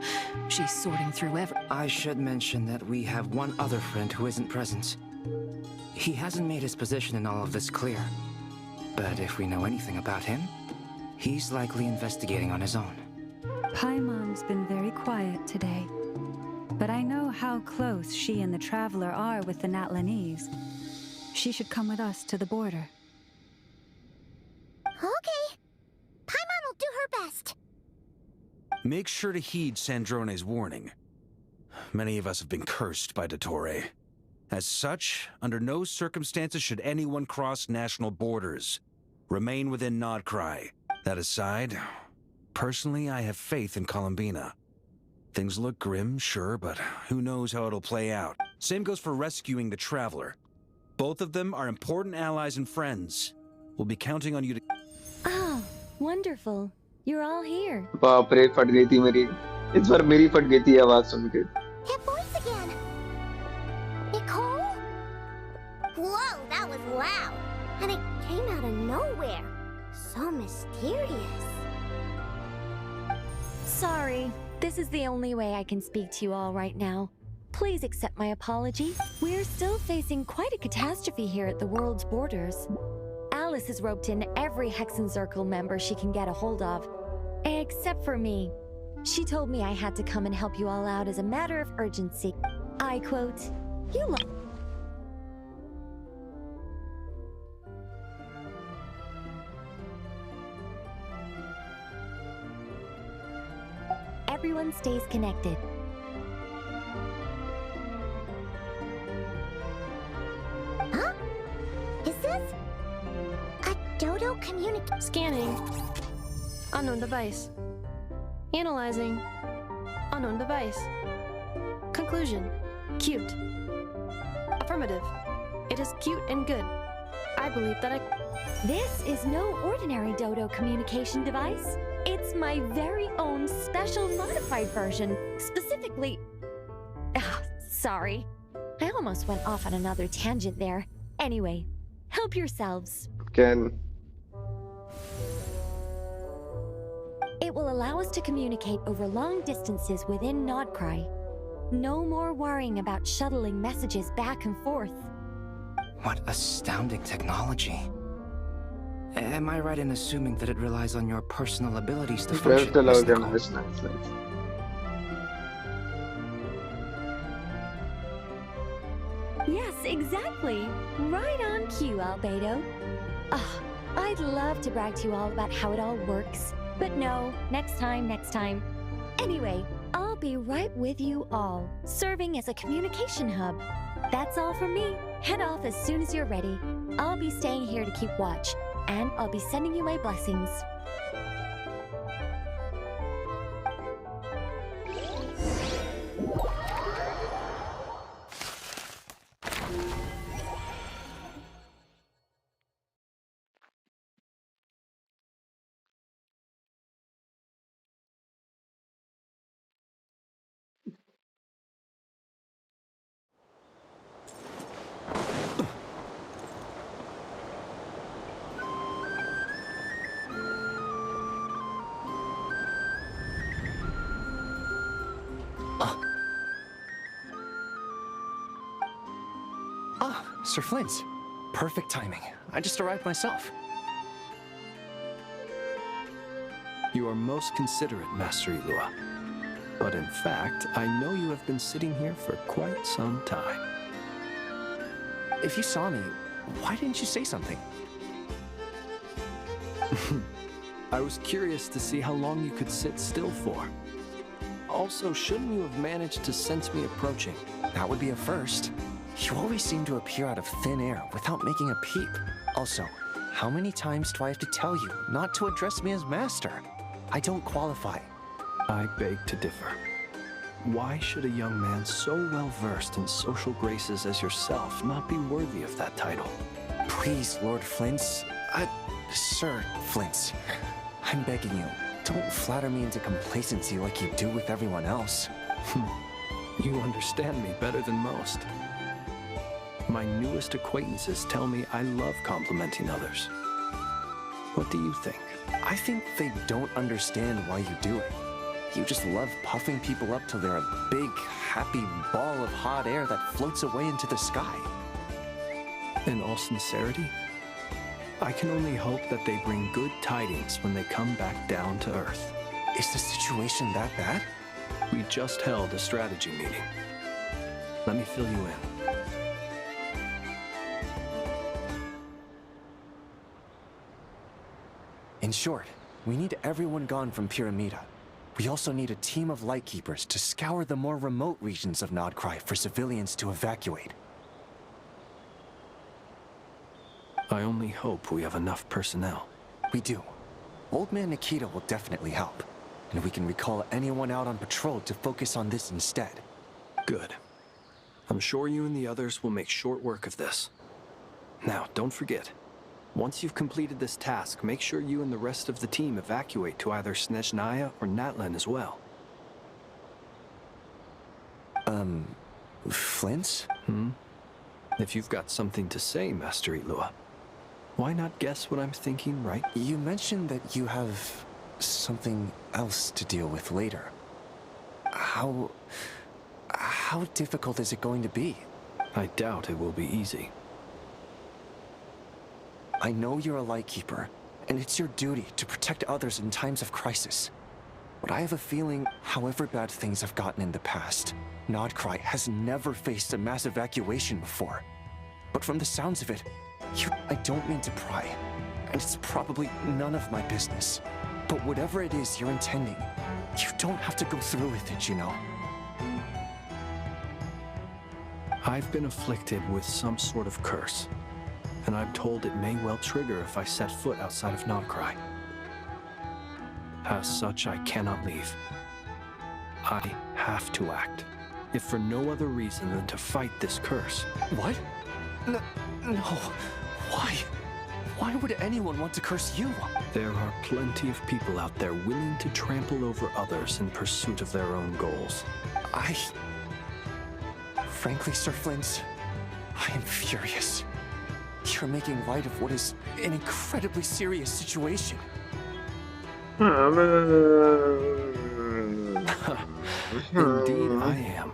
She's sorting through I should mention that we have one other friend who isn't present. He hasn't made his position in all of this clear. But if we know anything about him, he's likely investigating on his own. Paimon's been very quiet today. But I know how close she and the Traveler are with the Natlanese. She should come with us to the border. Okay. Paimon will do her best. Make sure to heed Sandrone's warning. Many of us have been cursed by Dottore. As such, under no circumstances should anyone cross national borders. Remain within Nord CE3. That aside, personally, I have faith in Columbina. Things look grim, sure, but who knows how it'll play out. Same goes for rescuing the Traveler. Both of them are important allies and friends. We'll be counting on you to... Oh, wonderful. You're all here. बाप रे फट गई थी मेरी इस बार मेरी फट गई थी आवाज सुन के That voice again. Nicole? Whoa, that was loud. And it came out of nowhere. So mysterious. Sorry, this is the only way I can speak to you all right now. Please accept my apology. We're still facing quite a catastrophe here at the world's borders. Alice has roped in every Hexen Circle member she can get a hold of. Except for me. She told me I had to come and help you all out as a matter of urgency. I quote, "You Everyone stays connected. Huh? Is this a Dodo communication? Scanning. Unknown device. Analyzing. Unknown device. Conclusion. Cute. Affirmative. It is cute and good. I believe that This is no ordinary Dodo communication device. It's my very own special modified version, specifically... sorry. I almost went off on another tangent there. Anyway, help yourselves. Can It will allow us to communicate over long distances within Nord CE3. No more worrying about shuttling messages back and forth. What astounding technology. Am I right in assuming that it relies on your personal abilities to function? Miss Nicole? nice. Yes, exactly. Right on cue, Albedo. I'd love to brag to you all about how it all works. But no, next time. Anyway, I'll be right with you all, serving as a communication hub. That's all from me. Head off as soon as you're ready. I'll be staying here to keep watch, and I'll be sending you my blessings. Sir Flint's. Perfect timing. I just arrived myself. You are most considerate, Master Ilua. But in fact, I know you have been sitting here for quite some time. If you saw me, why didn't you say something? I was curious to see how long you could sit still for. Also, shouldn't you have managed to sense me approaching? That would be a first. You always seem to appear out of thin air without making a peep. Also, how many times do I have to tell you not to address me as master? I don't qualify. I beg to differ. Why should a young man so well versed in social graces as yourself not be worthy of that title? Please, Lord Flint's. Sir Flint's. I'm begging you, don't flatter me into complacency like you do with everyone else. You understand me better than most. My newest acquaintances tell me I love complimenting others. What do you think? I think they don't understand why you do it. You just love puffing people up till they're a big, happy ball of hot air that floats away into the sky. In all sincerity, I can only hope that they bring good tidings when they come back down to Earth. Is the situation that bad? We just held a strategy meeting. Let me fill you in. In short, we need everyone gone from Pyramida. We also need a team of lightkeepers to scour the more remote regions of Nord CE3 for civilians to evacuate. I only hope we have enough personnel. We do. Old Man Nikita will definitely help. And we can recall anyone out on patrol to focus on this instead. Good. I'm sure you and the others will make short work of this. Now, don't forget, once you've completed this task, make sure you and the rest of the team evacuate to either Snezhnaya or Natlan as well. Flint's? If you've got something to say, Master Ilua, why not guess what I'm thinking, right? You mentioned that you have something else to deal with later. How difficult is it going to be? I doubt it will be easy. I know you're a lightkeeper, and it's your duty to protect others in times of crisis. But I have a feeling, however bad things have gotten in the past, Nord CE3 has never faced a mass evacuation before. But from the sounds of it, I don't mean to pry, and it's probably none of my business. But whatever it is you're intending, you don't have to go through with it, you know. I've been afflicted with some sort of curse, and I'm told it may well trigger if I set foot outside of Nord CE3. As such, I cannot leave. I have to act, if for no other reason than to fight this curse. What? No. Why? Why would anyone want to curse you? There are plenty of people out there willing to trample over others in pursuit of their own goals. Frankly, Sir Flint, I am furious. You're making light of what is an incredibly serious situation. Indeed, I am.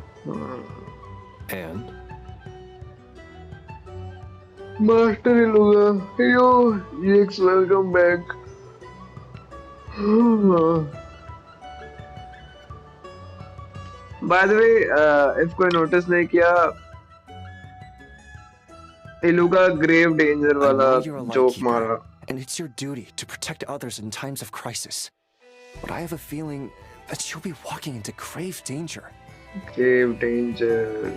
And? Master Ilua, yo, EX, welcome back. By the way, if कोई notice नहीं किया, इलू का grave danger वाला joke मारा. And it's your duty to protect others in times of crisis. But I have a feeling that you'll be walking into grave danger. Grave danger.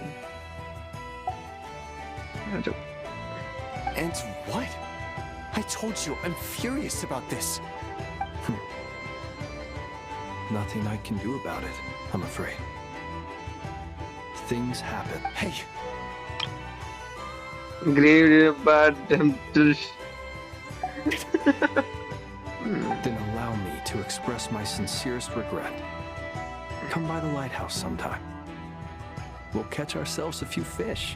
And what? I told you, I'm furious about this. Nothing I can do about it, I'm afraid. Things happen. Hey. Grave bad. Then allow me to express my sincerest regret. Come by the lighthouse sometime. We'll catch ourselves a few fish,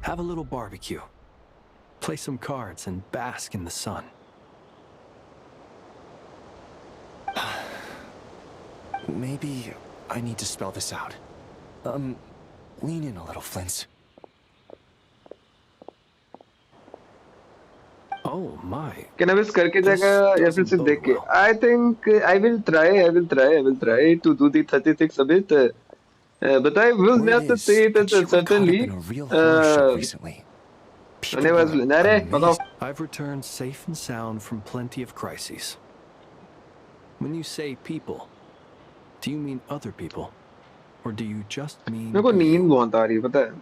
have a little barbecue, play some cards, and bask in the sun. Maybe I need to spell this out. Lean in a little, Flint. Oh my. Can I just करके जाएगा या फिर सिर्फ देख के? I think I will try to do the 36 a bit. But I will not say that certainly. I've returned safe and sound from plenty of crises. When you say people, do you mean other people, or do you just mean? मेरे को नींद बहुत आ रही है, पता है?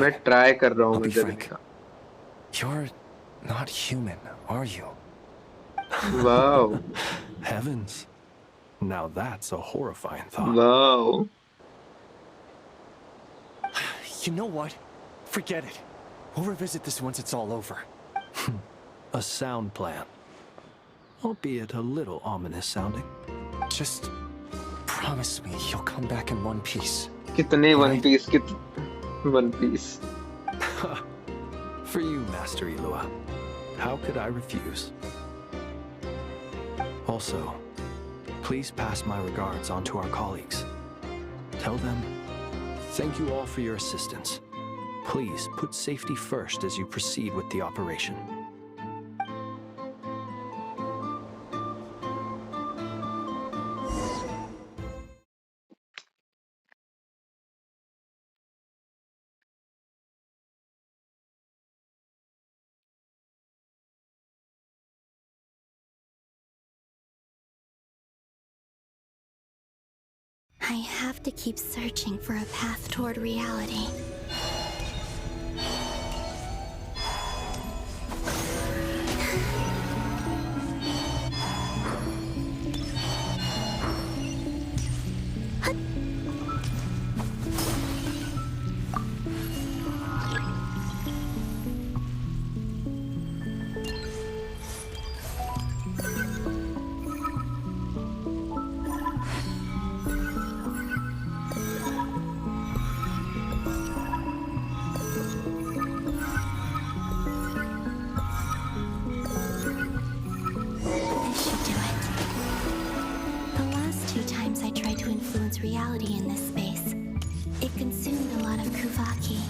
मैं try कर रहा हूँ मुझे. You're not human, are you? Wow. Heavens. Now that's a horrifying thought. Wow. You know what? Forget it. We'll revisit this once it's all over. A sound plan. Albeit a little ominous sounding. Just promise me you'll come back in one piece. कितने One Piece One Piece. For you, Master Ilua. How could I refuse? Also, please pass my regards on to our colleagues. Tell them, thank you all for your assistance. Please put safety first as you proceed with the operation. I have to keep searching for a path toward reality. Reality in this space. It consumed a lot of Kuvaki.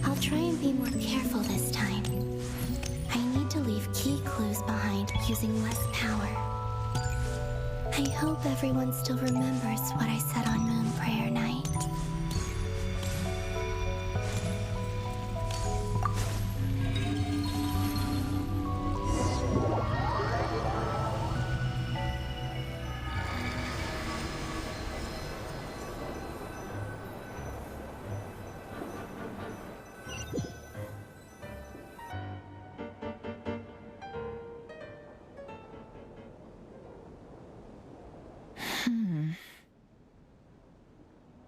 I'll try and be more careful this time. I need to leave key clues behind using less power. I hope everyone still remembers what I said on Moon Prayer Night.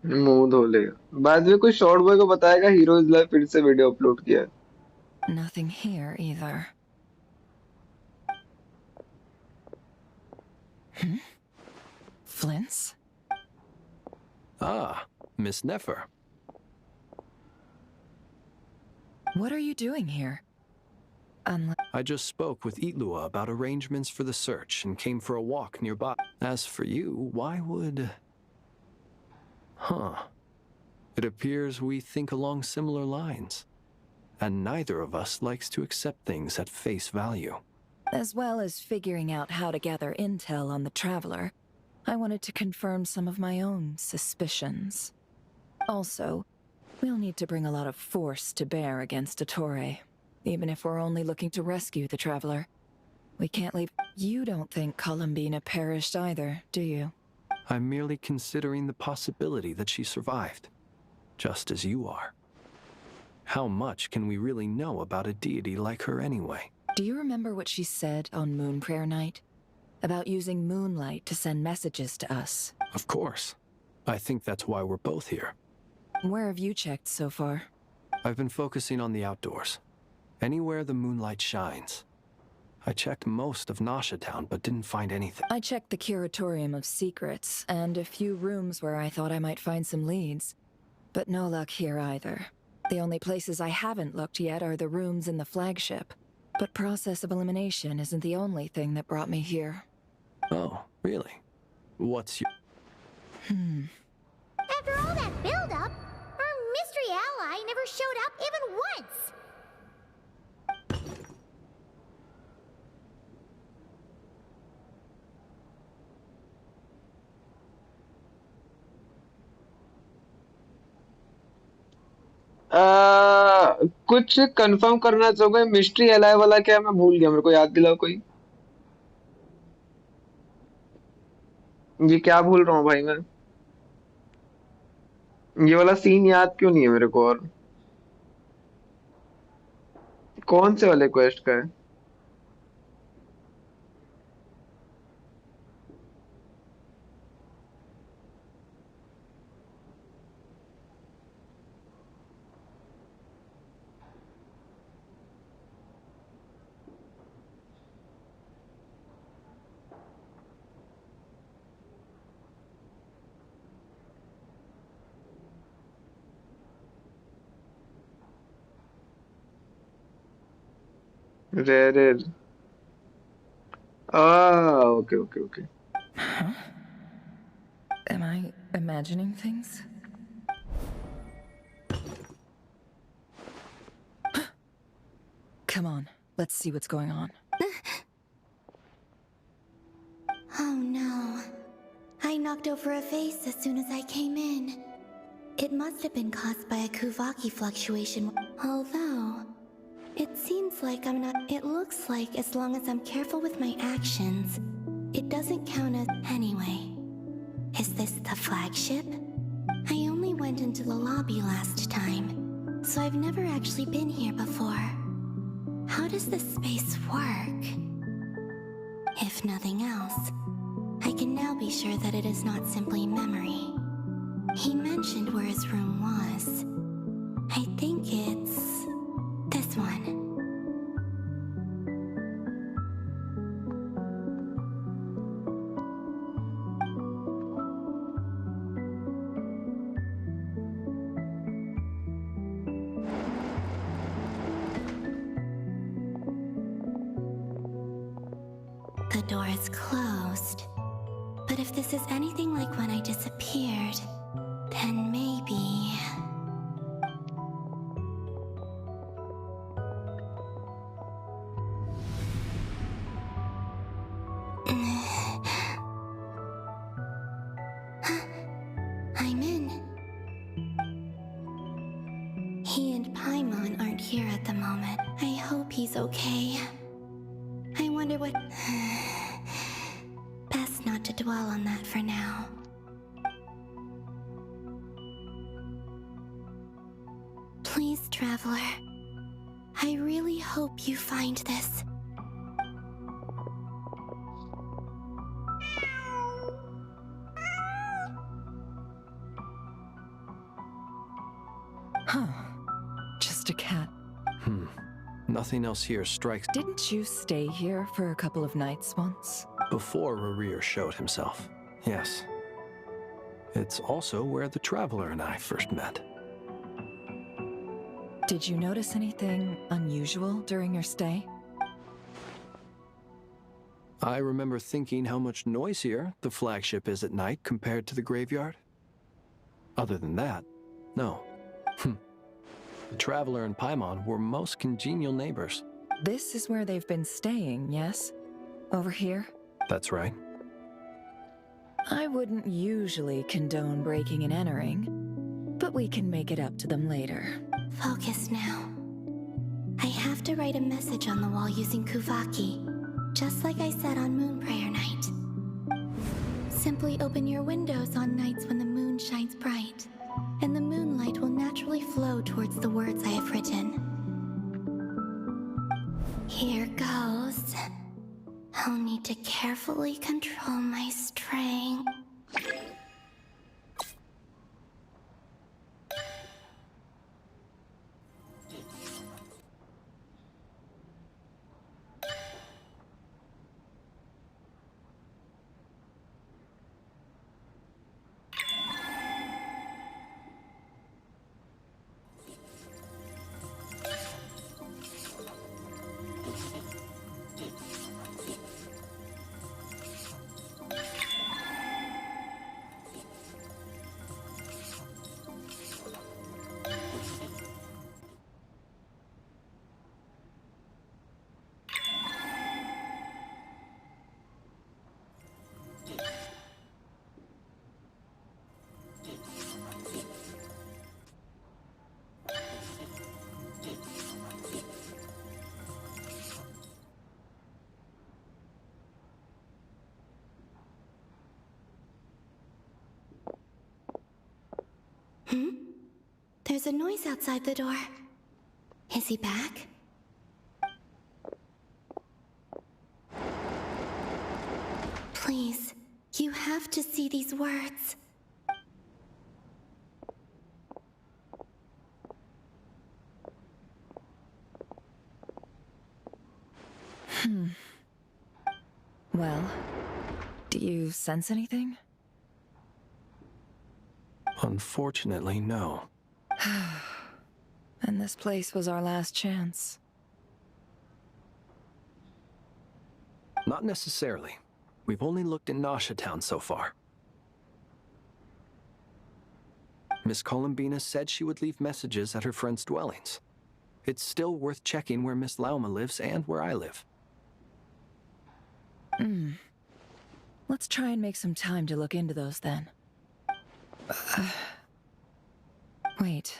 मुंह धो लेगा बाद में कोई short boy को बताएगा heroes live फिर से वीडियो अपलोड किया है. Nothing here either. Flints? Ah, Miss Nefer. What are you doing here? I just spoke with Itlua about arrangements for the search and came for a walk nearby. As for you, why would... Huh. It appears we think along similar lines. And neither of us likes to accept things at face value. As well as figuring out how to gather intel on the Traveler, I wanted to confirm some of my own suspicions. Also, we'll need to bring a lot of force to bear against Ettore, even if we're only looking to rescue the Traveler. We can't leave... You don't think Columbina perished either, do you? I'm merely considering the possibility that she survived, just as you are. How much can we really know about a deity like her anyway? Do you remember what she said on Moon Prayer Night? About using moonlight to send messages to us? Of course. I think that's why we're both here. Where have you checked so far? I've been focusing on the outdoors. Anywhere the moonlight shines. I checked most of Nasha Town, but didn't find anything. I checked the Curatorium of Secrets, and a few rooms where I thought I might find some leads. But no luck here either. The only places I haven't looked yet are the rooms in the flagship. But process of elimination isn't the only thing that brought me here. Oh, really? What's your... After all that build-up, our mystery ally never showed up even once! कुछ confirm करना चाहोगे mystery alloy वाला क्या मैं भूल गया मेरे को याद दिलाओ कोई ये क्या भूल रहा हूँ भाई मैं ये वाला सीन याद क्यों नहीं है मेरे को और कौन से वाले क्वेस्ट का है Rare. Ah, okay, okay, okay. Huh? Am I imagining things? Come on, let's see what's going on. Oh no. I knocked over a vase as soon as I came in. It must have been caused by a Kuvaki fluctuation, although it seems like I'm not. It looks like as long as I'm careful with my actions, it doesn't count as. Anyway, is this the flagship? I only went into the lobby last time, so I've never actually been here before. How does this space work? If nothing else, I can now be sure that it is not simply memory. He mentioned where his room was. I think it's this one. The door is closed. But if this is anything like when I disappeared, then maybe... I'm in. He and Paimon aren't here at the moment. I hope he's okay. I wonder what... Best not to dwell on that for now. Please, Traveler. I really hope you find this. Huh. Just a cat. Nothing else here strikes. Didn't you stay here for a couple of nights once? Before Rerir showed himself. Yes. It's also where the Traveler and I first met. Did you notice anything unusual during your stay? I remember thinking how much noisier the flagship is at night compared to the graveyard. Other than that, no. The Traveler and Paimon were most congenial neighbors. This is where they've been staying, yes? Over here? That's right. I wouldn't usually condone breaking and entering, but we can make it up to them later. Focus now. I have to write a message on the wall using Kuvaki, just like I said on Moon Prayer Night. Simply open your windows on nights when the moon shines bright, and the moonlight will naturally flow towards the words I have written. Here goes. I'll need to carefully control my strength. There's a noise outside the door. Is he back? Please, you have to see these words. Well, do you sense anything? Unfortunately, no. And this place was our last chance. Not necessarily. We've only looked in Nasha Town so far. Miss Columbina said she would leave messages at her friends' dwellings. It's still worth checking where Miss Lauma lives and where I live. Let's try and make some time to look into those then. Wait.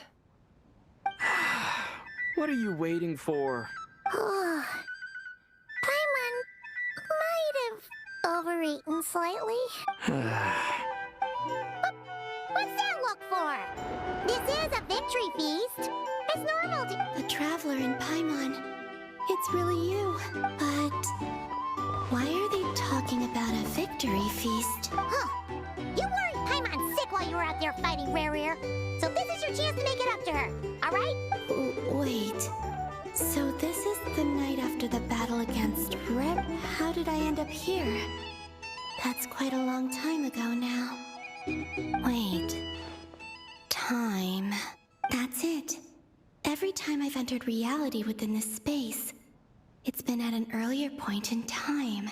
What are you waiting for? Paimon might have overeaten slightly. What's that look for? This is a victory feast. It's normal to— The Traveler in Paimon. It's really you. But why are they talking about a victory feast? Huh. You worried Paimon sick while you were out there fighting Rare. So this is your chance to make it up to her, alright? Wait. So this is the night after the battle against Rep. How did I end up here? That's quite a long time ago now. Wait. Time. That's it. Every time I've entered reality within this space, it's been at an earlier point in time.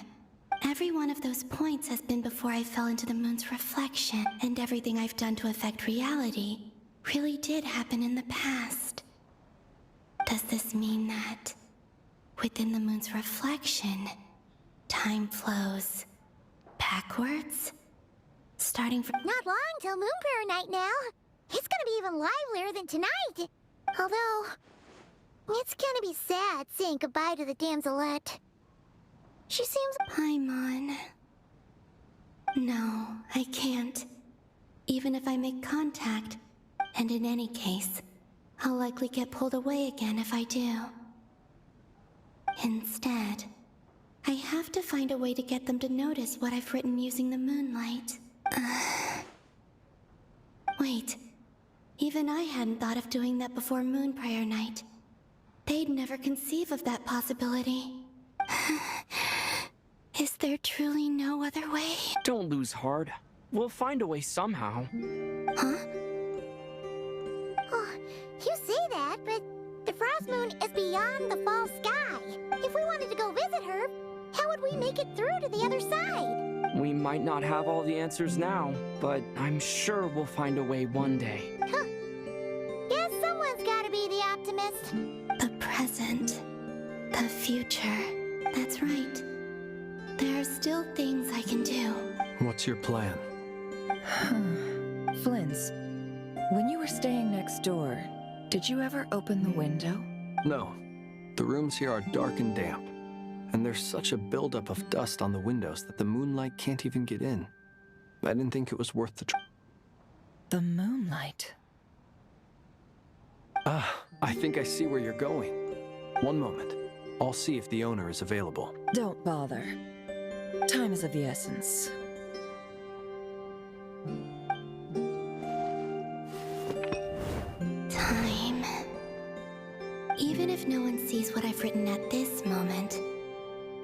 Every one of those points has been before I fell into the moon's reflection, and everything I've done to affect reality really did happen in the past. Does this mean that within the moon's reflection, time flows backwards? Starting from— Not long till Moon Prayer Night now. It's gonna be even livelier than tonight. Although, it's gonna be sad saying goodbye to the damselette. She seems— Paimon. No, I can't. Even if I make contact. And in any case, I'll likely get pulled away again if I do. Instead, I have to find a way to get them to notice what I've written using the moonlight. Wait. Even I hadn't thought of doing that before Moon Prayer Night. They'd never conceive of that possibility. Is there truly no other way? Don't lose heart. We'll find a way somehow. Huh? Oh, you say that, but the Frost Moon is beyond the fall sky. If we wanted to go visit her, how would we make it through to the other side? We might not have all the answers now, but I'm sure we'll find a way one day. Huh. Guess someone's gotta be the optimist. The present. The future. That's right. There are still things I can do. What's your plan? Flynn's, when you were staying next door, did you ever open the window? No. The rooms here are dark and damp. And there's such a buildup of dust on the windows that the moonlight can't even get in. I didn't think it was worth the trouble. The moonlight? I think I see where you're going. One moment. I'll see if the owner is available. Don't bother. Time is of the essence. Time. Even if no one sees what I've written at this moment,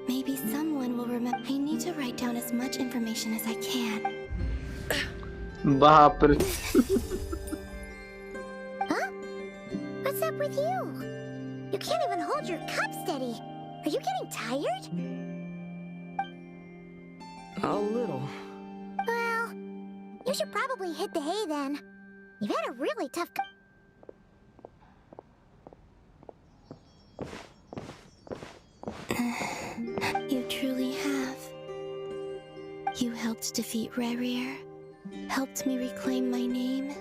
maybe someone will remember. I need to write down as much information as I can. Baap re. Huh? What's up with you? You can't even hold your cup steady. Are you getting tired? A little. Well, you should probably hit the hay then. You've had a really tough— You truly have. You helped defeat Rerir, helped me reclaim my name,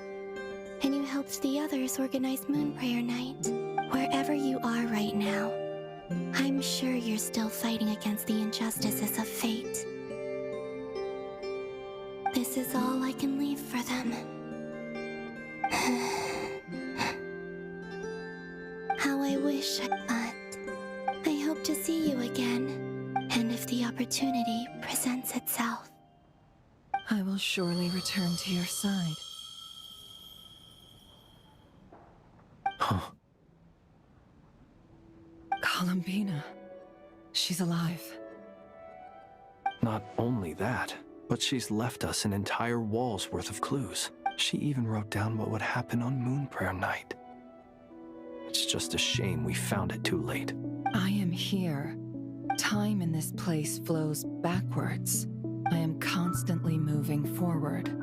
and you helped the others organize Moon Prayer Night. Wherever you are right now, I'm sure you're still fighting against the injustices of fate. This is all I can leave for them. How I wish I hope to see you again, and if the opportunity presents itself. I will surely return to your side. Columbina. She's alive. Not only that, but she's left us an entire wall's worth of clues. She even wrote down what would happen on Moon Prayer Night. It's just a shame we found it too late. I am here. time in this place flows backwards, I am constantly moving forward.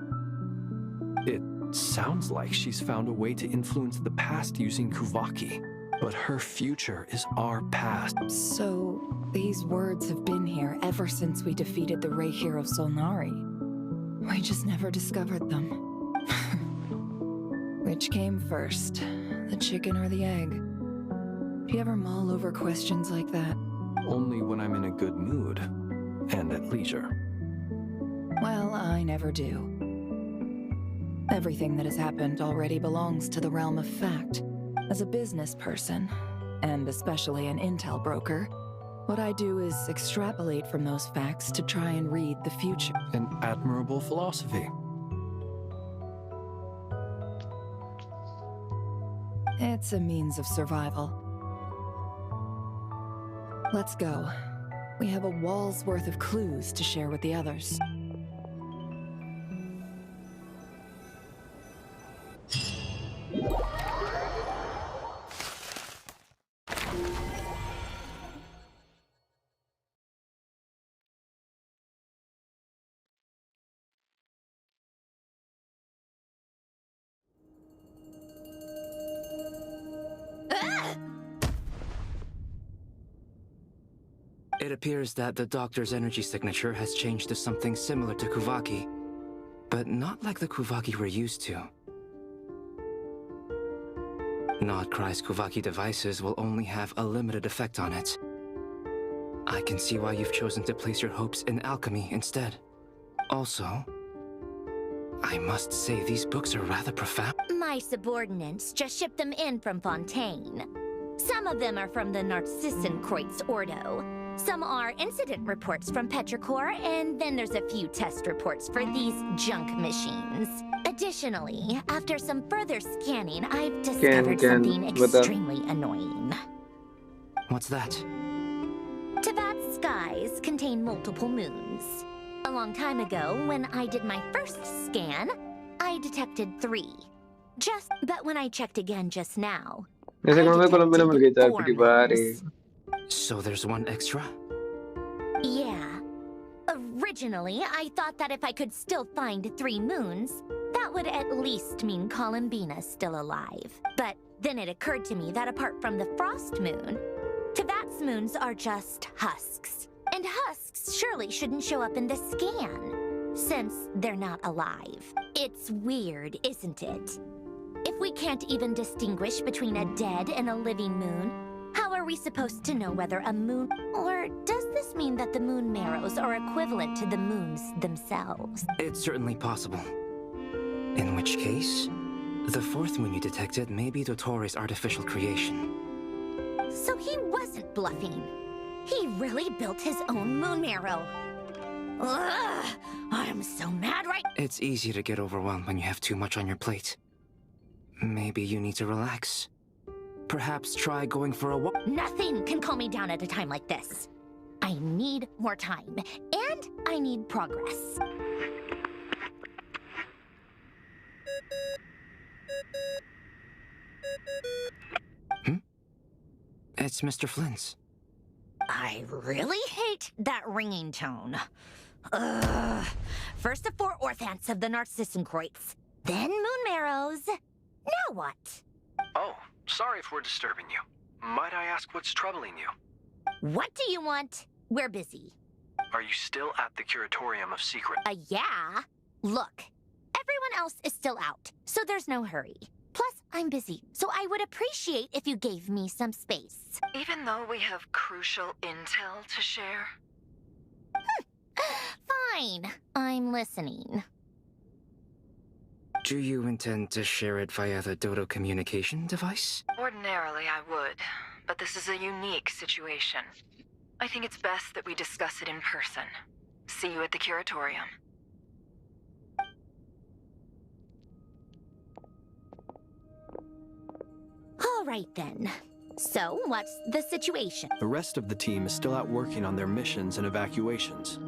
It sounds like she's found a way to influence the past using Kuvaki, but her future is our past. So, these words have been here ever since we defeated the Ray Hero Solnari. We just never discovered them. Which came first, the chicken or the egg? Do you ever mull over questions like that? Only when I'm in a good mood and at leisure. Well, I never do. Everything that has happened already belongs to the realm of fact. As a business person, and especially an intel broker, what I do is extrapolate from those facts to try and read the future. An admirable philosophy. It's a means of survival. Let's go. We have a wall's worth of clues to share with the others. It appears that the doctor's energy signature has changed to something similar to Kuvaki, but not like the Kuvaki we're used to. Nod Cry's Kuvaki devices will only have a limited effect on it. I can see why you've chosen to place your hopes in alchemy instead. Also, I must say these books are rather profound. My subordinates just shipped them in from Fontaine. Some of them are from the Nord CE3 Ordo. Some are incident reports from Octa-core, and then there's a few test reports for these junk machines. Additionally, after some further scanning, I've discovered something extremely annoying. What's that? Teyvat's skies contain multiple moons. A long time ago, when I did my first scan, I detected 3. But when I checked again just now, So there's one extra? Yeah. Originally, I thought that if I could still find 3 moons, that would at least mean Columbina's still alive. But then it occurred to me that apart from the frost moon, Teyvat's moons are just husks. And husks surely shouldn't show up in the scan, since they're not alive. It's weird, isn't it? If we can't even distinguish between a dead and a living moon, how are we supposed to know whether a moon... Or does this mean that the moon marrows are equivalent to the moons themselves? It's certainly possible. In which case, the 4th moon you detected may be Dottoro's artificial creation. So he wasn't bluffing. He really built his own moon marrow. Ugh, I'm so mad right... It's easy to get overwhelmed when you have too much on your plate. Maybe you need to relax. Perhaps try going for a walk. Nothing can calm me down at a time like this. I need more time, and I need progress. It's Mr. Flynn's. I really hate that ringing tone. Ugh. First the 4 orthants of the Nord CE3, then moon marrows. Now what? Oh, sorry if we're disturbing you. Might I ask what's troubling you? What do you want? We're busy. Are you still at the Curatorium of Secret? Yeah. Look, everyone else is still out, so there's no hurry. Plus, I'm busy, so I would appreciate if you gave me some space. Even though we have crucial intel to share? Fine. I'm listening. Do you intend to share it via the Dodo communication device? Ordinarily, I would, but this is a unique situation. I think it's best that we discuss it in person. See you at the Curatorium. All right, then. So, what's the situation? The rest of the team is still out working on their missions and evacuations,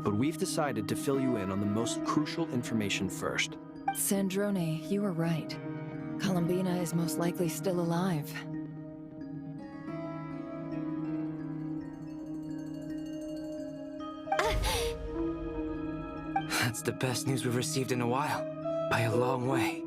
but we've decided to fill you in on the most crucial information first. Sandrone, you were right. Columbina is most likely still alive. That's the best news we've received in a while. By a long way.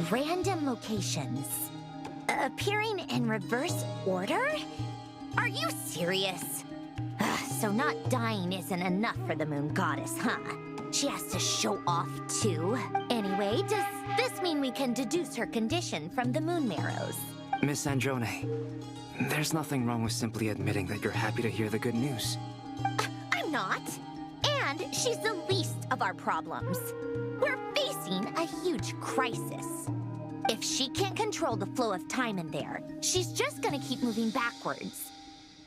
Random locations. Appearing in reverse order? Are you serious? So not dying isn't enough for the moon goddess, huh? She has to show off too. Anyway, does this mean we can deduce her condition from the moon marrows? Miss Androne, there's nothing wrong with simply admitting that you're happy to hear the good news. I'm not. And she's the least of our problems. We're facing a huge crisis. If she can't control the flow of time in there, she's just gonna keep moving backwards.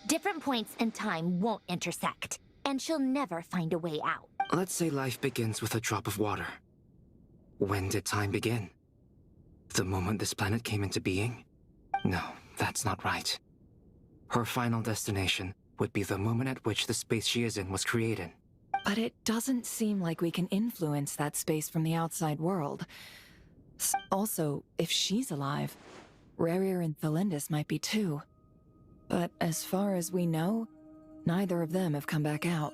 Different points in time won't intersect, and she'll never find a way out. Let's say life begins with a drop of water. When did time begin? The moment this planet came into being? No, that's not right. Her final destination would be the moment at which the space she is in was created. But it doesn't seem like we can influence that space from the outside world. Also, if she's alive, Rerir and Thelindis might be too. But as far as we know, neither of them have come back out.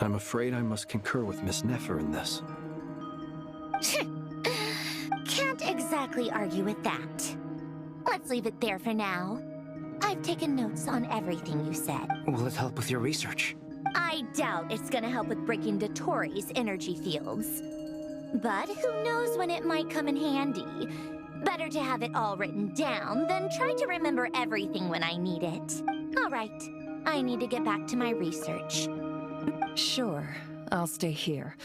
I'm afraid I must concur with Miss Nefer in this. Can't exactly argue with that. Let's leave it there for now. I've taken notes on everything you said. Will it help with your research? I doubt it's gonna help with breaking Dotori's energy fields. But who knows when it might come in handy. Better to have it all written down than try to remember everything when I need it. All right, I need to get back to my research. Sure, I'll stay here.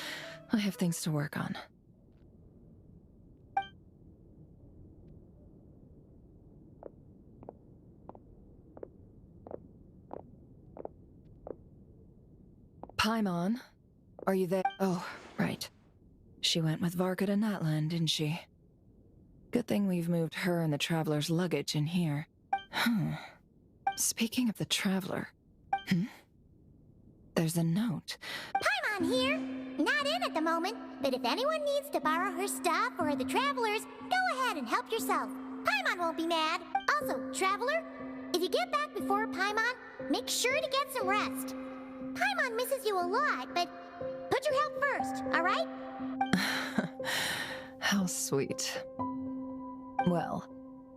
I have things to work on. Paimon, are you there? Oh, right. She went with Varka to Natlan, didn't she? Good thing we've moved her and the Traveler's luggage in here. Speaking of the Traveler... There's a note. Paimon here. Not in at the moment, but if anyone needs to borrow her stuff or the Traveler's, go ahead and help yourself. Paimon won't be mad. Also, Traveler, if you get back before Paimon, make sure to get some rest. Paimon misses you a lot, but put your health first, all right? How sweet. Well,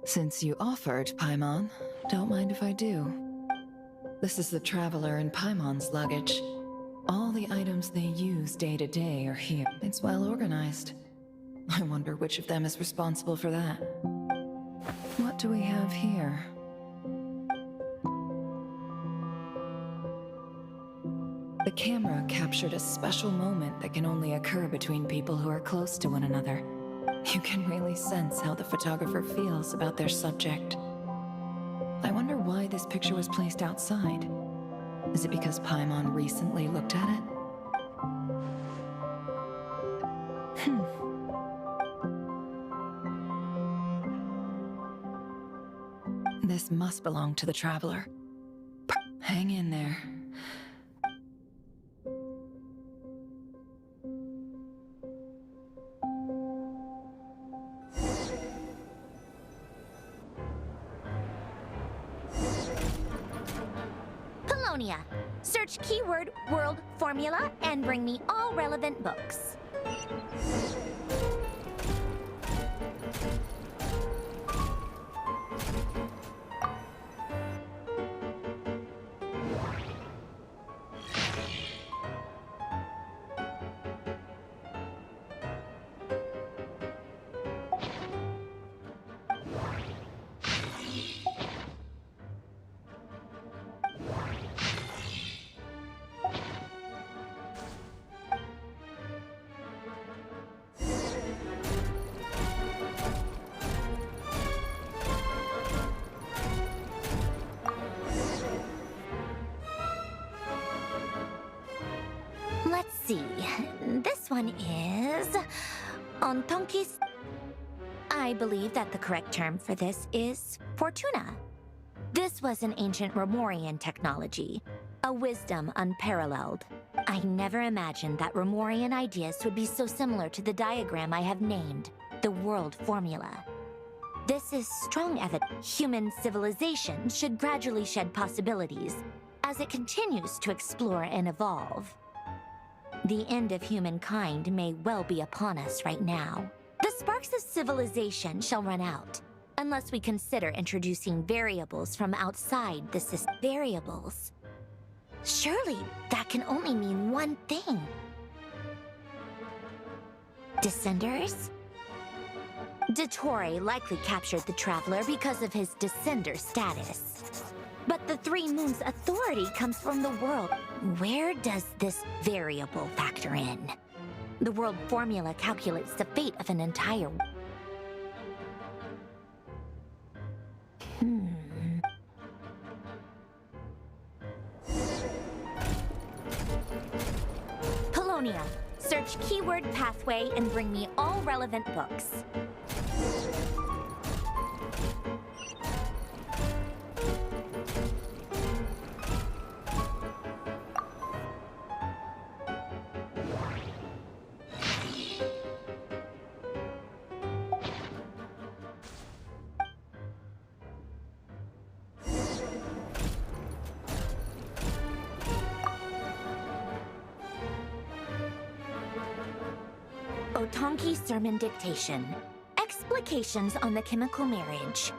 since you offered, Paimon, don't mind if I do. This is the Traveler and Paimon's luggage. All the items they use day to day are here. It's well organized. I wonder which of them is responsible for that. What do we have here? The camera captured a special moment that can only occur between people who are close to one another. You can really sense how the photographer feels about their subject. I wonder why this picture was placed outside. Is it because Paimon recently looked at it? This must belong to the Traveler. Hang in there. Polonia. Search keyword world formula and bring me all relevant books. Let's see. This one is... Ontonkis. I believe that the correct term for this is Fortuna. This was an ancient Romorian technology, a wisdom unparalleled. I never imagined that Romorian ideas would be so similar to the diagram I have named. the world formula. This is strong evidence human civilization should gradually shed possibilities as it continues to explore and evolve. The end of humankind may well be upon us right now. The sparks of civilization shall run out, unless we consider introducing variables from outside the system. Variables? Surely that can only mean one thing. Descenders? Dottore likely captured the Traveler because of his descender status. But the Three Moons' authority comes from the world. Where does this variable factor in? The world formula calculates the fate of an entire... Polonia, search keyword pathway and bring me all relevant books. Otonki Sermon Dictation. Explications on the chemical marriage.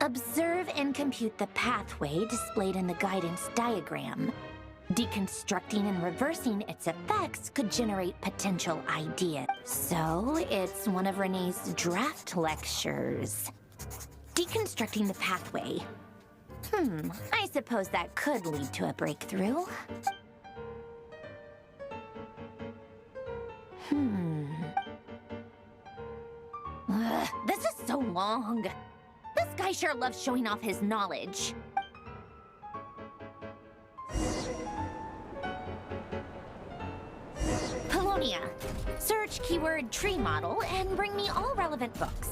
Observe and compute the pathway displayed in the guidance diagram. Deconstructing and reversing its effects could generate potential ideas. So, it's one of Renee's draft lectures. Deconstructing the pathway. I suppose that could lead to a breakthrough. This is so long. This guy sure loves showing off his knowledge. Polonia, search keyword tree model and bring me all relevant books.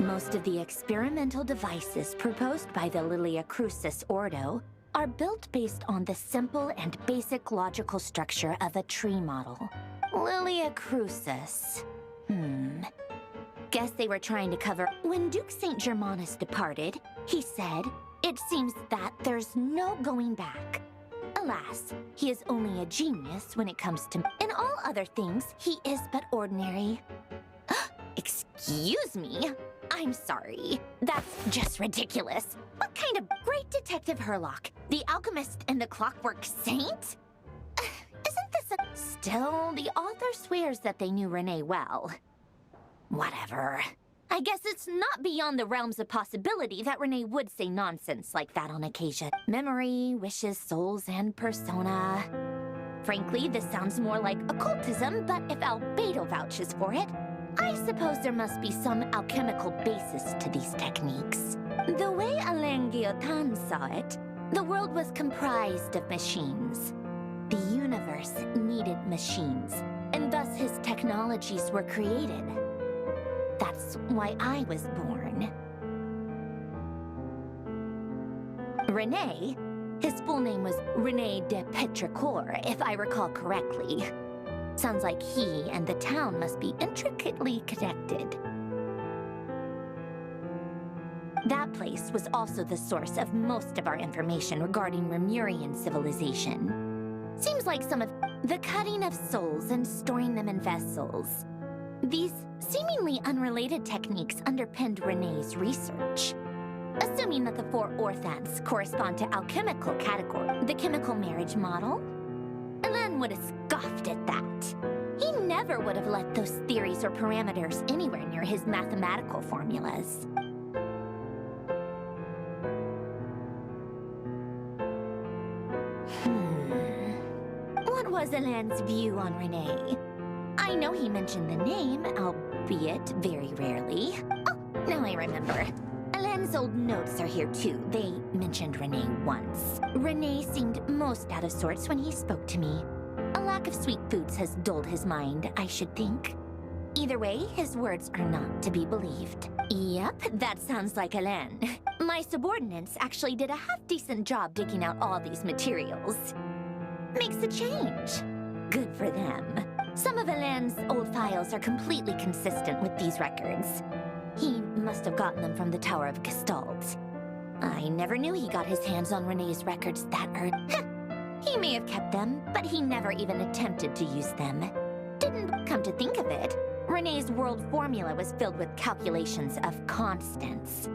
Most of the experimental devices proposed by the Lilia Crucis Ordo are built based on the simple and basic logical structure of a tree model. Lilia Crucis. Guess they were trying to cover... When Duke St. Germanus departed, he said, "It seems that there's no going back." Alas, he is only a genius when it comes to... In all other things, he is but ordinary. Excuse me? I'm sorry. That's just ridiculous. What kind of great Detective Herlock? The alchemist and the clockwork saint? Isn't this a... Still, the author swears that they knew Renee well. Whatever. I guess it's not beyond the realms of possibility that Renee would say nonsense like that on occasion. Memory, wishes, souls, and persona. Frankly, this sounds more like occultism, but if Albedo vouches for it, I suppose there must be some alchemical basis to these techniques. The way Alain Guillotin saw it, the world was comprised of machines. The universe needed machines, and thus his technologies were created. That's why I was born. René, his full name was René de Petrichor, if I recall correctly. Sounds like he and the town must be intricately connected. That place was also the source of most of our information regarding Remurian civilization. Seems like some of the cutting of souls and storing them in vessels. These seemingly unrelated techniques underpinned René's research. Assuming that the four orthants correspond to alchemical category, the chemical marriage model, Alain would have scoffed at that. He never would have let those theories or parameters anywhere near his mathematical formulas. What was Alain's view on René? I know he mentioned the name, albeit very rarely. Oh, now I remember. Alain Alan's old notes are here too. They mentioned Renee once. Renee seemed most out of sorts when he spoke to me. A lack of sweet foods has dulled his mind, I should think. Either way, his words are not to be believed. Yep, that sounds like Alan. My subordinates actually did a half-decent job digging out all these materials. Makes a change. Good for them. Some of Alan's old files are completely consistent with these records. He must have gotten them from the Tower of Gestalt. I never knew he got his hands on Renee's records that early. He may have kept them, but he never even attempted to use them. Didn't come to think of it. Renee's world formula was filled with calculations of constants.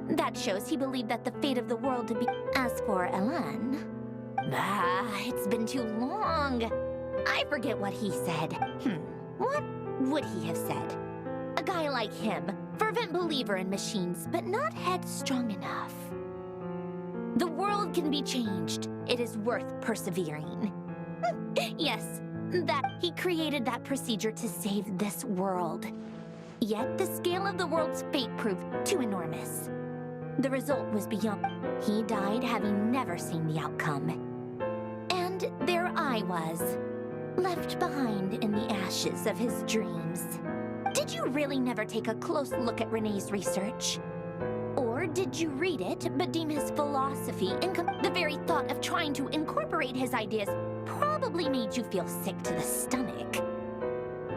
That shows he believed that the fate of the world to be... As for Alan... it's been too long. I forget what he said. What would he have said? A guy like him, fervent believer in machines, but not headstrong enough. The world can be changed. It is worth persevering. Yes, that he created that procedure to save this world. Yet the scale of the world's fate proved too enormous. The result was beyond. He died having never seen the outcome. And there I was, left behind in the ashes of his dreams. Did you really never take a close look at Renee's research? Or did you read it but deem his philosophy the very thought of trying to incorporate his ideas probably made you feel sick to the stomach?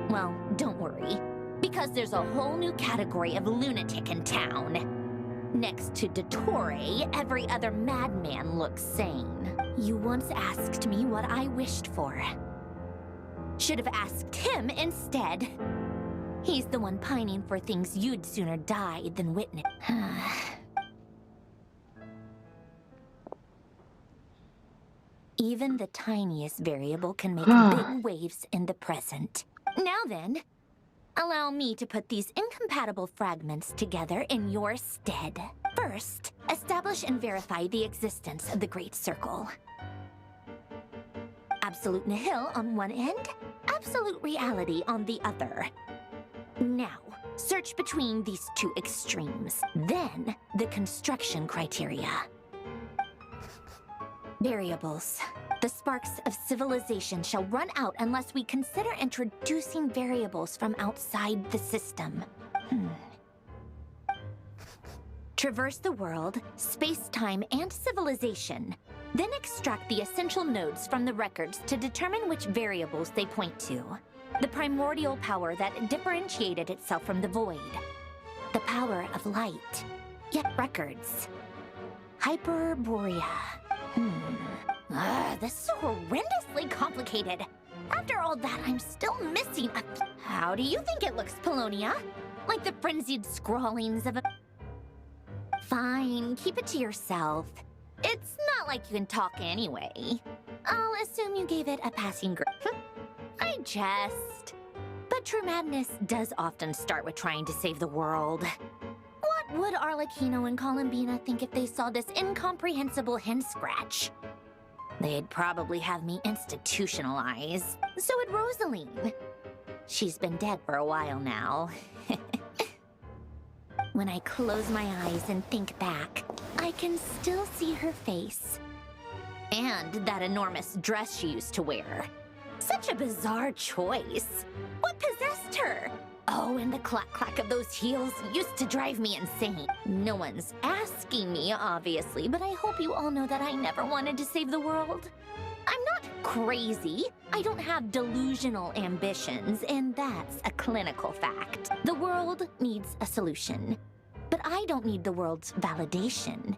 Well, don't worry, because there's a whole new category of lunatic in town. Next to Dottore, every other madman looks sane. You once asked me what I wished for. Should have asked him instead. He's the one pining for things you'd sooner die than witness. Even the tiniest variable can make big waves in the present. Now then, allow me to put these incompatible fragments together in your stead. First, establish and verify the existence of the Great Circle. Absolute nihil on one end, absolute reality on the other. Now, search between these two extremes. Then, the construction criteria. Variables. The sparks of civilization shall run out unless we consider introducing variables from outside the system. Traverse the world, space-time, and civilization. Then extract the essential nodes from the records to determine which variables they point to. The primordial power that differentiated itself from the void. The power of light. Yet records. Hyperborea. This is so horrendously complicated. After all that, I'm still missing a... How do you think it looks, Polonia? Like the frenzied scrawlings of a... Fine, keep it to yourself. It's not like you can talk anyway. I'll assume you gave it a passing grade. I jest. But true madness does often start with trying to save the world. What would Arlecchino and Columbina think if they saw this incomprehensible hen scratch? They'd probably have me institutionalized. So would Rosaline. She's been dead for a while now. When I close my eyes and think back, I can still see her face. And that enormous dress she used to wear. Such a bizarre choice. What possessed her? Oh, and the clack-clack of those heels used to drive me insane. No one's asking me, obviously, but I hope you all know that I never wanted to save the world. I'm not crazy. I don't have delusional ambitions, and that's a clinical fact. The world needs a solution, but I don't need the world's validation.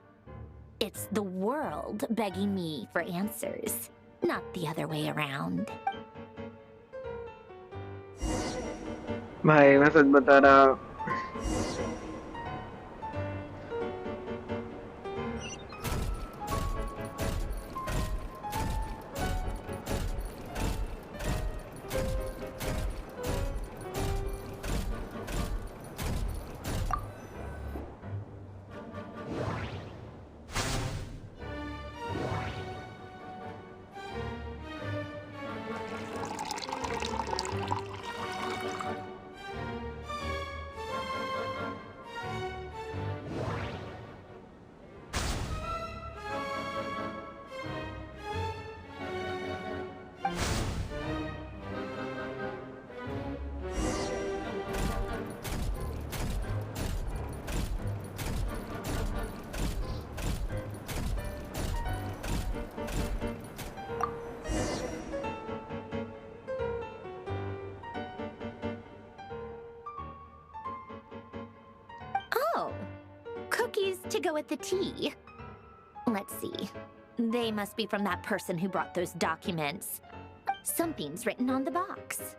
It's the world begging me for answers, not the other way around. भाई मैं सच बता रहा cookies to go with the tea. Let's see. They must be from that person who brought those documents. Something's written on the box.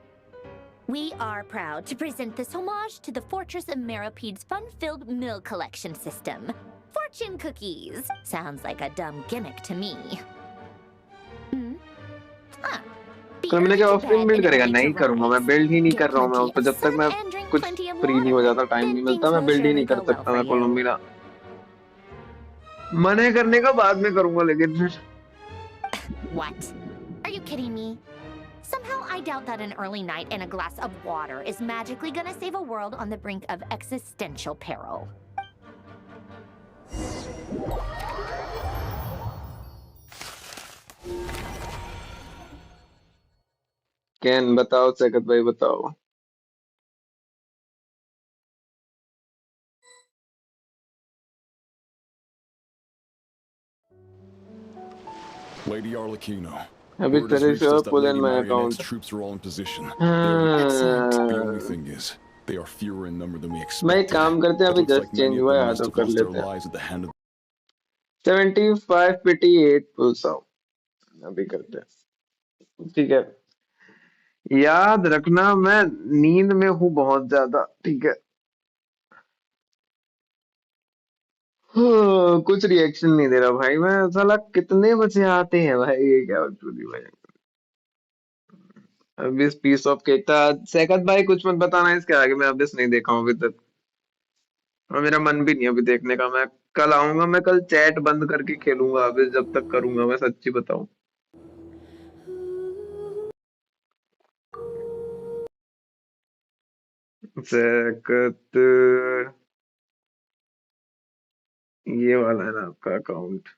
We are proud to present this homage to the Fortress of Meropede's fun-filled mill collection system. Fortune cookies. Sounds like a dumb gimmick to me. तो मैंने क्या offscreen build करेगा? नहीं करूंगा, मैं build ही नहीं कर रहा हूँ मैं उस पर। जब तक मैं कुछ फ्री नहीं हो जाता, टाइम नहीं मिलता, मैं बिल्ड ही नहीं कर सकता मैं कोलंबिया। मने करने का बाद में करूंगा लेकिन फिर। What? Are you kidding me? Somehow I doubt that an early night and a glass of water is magically gonna save a world on the brink of existential peril. कैन बताओ, सेकत भाई बताओ। Lady Arlecchino. अभी तेरे से pull in my Marionette's account. troops are all in position. The only thing is, they are fewer in number than we मैं expected. एक काम करते हैं, अभी It looks just like change many of हुआ them है, must तो have कर lost their लेते हैं। lives at the hand of 75 58 pools आओ, अभी करते हैं। ठीक है, याद रखना मैं नींद में हूँ बहुत ज्यादा, ठीक है। कुछ रिएक्शन नहीं दे रहा भाई मैं, साला कितने बजे आते हैं भाई, ये क्या चूड़ी भाई। अभी पीस ऑफ केक था। सेकंड भाई कुछ मत बताना इसके आगे, मैं अभी नहीं देखा हूँ अभी तक, और मेरा मन भी नहीं है अभी देखने का। मैं कल आऊंगा, मैं कल चैट बंद करके खेलूंगा, अभी जब तक करूंगा मैं, सच्ची बताऊं। सेकत, ये वाला है ना आपका अकाउंट?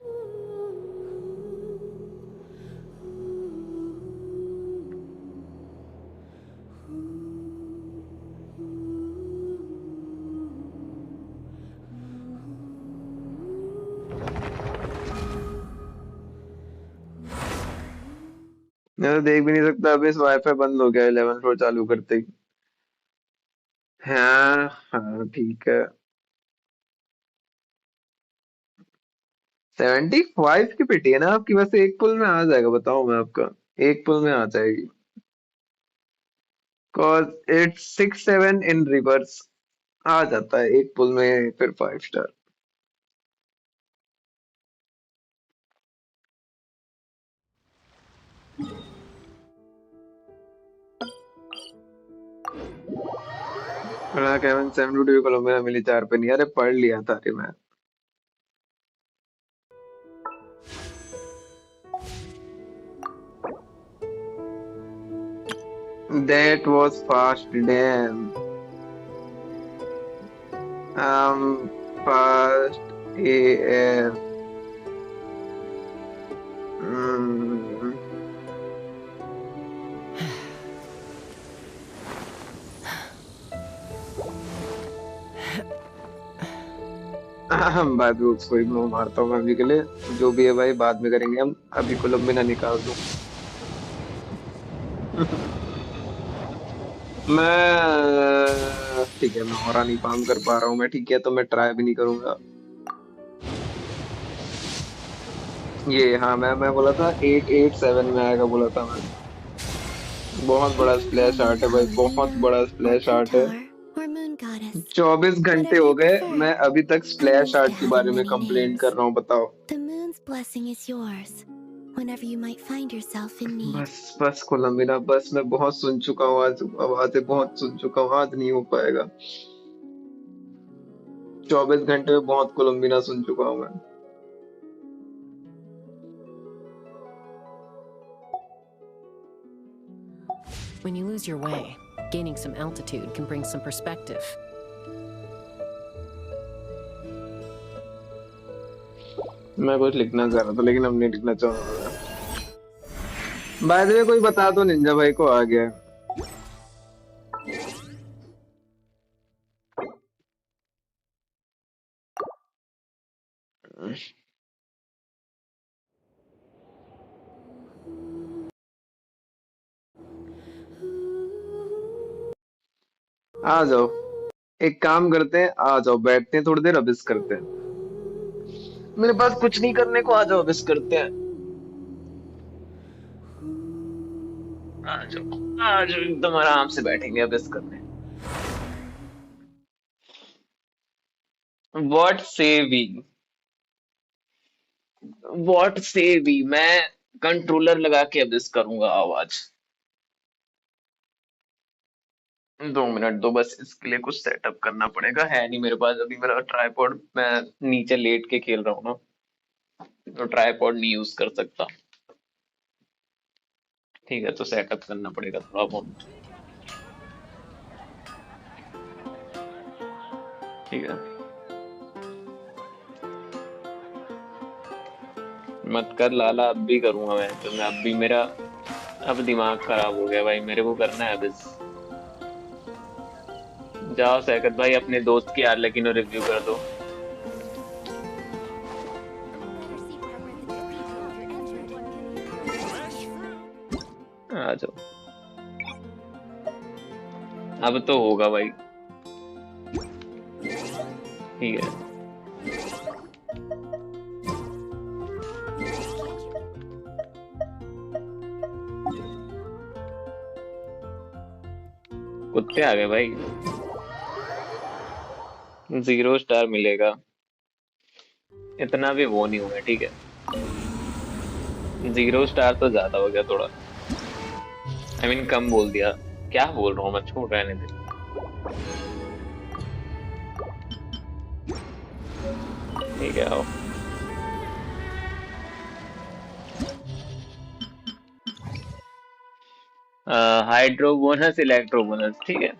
मैं तो देख भी नहीं सकता अभी, इस वाईफाई बंद हो गया 11 फ्लोर चालू करते ही। हाँ हाँ ठीक है। 75 की पिटी है ना आपकी? वैसे एक पुल में आ जाएगा, बताओ मैं आपका, एक पुल में आ जाएगी। cause it's 6 7 इन रिवर्स आ जाता है एक पुल में, फिर 5 स्टार। केविन 72 कोलंबिया मिली 4 पे नहीं, अरे पढ़ लिया था रे मैं। That was fast, damn. Fast AF. बाद में उसको इग्नोर मारता हूँ अभी के लिए, जो भी है भाई बाद में करेंगे हम, अभी कोलंबिया निकाल दूं। मैं ठीक है, मैं और नहीं काम कर पा रहा हूँ मैं, ठीक है, तो मैं ट्राई भी नहीं करूंगा ये। हाँ मैं बोला था 887 में आएगा बोला था मैं। बहुत बड़ा स्प्लैश आर्ट है भाई, बहुत बड़ा स्प्लैश आर्ट है। 24 घंटे हो गए, मैं अभी तक स्प्लैश आर्ट के बारे में कंप्लेंट कर रहा हूँ, बताओ। The moon's blessing is yours whenever you might find yourself in need. बस कोलंबिया, बस मैं बहुत सुन चुका हूँ आज, आवाजें बहुत सुन चुका हूँ, आज नहीं हो पाएगा। 24 घंटे में बहुत कोलंबिया सुन चुका हूँ मैं। When you lose your way, gaining some altitude can bring some perspective. मैं कुछ लिखना चाह रहा था लेकिन अब नहीं लिखना चाहूंगा। बाय द वे कोई बता दो निंजा भाई को आ गया। आ जाओ, एक काम करते हैं, आ जाओ, बैठते हैं थोड़ी देर, अबिस करते हैं। मेरे पास कुछ नहीं करने को, आ जाओ बस करते हैं। आ जाओ आ जाओ, एकदम आराम से बैठेंगे अब बस करने। व्हाट से वी, व्हाट से वी, मैं कंट्रोलर लगा के अब बस करूंगा आवाज। 2 मिनट दो बस, इसके लिए कुछ सेटअप करना पड़ेगा, है नहीं मेरे पास अभी मेरा ट्राइपॉड, मैं नीचे लेट के खेल रहा हूँ ना, तो ट्राइपॉड नहीं यूज कर सकता। ठीक है, तो सेटअप करना पड़ेगा थोड़ा बहुत। ठीक है, मत कर लाला, अब भी करूंगा मैं, तो मैं अब भी, मेरा अब दिमाग खराब हो गया भाई, मेरे को करना है बस। जाओ सैकत भाई, अपने दोस्त की हार्लेकिन रिव्यू कर दो। आ जाओ, अब तो होगा भाई। ठीक है, कुत्ते आ गए भाई। 0 स्टार मिलेगा, इतना भी वो नहीं हुआ, ठीक है। 0 स्टार तो ज्यादा हो गया थोड़ा, I mean, कम बोल दिया, क्या बोल रहा हूँ मैं, छोड़ रहने दे। ठीक है, आओ। हाइड्रो बोनस, इलेक्ट्रो बोनस, ठीक है।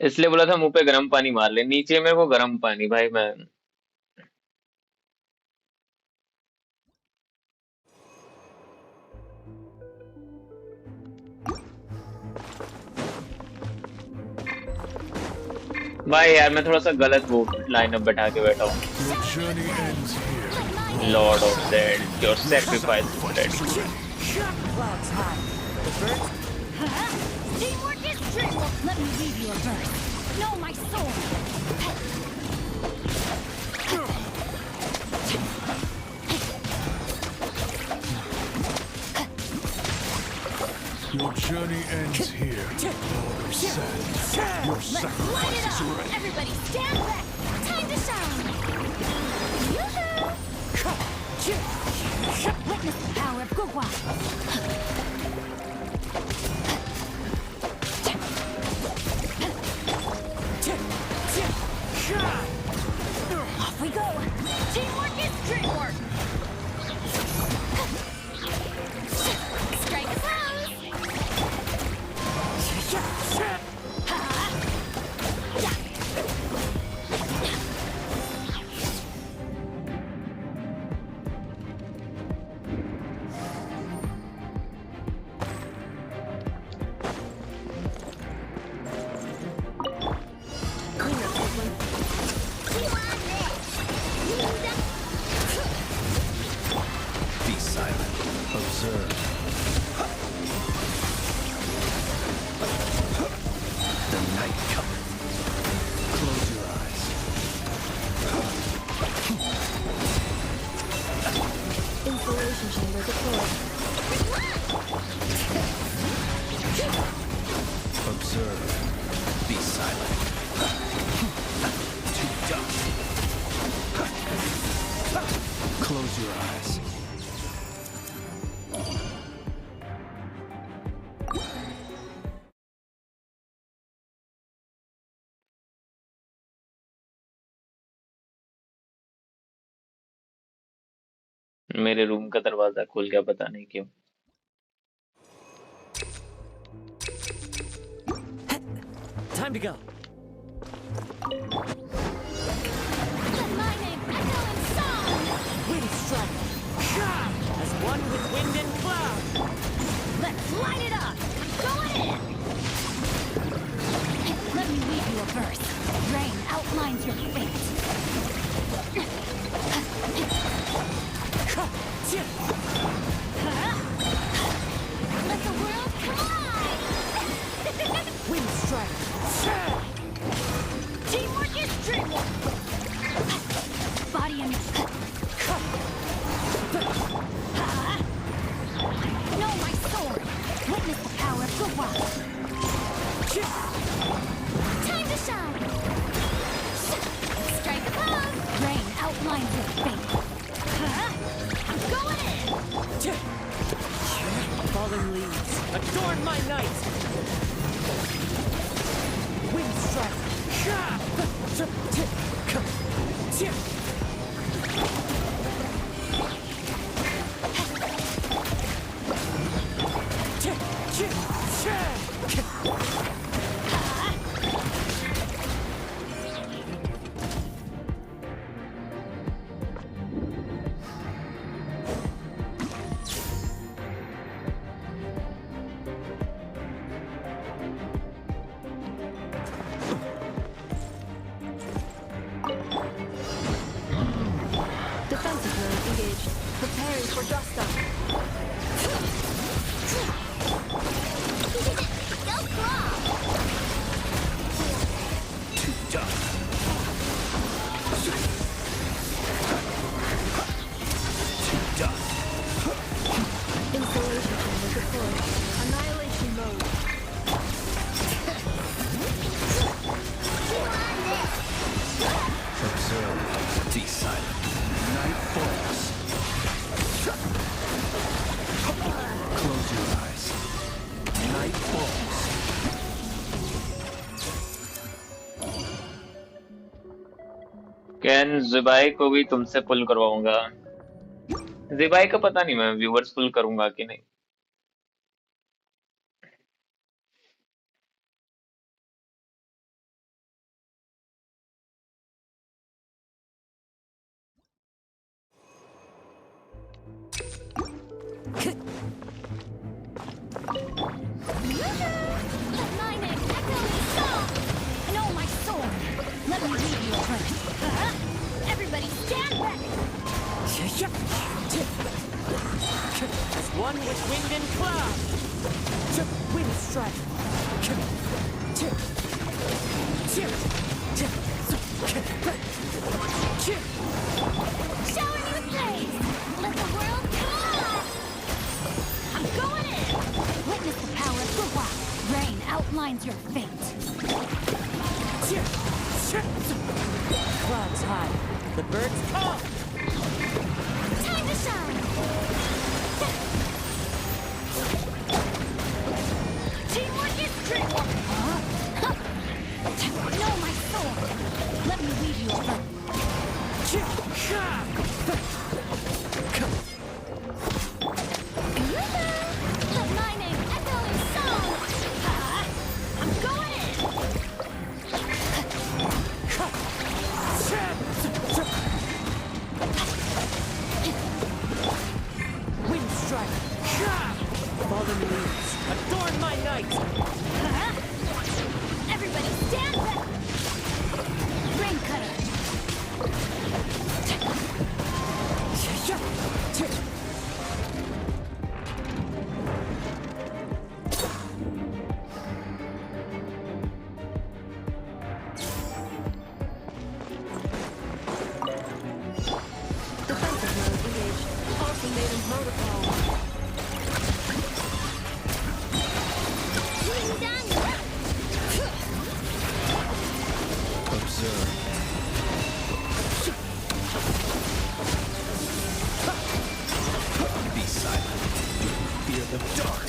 इसलिए बोला था मुंह पे गर्म पानी मार ले, नीचे मेरे को गर्म पानी भाई, मैं भाई यार, मैं थोड़ा सा गलत वो लाइनअप बैठा के बैठा हूँ। Lord of dead, your sacrifice ready. Teamwork is teamwork. Let me leave you a verse. Know my soul. Your journey ends here, Lord of Sands. Your sacrifice is ready. Everybody stand back. Time to shine. Yoo-hoo! Witness the power of Gugwa. Off we go. Teamwork is dreamwork. Strike a pose. Be silent. Observe. The night cometh. Close your eyes. Installation chamber deployed. Observe. Be silent. Too dumb. Close your eyes. मेरे room का दरवाजा खुल गया, पता नहीं क्यों। Time to go. Wind strike. As one with wind and cloud. Let's light it up! Going in! Let me read you a verse. Rain outlines your fate. Let the world collide! Wind strike. Teamwork is dreamwork! Body and... Know my sword! Witness the power of the wild! Time to shine! Strike a pose! Rain outlines your fate! I'm going in! Fallen leaves. Adorn my night. Wind strike. Defensive mode engaged. Preparing for dust up. Go crawl! To dust. To dust. Installation chamber deployed. Annihilation mode. Observe. Decide. Night falls. Close your eyes. Night falls. कैन ज़ुबाई को भी तुमसे पुल करवाऊंगा। ज़ुबाई का पता नहीं, मैं व्यूवर्स पुल करूंगा कि नहीं। Let my name echo in song! Know my sword! Let me read you a verse. Everybody stand back! As one with wind and cloud. Wind strike. Shower me with praise! Let the world collide! I'm going in! Witness the power of the wild. Rain outlines your fate. Clouds high. The birds call. Time to shine! Teamwork is dreamwork! Know my sword! Let me read you a verse. Let my name echo in song! I'm going in! Wind strike. Fallen leaves. Adorn my night. Everybody stand back! Rain cutter! Defensive mode engaged. Ultimatum protocol. Observe. Be silent. Fear the dark.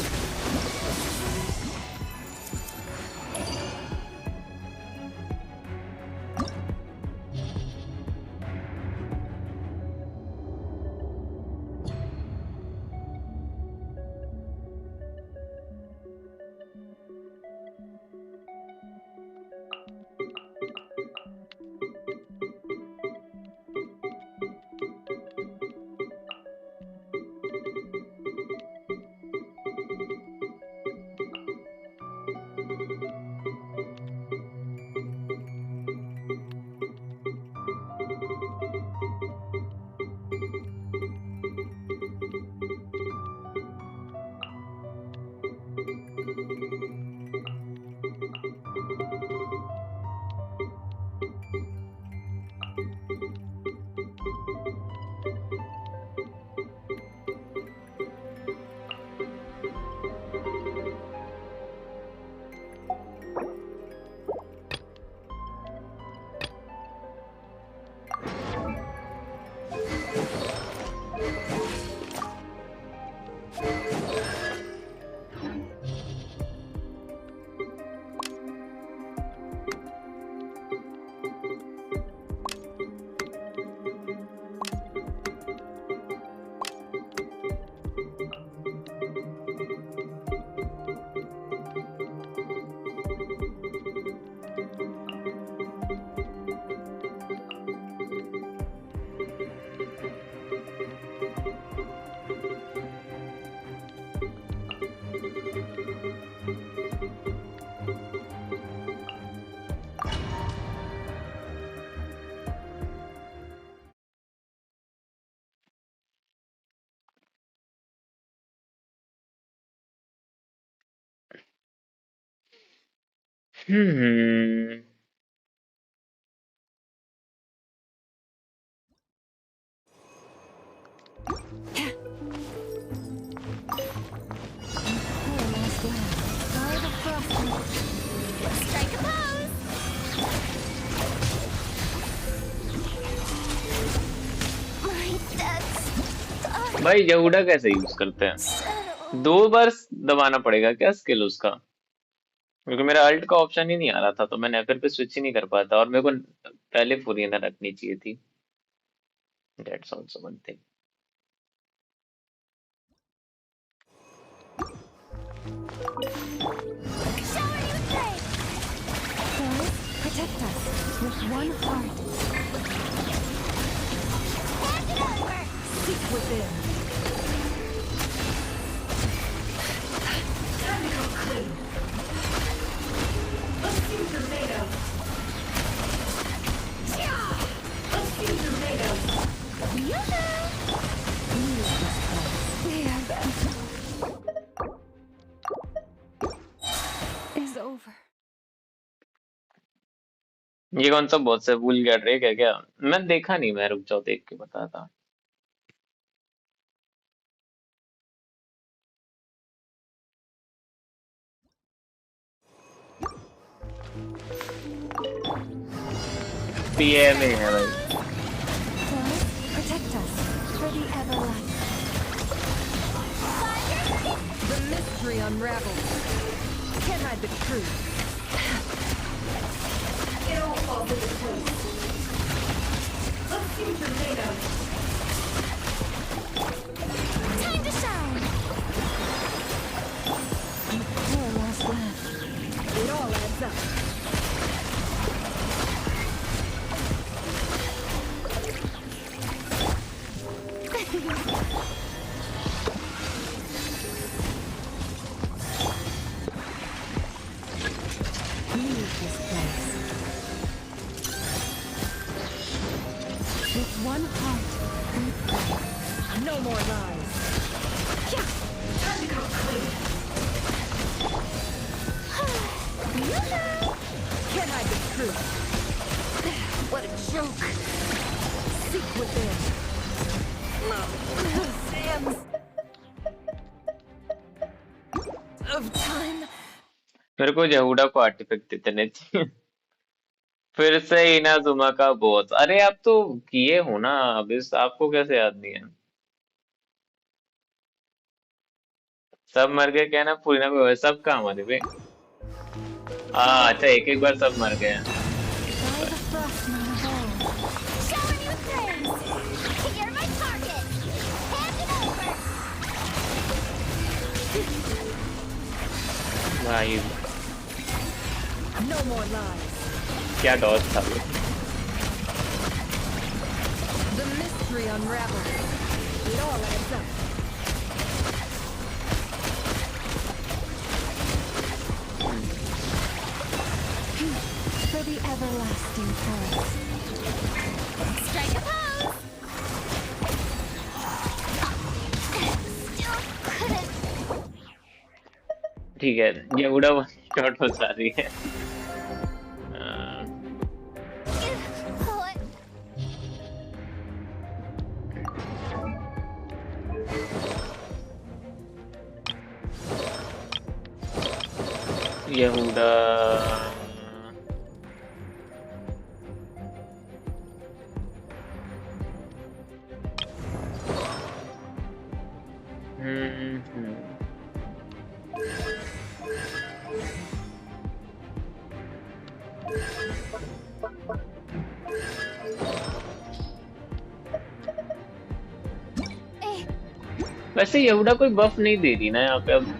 Hmm. Strike a pose! My ducks. भाई यहूदा कैसे use करते हैं? 2 बार दबाना पड़ेगा क्या skill उसका? क्योंकि मेरा अल्ट का ऑप्शन ही नहीं आ रहा था, तो मैंने फिर पे स्विच ही नहीं कर पाता, और मेरे को पहले फुरियन रखनी चाहिए थी। That's also one thing. Protect us with one heart. Hand it over! Seek within. Time to go clean. Let's see what you're made of. Let's see what you're made of. Leave this place. Is over. ये कौन सा बहुत से भूल गया track है क्या? मैं देखा नहीं, मैं रुक जाओ देख के बताता। पीएमए है भाई। Protect us for the everlasting. The mystery unravels. Can't hide the truth. It all falls into place. Let's see what you're made of. Time to shine! You poor lost lamb. It all adds up. Leave this place. With one heart, we pray. No more lies. Yeah. Time to go clean. Can't hide the truth. What a joke. Seek within. Sands of time. मेरे को यहूदा को artefact देने चाहिए। फिर से Inazuma का boss. अरे आप तो किए हो ना, अब इस आपको कैसे याद नहीं है? सब मर गए क्या ना? पूरी ना कोई सब कहाँ मरे बे? अच्छा एक एक बार सब मर गए। Showing you things! You're my target! Hand it over! भाई No more lies. क्या डॉज था वो? The mystery unravels. It all adds up. For the everlasting forest. Strike a pose! Still couldn't. ठीक है, यहूदा वन शॉट हो जा रही है। What? यहूदा वैसे यहूदा कोई बफ नहीं दे रही ना यहाँ पे अब।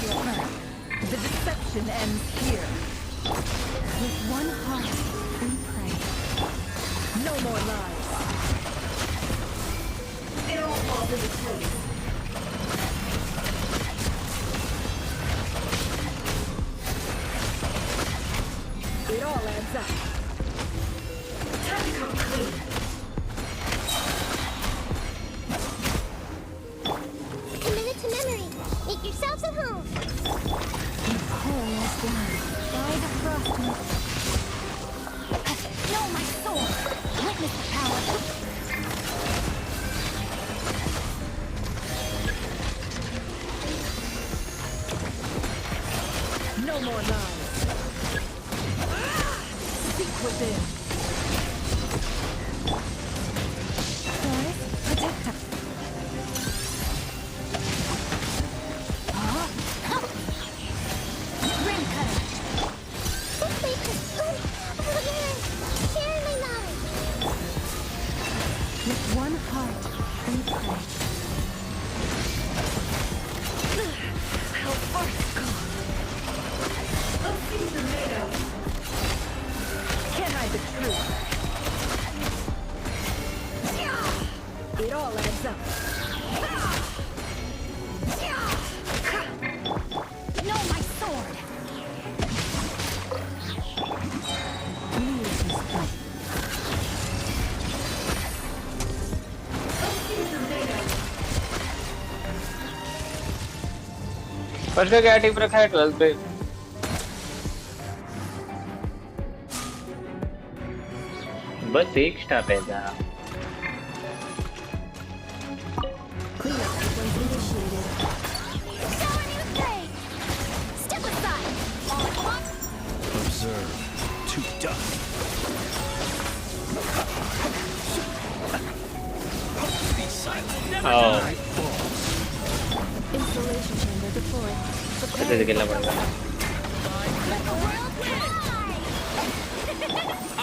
your turn. The deception ends here. With one heart, we pray. No more lies. It all falls into place. It all adds up. Time to come clean. Commit it to memory. Make yourselves at home. Almost done. By the frostman. No, my soul. Witness the power. No more lies. Seek within. Forest, protect us. Rim cutter. This makes us good. Share my knowledge. With one heart, we pray. How farcical. Of these are made of. Can't hide the truth. It all adds up. No, my sword. First का क्या tip रखा है 12 पे? बस 1 star रहेगा। Cleanup sequence initiated. Step aside. All at once. Observe. To dust. Be silent. Never deny falls. Installation chamber deployed. ऐसे से खेलना पड़ेगा।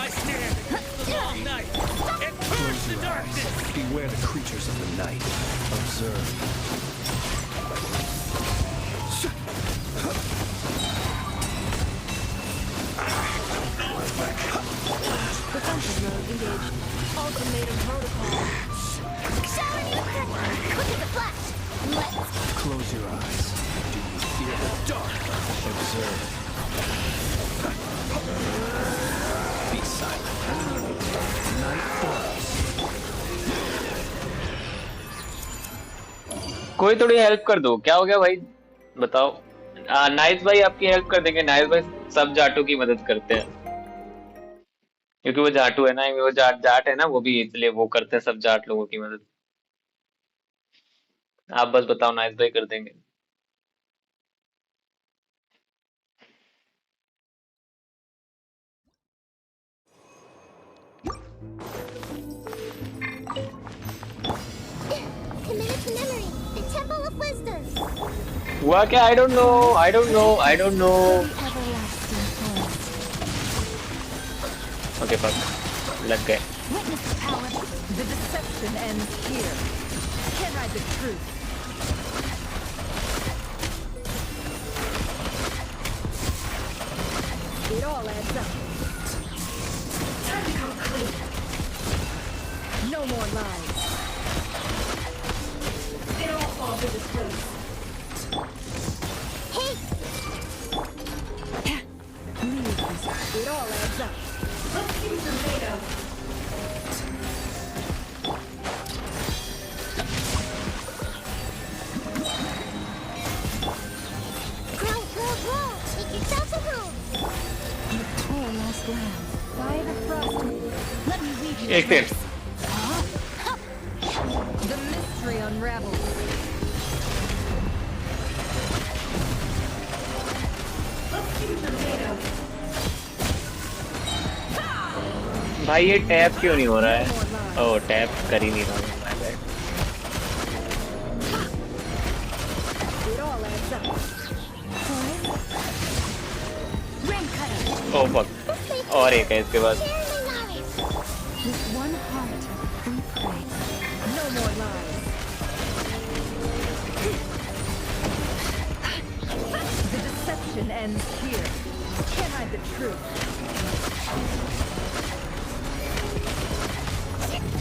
I stand all night and curse the darkness. Beware the creatures of the night. Observe. Defensive mode engaged. Ultimatum protocol. Shower you quick as a flash. Let's Close your eyes. Do you fear the dark? Observe. Be silent. Night falls. कोई थोड़ी help कर दो। क्या हो गया भाई? बताओ। Nice भाई आपकी हेल्प कर देंगे। नाइस भाई सब जाटों की मदद करते हैं क्योंकि वो जाटू है ना, वो जाट है ना, वो भी इसलिए वो करते हैं सब जाट लोगों की मदद। आप बस बताओ, नाइस भाई कर देंगे। commit it to memory. The Temple of Wisdom. हुआ क्या? I don't know. I don't know. I don't know. Everlasting forest. Okay, fuck. लग गए। Witness the power. The deception ends here. Can't hide the truth. It all adds up. Time to come clean. No more lies. It all falls into place. Hey, Leave this. It all adds up. What things are made of? grow, grow, grow. Make yourself at home. The poor lost lamb. By the frostman. Let me lead you. एक second. The mystery unravels. What things are made of? भाई ये tap क्यों नहीं हो रहा है? ओह tap कर ही नहीं रहा हूँ। My bad. It all adds up. Rim cutter. Oh fuck. और एक है इसके बाद। Share my knowledge. With one heart, we pray. No more lies. ends here. Can't hide the truth.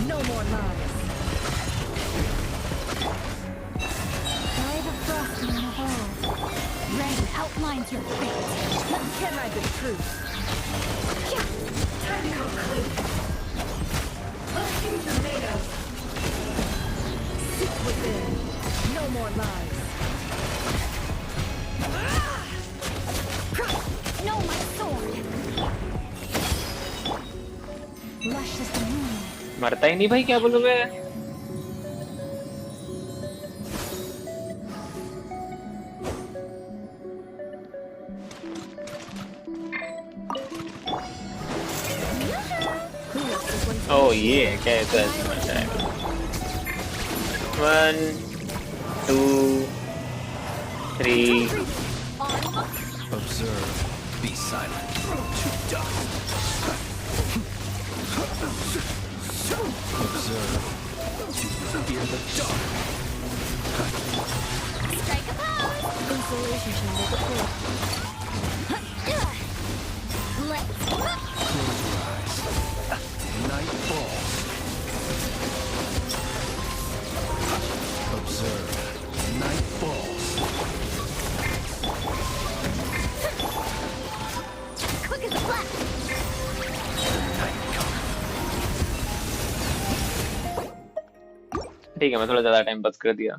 No more lies. By the frost moon of old, rain outlines your fate. Can't hide the truth. Time to come clean. Let's see what you're made of. Seek within. No more lies. No, my sword. Lush as the moon. मरता ही नहीं भाई, क्या बोलोगे? ओह ये है क्या? तो ऐसे मर जाएगा। 1 2 3 Observe. Be silent. To dust. Observe. Fear the dark. Strike a pose. Insulation chamber deployed. Let's Close your eyes. Night falls. Observe. Night falls. quick as a flash. ठीक है, मैं थोड़ा ज्यादा टाइम पास कर दिया।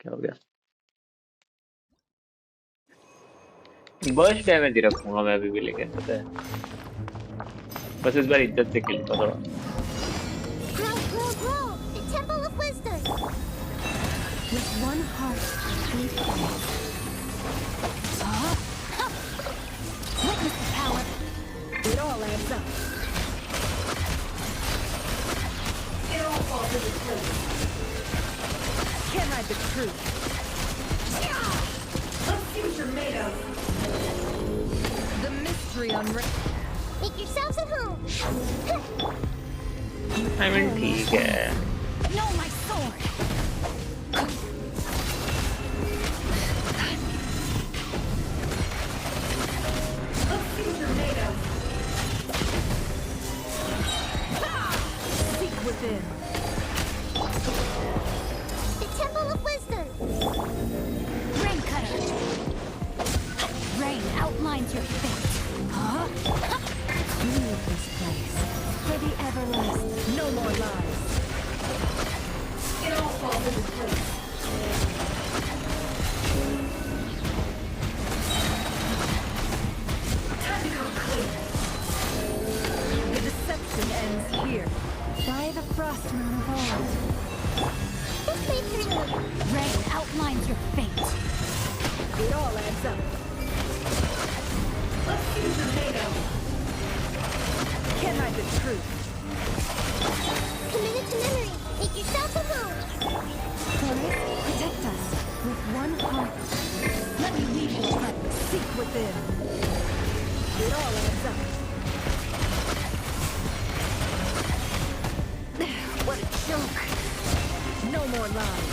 क्या हो गया? बर्स्ट डैमेज ही रखूंगा मैं अभी भी, लेकिन पता है बस इस बार इज्जत से खेलूंगा थोड़ा। Grow, grow, grow! The Temple of Wisdom! With one heart, we pray. Witness the power. It all adds up. It all falls into place. Can't hide the truth. Let's see what you're made of. The mystery Make yourselves at home! I mean, ठीक है। No, my sword. Let's see what you're made of. Seek within. The Temple of Wisdom! Rain cutter. Rain outlines your fate. Huh? Leave this place for the everlasting. No more lies. It all falls into place. Time to come clean. The deception ends here. By the frost moon of old, This may turn out. rain outlines your fate. It all adds up. Let's see what you're made of. Can't hide the truth. Commit it to memory. Make yourselves at home. Chorus, protect us with one heart. Let me lead you on. Seek within. It all adds up. What a joke. No more lies.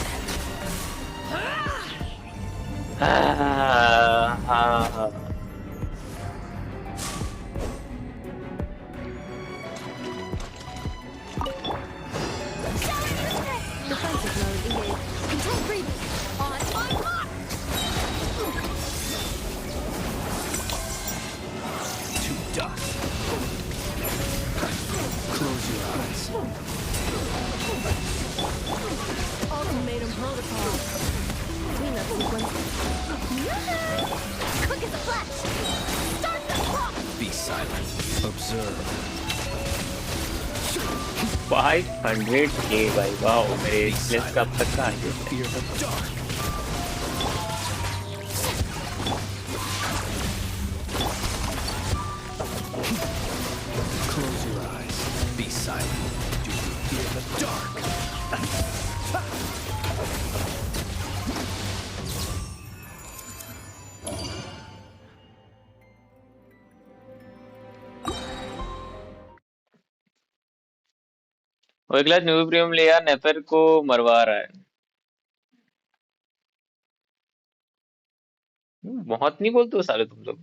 Defensive mode engaged. Control breathing. On mark. To dust. Close your eyes. Ultimatum protocol. Cleanup sequence. Quick as a flash! Start the clock! Be silent. Observe. 500K भाई, wow मेरे list का अब तक का है। Fear the dark. Close your eyes. Be silent. Do you fear the dark? वो एक glass न्यूब्रियम ले यार, नेफर को मरवा रहा है। बहुत नहीं बोलते हो साले तुम लोग।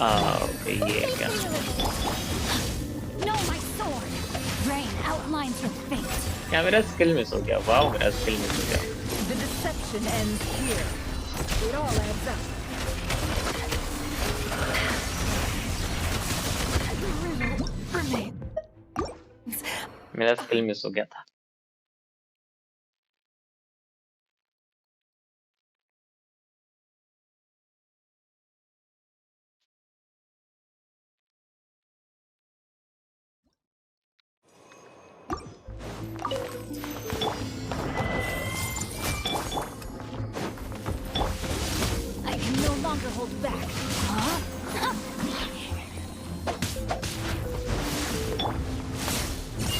ओके ये क्या? क्या मेरा स्किल मिस हो गया? वाह मेरा स्किल मिस हो गया। The deception ends here. It all adds up. The riddle remains. मेरा स्किल मिस हो गया था। I can no longer hold back.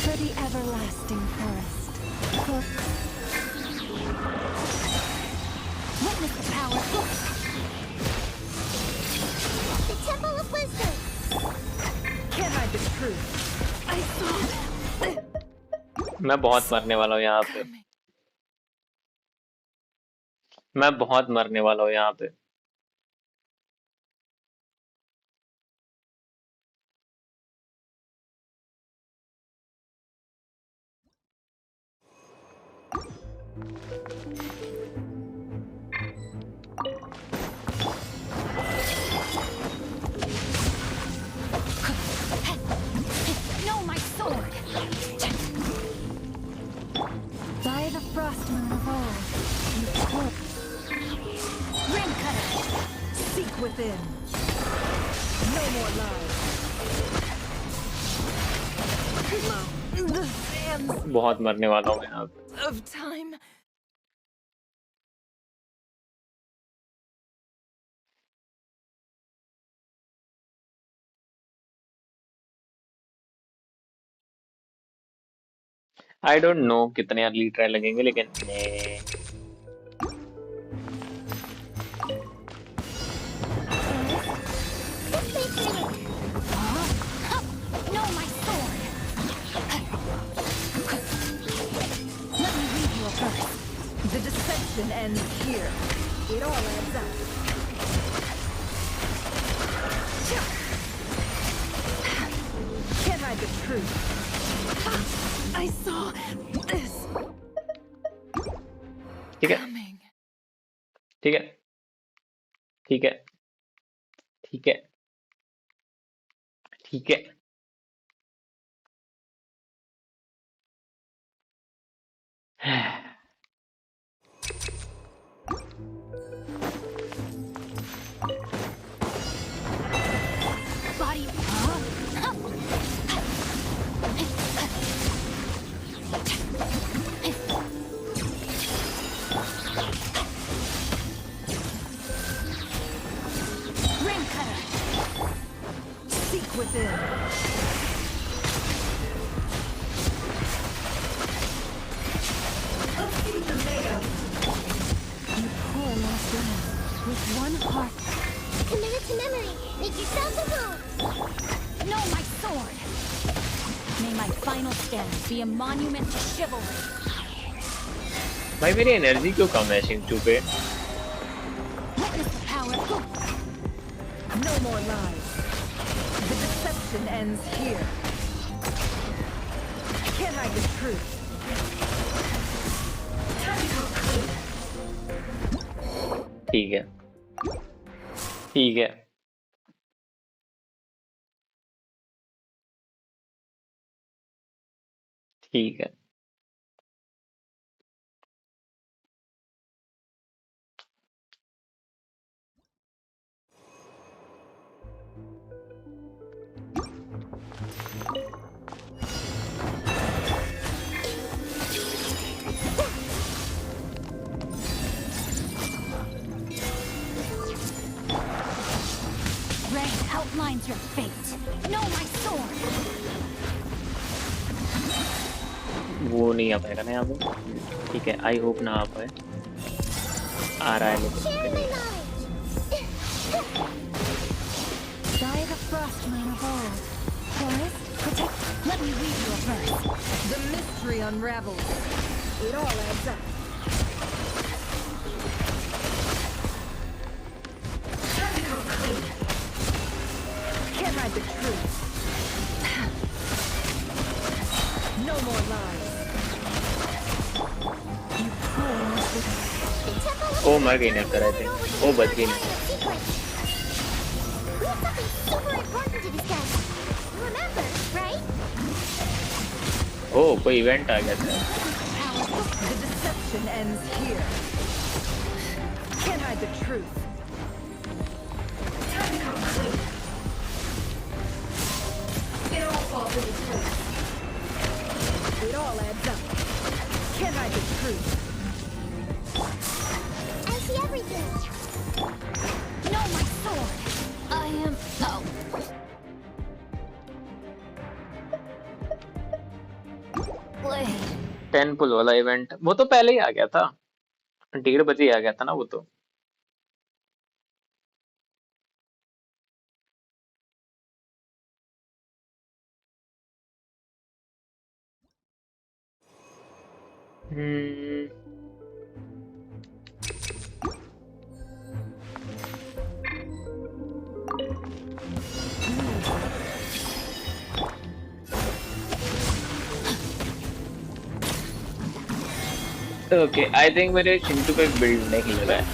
For the everlasting forest. Witness the power. The Temple of Wisdom. Can't hide the truth. I saw. मैं बहुत मरने वाला हूँ यहाँ पे। मैं बहुत मरने वाला हूँ यहाँ पे। No, my sword. By the frost moon of old, you could. Ring cutter. Seek within. No more lies. The sands बहुत मरने वाला हूँ यहाँ पे। of time. I don't know कितने अर्ली ट्राई लगेंगे, लेकिन No, my sword. Let me read you a verse. The deception ends here. It all adds up. Can't hide the truth. I saw this ठीक है coming. ठीक है ठीक है ठीक है ठीक है। Body. Ring cutter. Seek within. You poor lost lamb, with one heart. Commit it to memory. Make yourself at home. No, my sword. May my final stand be a monument to chivalry. भाई मेरी energy क्यों कम है शिंटू पे? Witness the power. No more lies. The deception ends here. Can't hide the truth. ठीक है ठीक है ठीक है। Rain outlines your fate. No, my sword. वो नहीं आ पाएगा ना यहाँ पे। ठीक है आई होप ना आ पाए। आ रहा है लेकिन frost moon of old. Forest, protect. Let me read you a verse. The mystery unravels. It all adds up. Can't hide the truth. No more lies. You poor. ओ मर गई नहीं कर रहे थे ओ बच गई नहीं We have something super important to discuss. Remember, right? ओ कोई इवेंट आ गया था The deception ends here. Can't hide the truth. Time to come clean. It all falls into place. It all adds up. Can't hide the truth. I see everything. No, my sword. I am. Oh. Wait. 10 पुल वाला event वो तो पहले ही आ गया था 1:30 बजे ही आ गया था ना वो तो ओके आई थिंक मेरे चिंटू पे बिल्ड नहीं लगा है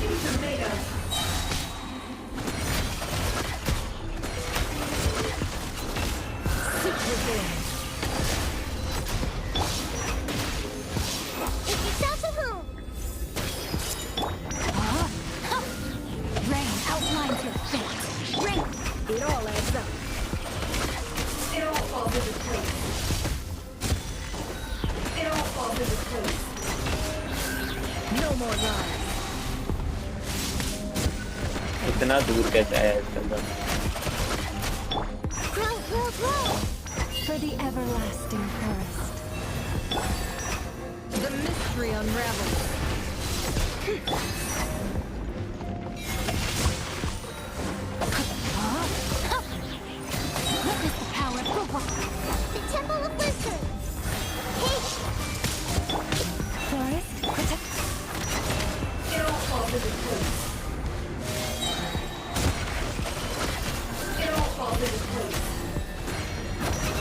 Rain outlines your fate. Rain. It all adds up. It all falls into place. It all falls into place. No more lies. इतना दूर कैसे आया इसके अंदर Grow, grow, grow. For the everlasting forest. The mystery unravels. Witness the power of Qualcomm. The Temple of Wisdom. Hey. Forest, protect. It all falls into place. It all falls into place.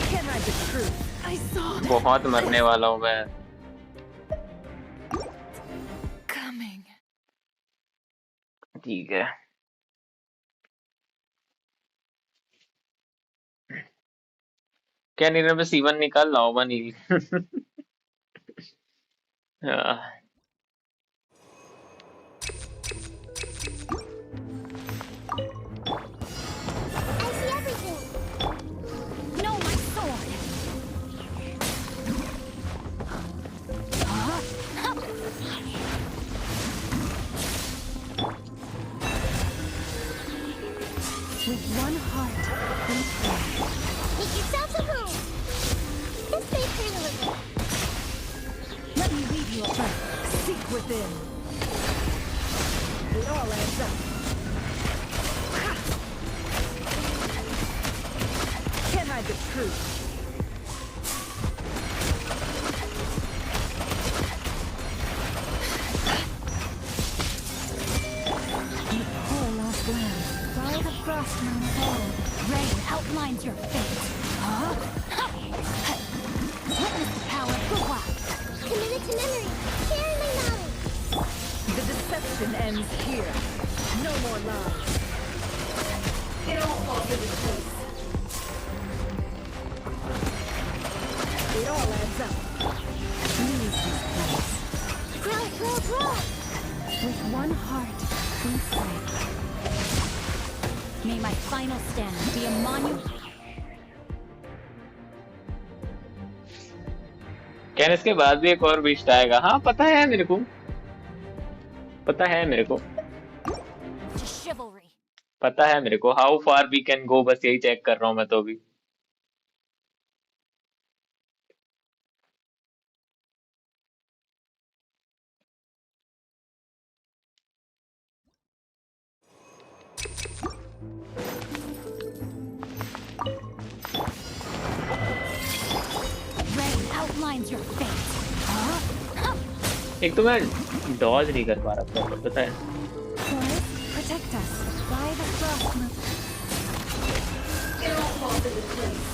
Can't hide the truth. I saw that. बहुत मरने वाला हूँ मैं Coming. ठीक है क्या नीरज में C1 निकाल लाओ नील हाँ I see everything. No, my sword. With one heart, we pray. Make yourselves at home. This may turn a little. Let me lead you a path. Seek within. It all adds up. Can't hide the truth. You poor lost lamb. Follow the frost moon of old. Rain outlines your fate. Witness the power of Qualcomm. Committed to memory. Sharing my knowledge. The deception ends here. No more lies. It all falls into place. It all adds up. Leave this place. Grow, grow, grow. With one heart, we pray. May my final stand be a monument. क्या इसके बाद भी एक और wish आएगा हाँ पता है मेरे को पता है मेरे को To chivalry. पता है मेरे को how far we can go बस यही चेक कर रहा हूँ मैं तो अभी outlines your fate. एक तो मैं डॉज नहीं कर पा रहा था, पता है? Protect us by the frost. It all falls into place.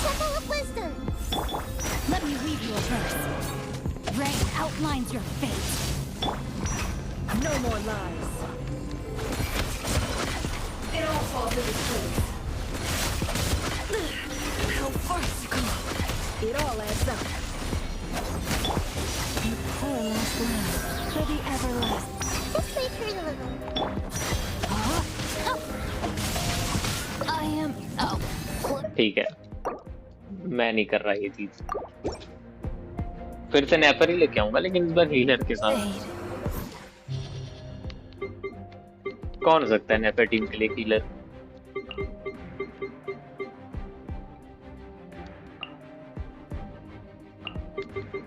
Temple of Wisdom. Let me read you a verse. Rain outlines your fate. No more lies. It all falls into place. How farcical. It all adds up. The poor last land for the everlasting. Just wait for a little. I am. Oh. ठीक है, मैं नहीं कर रहा ये चीज। फिर से नैपर ही लेके आऊंगा, लेकिन इस बार हीलर के साथ। कौन हो सकता है नैपर टीम के लिए हीलर?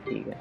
ठीक है,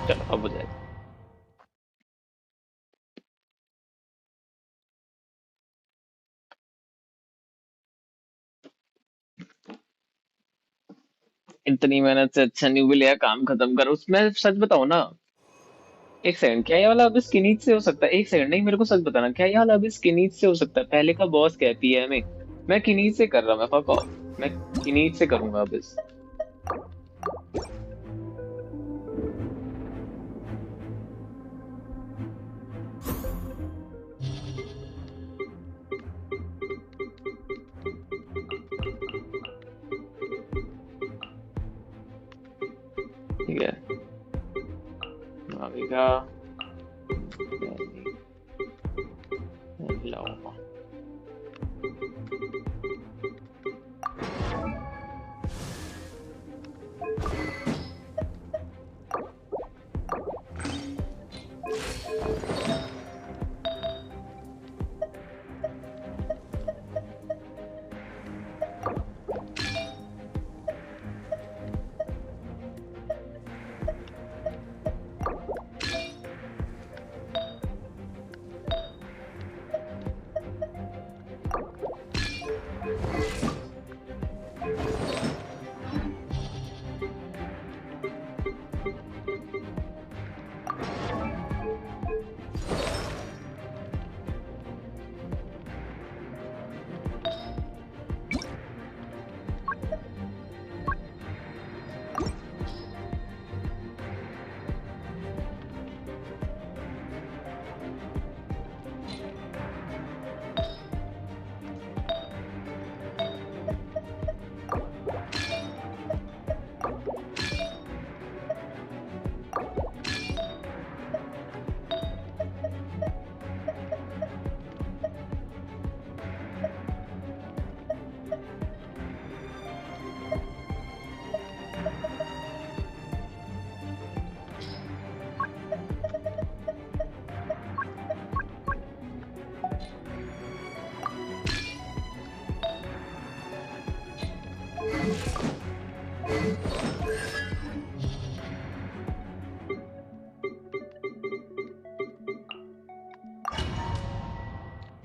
चलो अब हो जाएगा। इतनी मेहनत से अच्छा न्यू भी लिया, काम खत्म करो। उसमें सच बताओ ना, एक सेकंड, क्या ये वाला अभी स्किनीज से हो सकता है? एक सेकंड, नहीं मेरे को सच बताना, क्या ये वाला अभी स्किनीज से हो सकता है? पहले का बॉस कहती है हमें, मैं किनीज से कर रहा, मैं फक ऑफ, मैं किनीज से करूंगा अब इस। ठीक है, आगे का लाओ।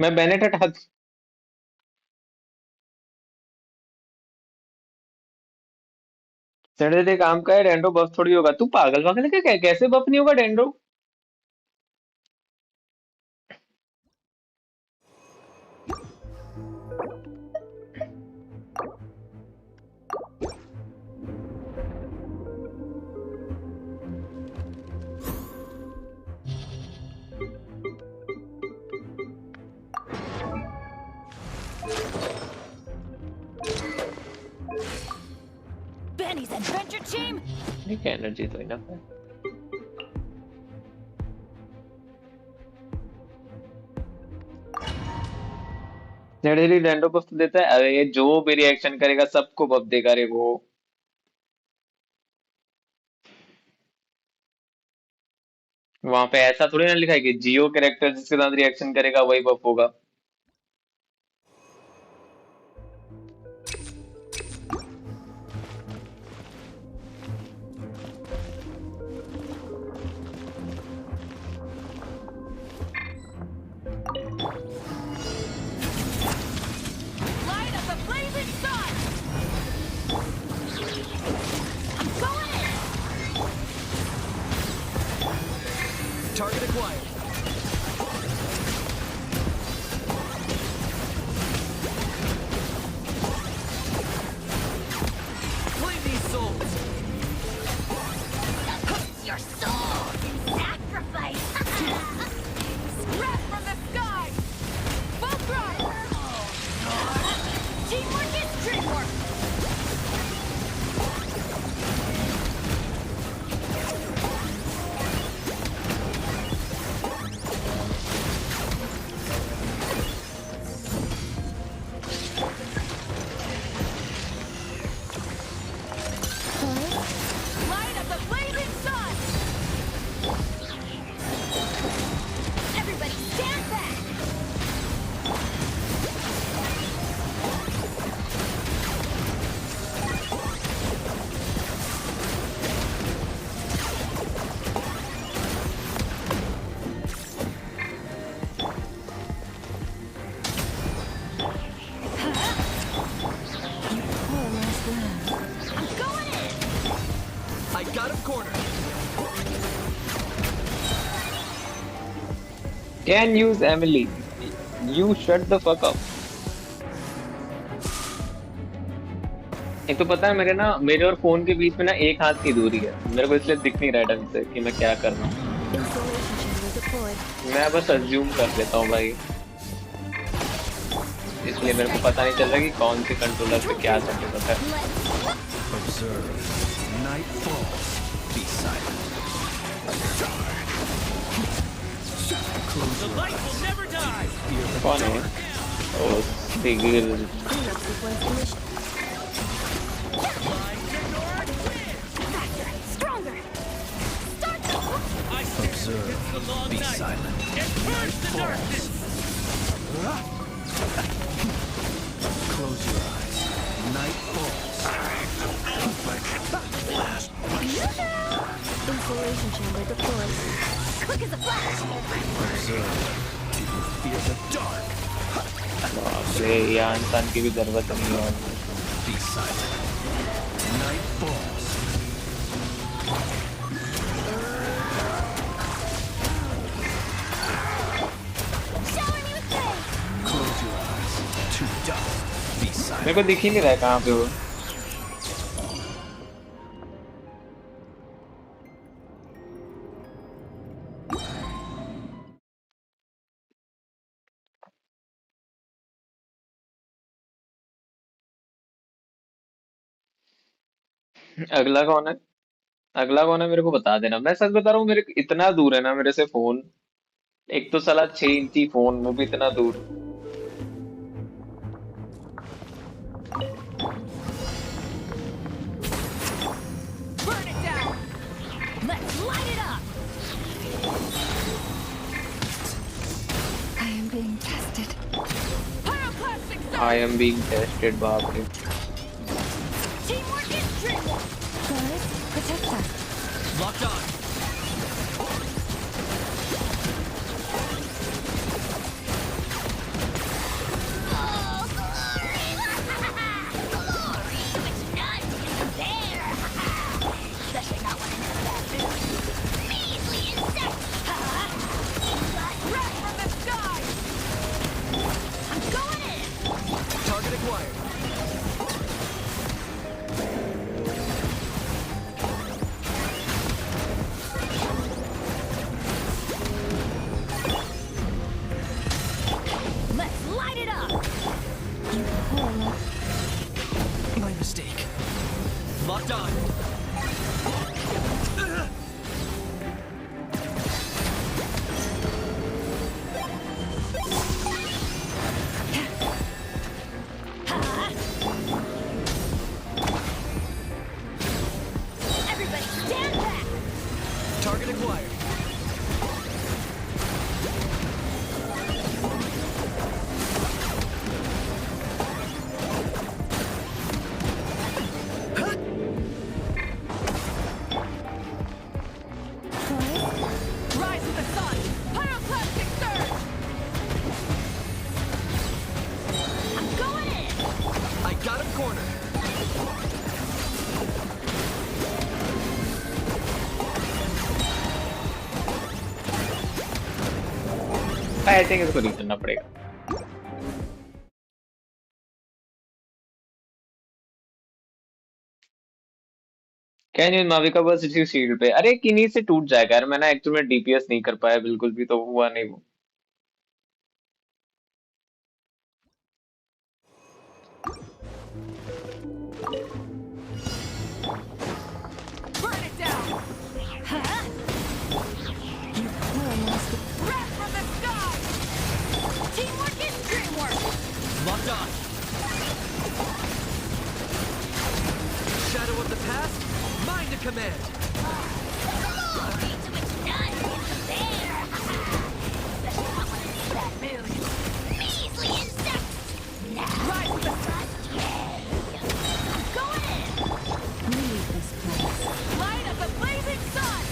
मैं बेनेट हटा दूं। सैटरडे काम का है, डेंड्रो बफ थोड़ी होगा। तू पागल पागल है क्या? कैसे बफ नहीं होगा डेंड्रो? Benny's adventure team. ठीक है, एनर्जी तो इनफ है। सैटरडे डेंड्रो बफ तो देता है। अरे ये जो भी रिएक्शन करेगा सबको बफ देगा रे वो। वहां पे ऐसा थोड़ी ना लिखा है कि जियो कैरेक्टर जिसके साथ रिएक्शन करेगा वही बफ होगा। Light up the blazing sun. I'm going in. Target acquired. Play these souls. Your soul in sacrifice. Scrap from the sky. Full throttle. Teamwork is dreamwork. Light up the blazing sun. Everybody stand back. I'm going in. I got him cornered. Can use Emily. You shut the fuck up. एक तो पता है मेरे और phone के बीच में ना एक हाथ की दूरी है। मेरे को इसलिए दिख नहीं रहा ढंग से कि मैं क्या कर रहा हूँ। मैं बस अज्यूम कर लेता हूँ भाई, इसलिए मेरे को पता नहीं चल रहा कि कौन से कंट्रोलर पे क्या सेटिंग है। Observe. Night falls. Be silent. The light will never die. कौन है? ओह, सिगिर। Stronger. Observe. Be silent. Night falls. Close your eyes. Night falls. Insulation chamber deployed. Quick as a flash. Observe. Do you fear the dark? बाप रे, यहाँ इंसान की भी जरूरत नहीं है। Be silent. Night falls. Shower me with praise. Close your eyes. To dust. Be silent. मेरे को दिख ही नहीं रहा है कहाँ पे वो। अगला कौन है? अगला कौन है मेरे को बता देना। मैं सच बता रहा हूँ, मेरे इतना दूर है ना मेरे से फोन। एक तो साला 6 इंची फोन, वो भी इतना दूर। Burn it down. Let's light it up. I am being tested. Pyroclastic surge. I am being tested, बाप रे। Teamwork is dreamwork. Guys, protect us. Locked on. acquired. Let's light it up! My mistake. Locked on. Everybody stand back! Target acquired. Rise with the sun! Pyroclastic surge! I'm going in! I got him cornered. I think इसको reach करना पड़ेगा. Can use माविका बस इसी shield पे. अरे किन्हीं से टूट जाएगा यार. मैंने एक्चुअली में डीपीएस नहीं कर पाया बिल्कुल भी, तो हुआ नहीं वो. Burn it down! Huh? Wrath from the sky! Teamwork is dreamwork! Locked on. Shadow of the past, mine to command. Glory to which none can compare! That million measly insects! Now, rise with the sun! I'm going in! Leave this place. Light up the blazing sun!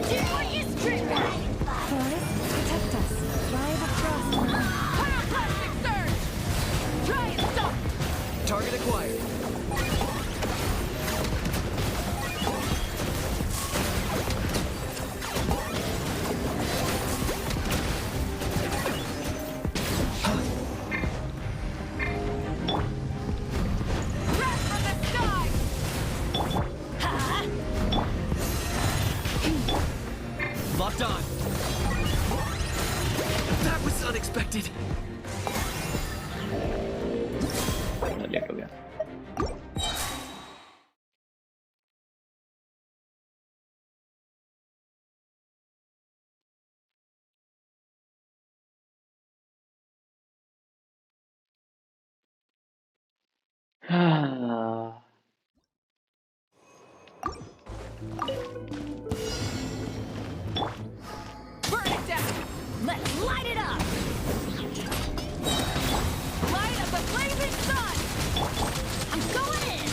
Teamwork is dreamwork! Forest, protect us. Drive across. Pyroclastic surge! Try and stop! Target acquired. Wrath from the sky! Locked on. That was unexpected. Late हो गया. Burn it down! Let's light it up! Light up the blazing sun! I'm going in!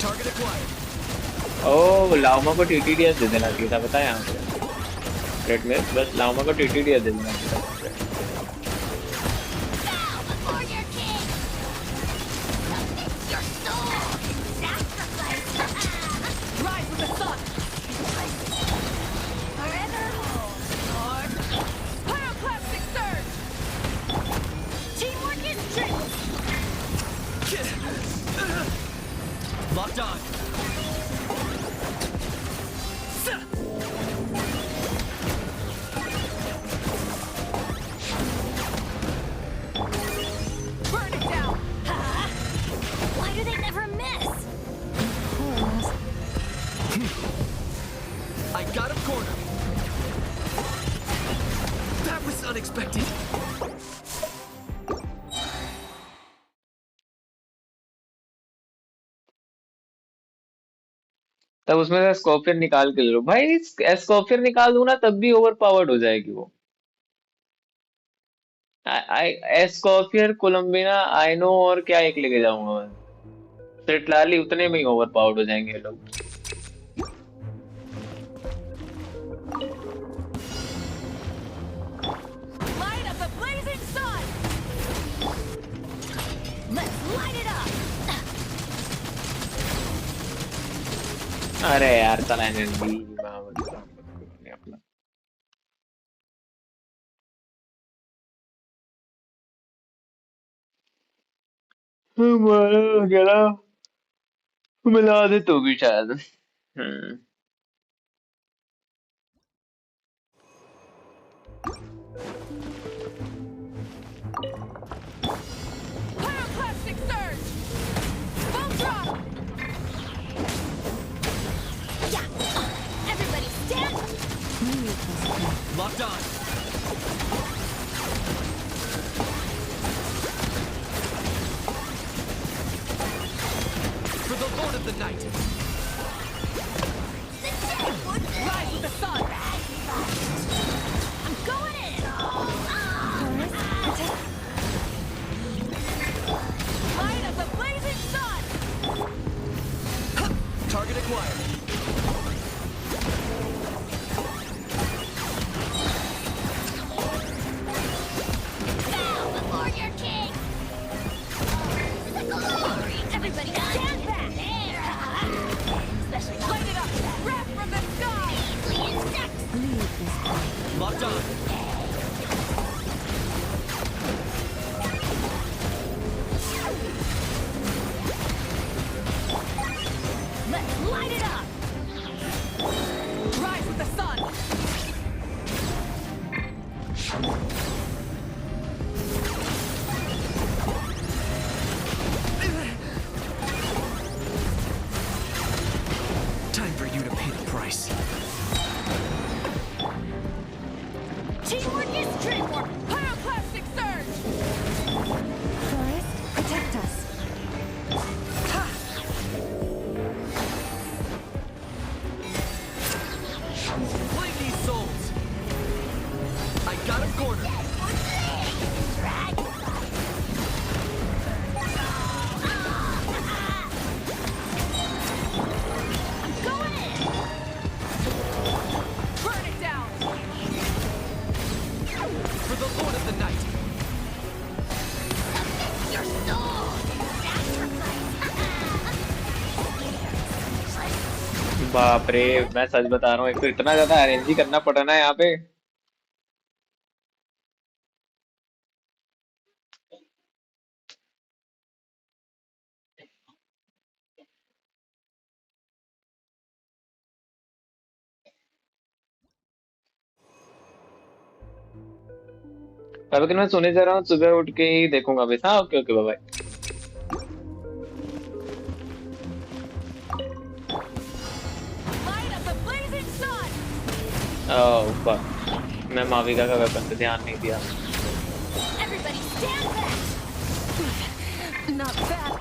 Target acquired. ओह लाउमा को टीटीडीएस दे देना चाहिए था. पता है यहाँ पे रेड में बस लाउमा को टीटीडीएस दे देना चाहिए था. Bow before your king! Submit your soul in sacrifice! Rise with the sun! Forever hold, Lord! Pyroclastic surge! Teamwork is strength! Locked on. Burn it down! Huh? Why do they never miss? I got him cornered. That was unexpected. तब उसमें से scorpion निकाल के ले लो भाई. Scorpion निकाल दूं ना तब भी ओवर पावर्ड हो जाएगी वो. स्कॉर्पियन कोलंबिना आइनो और क्या एक लेके जाऊंगा मैं. सिटलाली उतने में ही ओवर पावर्ड हो जाएंगे ये लोग. Light up the blazing sun! अरे यार चला एनर्जी अपना हमारा गला मिला दे तो भी शायद Pyroclastic surge! Full drop! Yeah! Everybody stand! Locked on. For the Lord of the Night. Rise with the sun! I'm going in! Light of the blazing sun! Target acquired. Bow before your king! The glory! Everybody stand back! There! Especially Light it up! Wrath from the sky! measly insects! Locked on. Let's light it up! Rise with the sun! Time for you to pay the price. Teamwork is dreamwork! Pyroclastic surge! Forest, protect us. Claim these souls. I got him cornered. Going in! Burn it down! For the Lord of the Night. Your soul! बाप रे मैं सच बता रहा हूँ एक तो इतना ज्यादा अरेंज करना पड़ रहा है यहाँ पे लेकिन मैं सोने जा रहा हूँ सुबह उठ के ही देखूंगा बस हाँ okay okay bye Light of the blazing sun! Oh fuck मैं माविका का वेपन पे ध्यान नहीं दिया Everybody stand back! Not bad!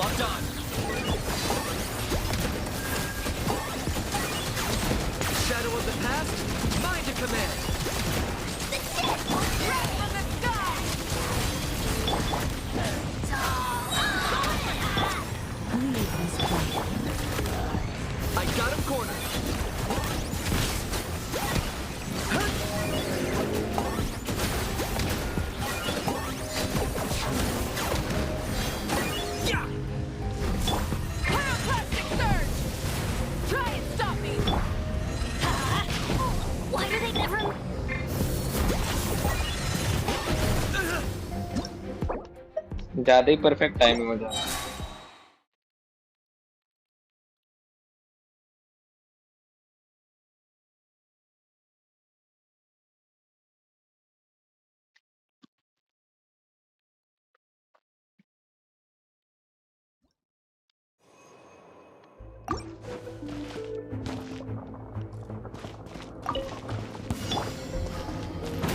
Locked on. Shadow of the past, mine to command. Wrath from the sky! I got him cornered. Yeah. Pyroclastic surge! Try and stop me! Why do they never... ज्यादा ही perfect timing हो जाता है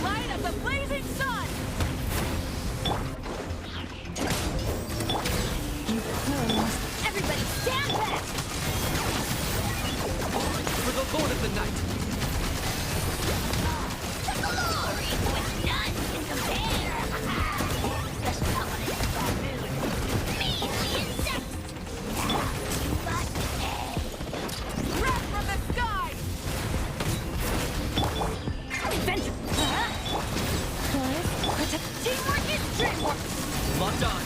Light of the blazing sun! Everybody stand back! For the Lord of the Night. The glory which none can compare! Especially how it is measly insects! But Wrath from the sky! adventure! Protect teamwork is dreamwork! Locked on.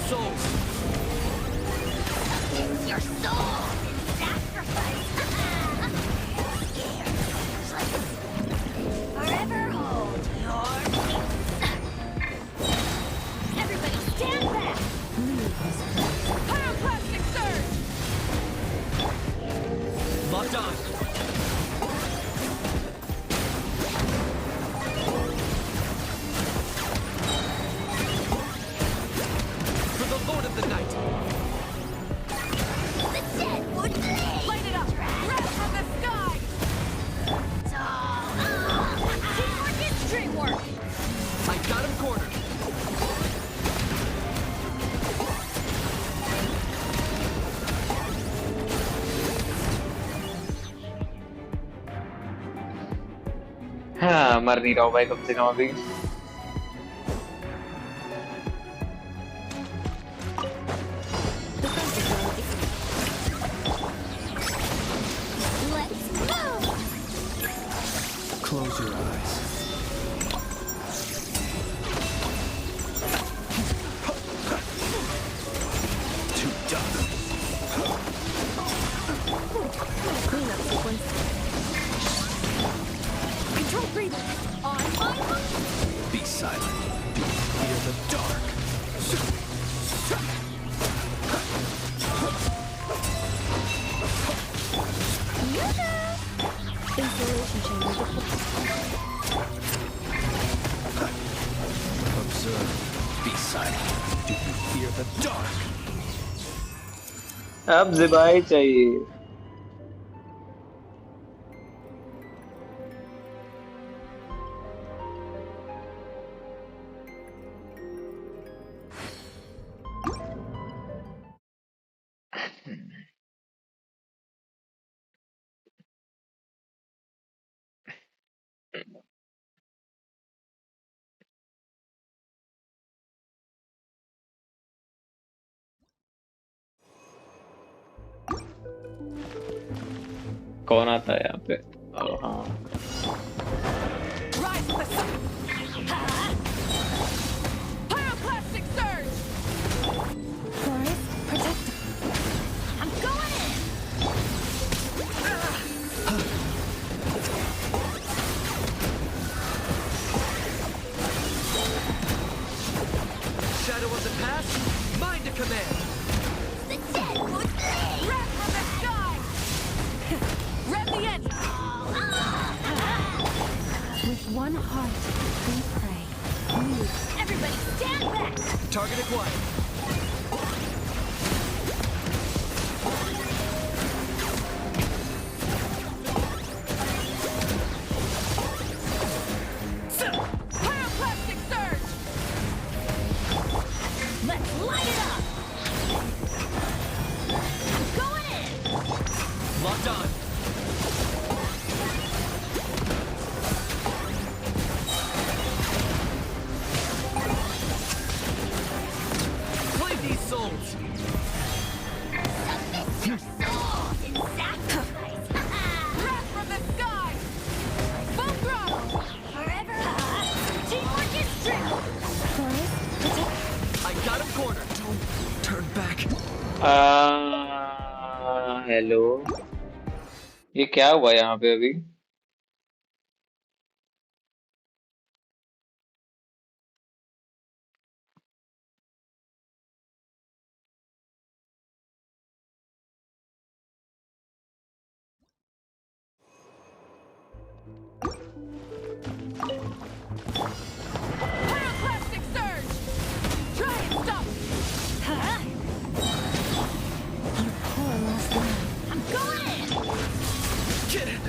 souls. Your soul in sacrifice. Forever hold your peace. Everybody stand back. Pyroclastic surge! Locked on. For the Lord of the Night. The dead would bleed. Light it up! Wrath from the sky! Teamwork is dreamwork. I got him cornered. हाँ मर नहीं रहा हूँ भाई कम से कम अभी Let's move. Close your eyes. Too tough. Cleanup sequence. Control breathing! On my mark! Be silent. Fear the dark. Installation chamber deployed. Observe. Be silent. Do you fear the dark? अब ज़िबाई चाहिए कौन आता है यहाँ पे हाँ Rise to the sun! Pyroclastic surge! Forest, protect. I'm going in. Shadow of the past, mind to command. The dead would bleed. Wrath from the sky! Rev the engine! With one heart, we pray. Move. Everybody stand back. Target acquired. Pyroclastic surge! Let's light it up. I'm going in. Locked on. Claim these souls. Submit your souls in sacrifice. Wrath from the sky! Full throttle! Forever. Teamwork is dreamwork. Forest, protect. I got him cornered. Don't turn back. Hello ये क्या हुआ यहाँ पे अभी Pyroclastic surge! Try and stop! Your poor last line. I'm going in. Get it.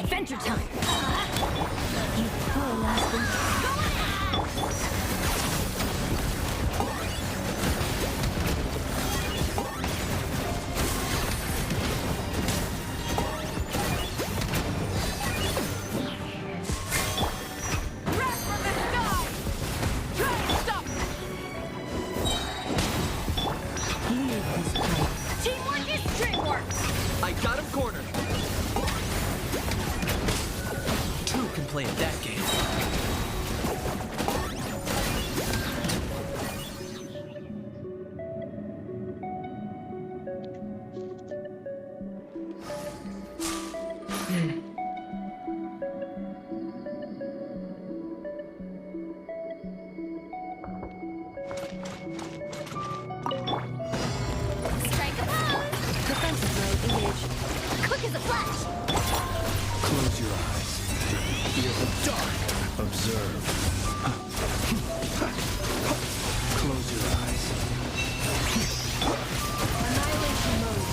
Adventure time! You poor last Teamwork is dreamwork! I got him cornered. Two can play at that game. Strike a pose! Defensive mode engaged. Quick as a flash! Close your eyes. Feel the dark. Observe. Close your eyes. Annihilation mode.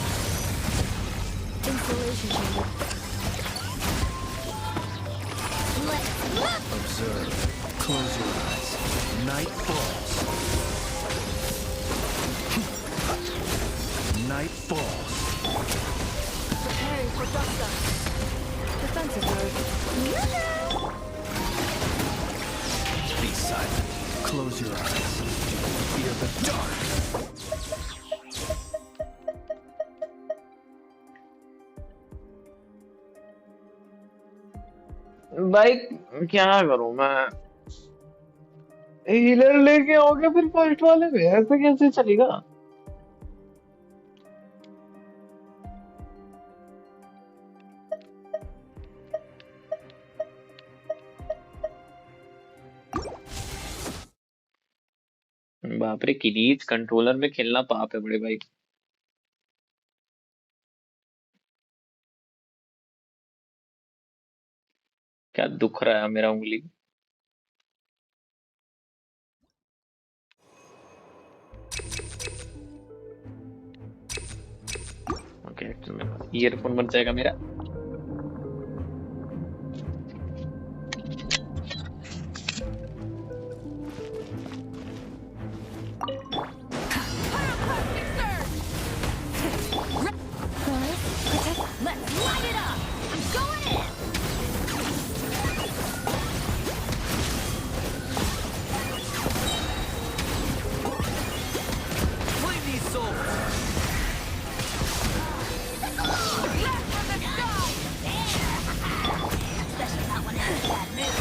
Installation chamber. Let's look! Observe. Close your eyes. Night falls. Night falls. Preparing for dust up. Defensive mode. Be silent. Close your eyes. Fear the dark. भाई क्या करूं मैं? Healer लेके आओगे फिर first वाले में, ऐसे कैसे चलेगा? बाप रे, किरीज कंट्रोलर में खेलना पाप है बड़े भाई। क्या दुख रहा है मेरा उंगली। ओके, ईयरफोन बन जाएगा मेरा। Let's light it up! I'm going in! Flame these souls! Left from the sky! Especially not when it's a bad mood.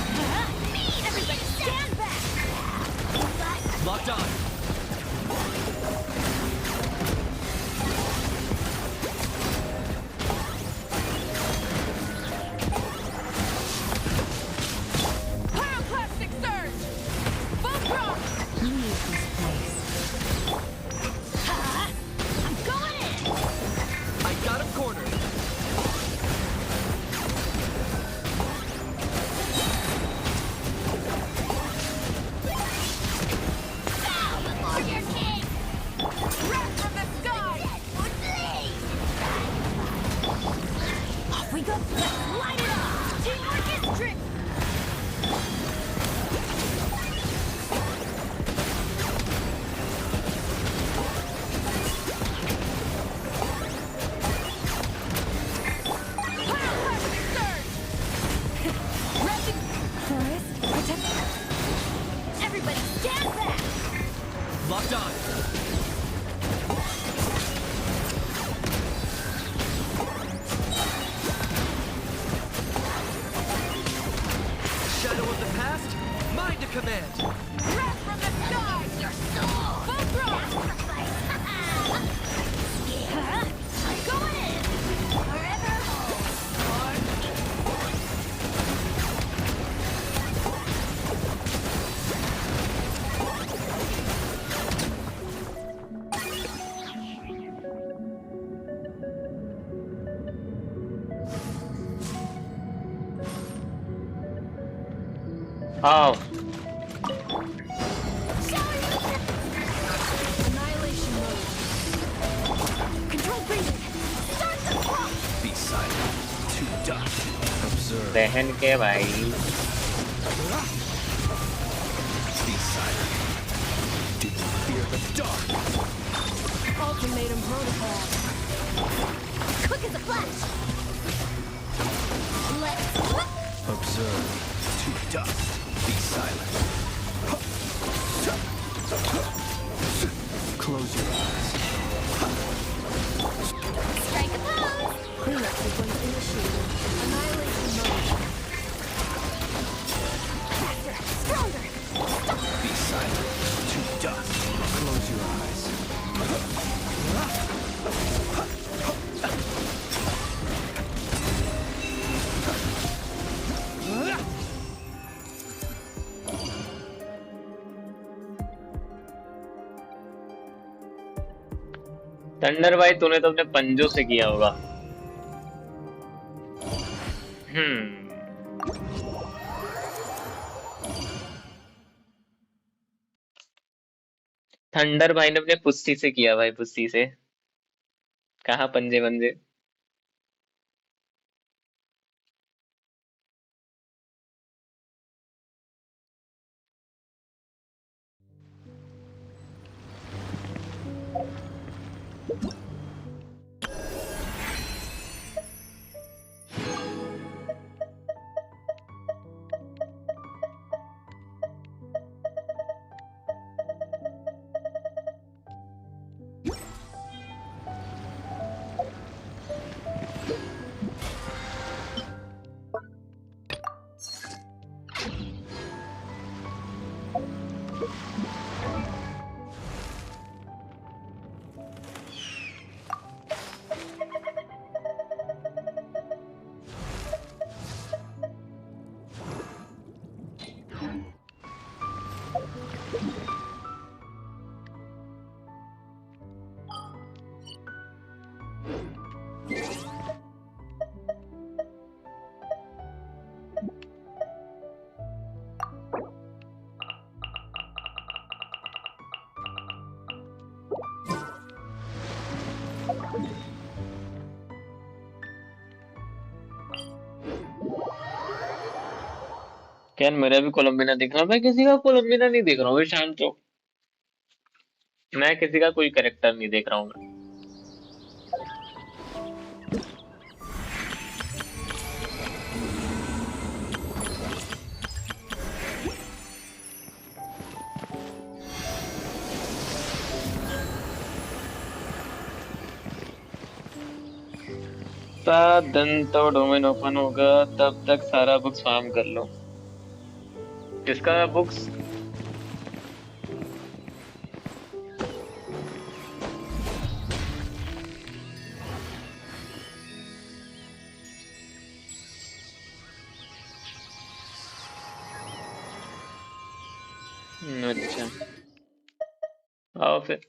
Me! Everybody stand back! Locked on. Pyroclastic surge! Full drop! Leave this place. I'm going in! I got him cornered. Bow before your king! Wrath from the sky! Off we go! Let's light it up! Teamwork is trick! Pyroclastic surge! Resting! Forest, protect. Everybody stand back! Locked on. हाँ Annihilation mode. Control breathing. Start the clock. Be silent. To duck. Observe. बहन के भाई. Be silent. Do not fear the dark. Ultimatum protocol. Quick as a flash. Let's Observe. To duck. Be silent. Close your eyes. strike a pose. Cleanup sequence initiated. Annihilation mode. Faster, stronger. Be silent. To duck. Close your eyes. Thunder भाई तूने तो अपने पंजों से किया होगा. Thunder भाई ने अपने पुस्सी से किया भाई, पुस्सी से. कहाँ पंजे पंजे. क्या मेरा भी कोलंबिना दिख रहा है? मैं किसी का कोलंबिना नहीं देख रहा हूँ शाम को. मैं किसी का कोई कैरेक्टर नहीं देख रहा हूँ. दिन तो डोमेन ओपन होगा, तब तक सारा बुक्स फार्म कर लो. किसका बुक्स? अच्छा आओ फिर.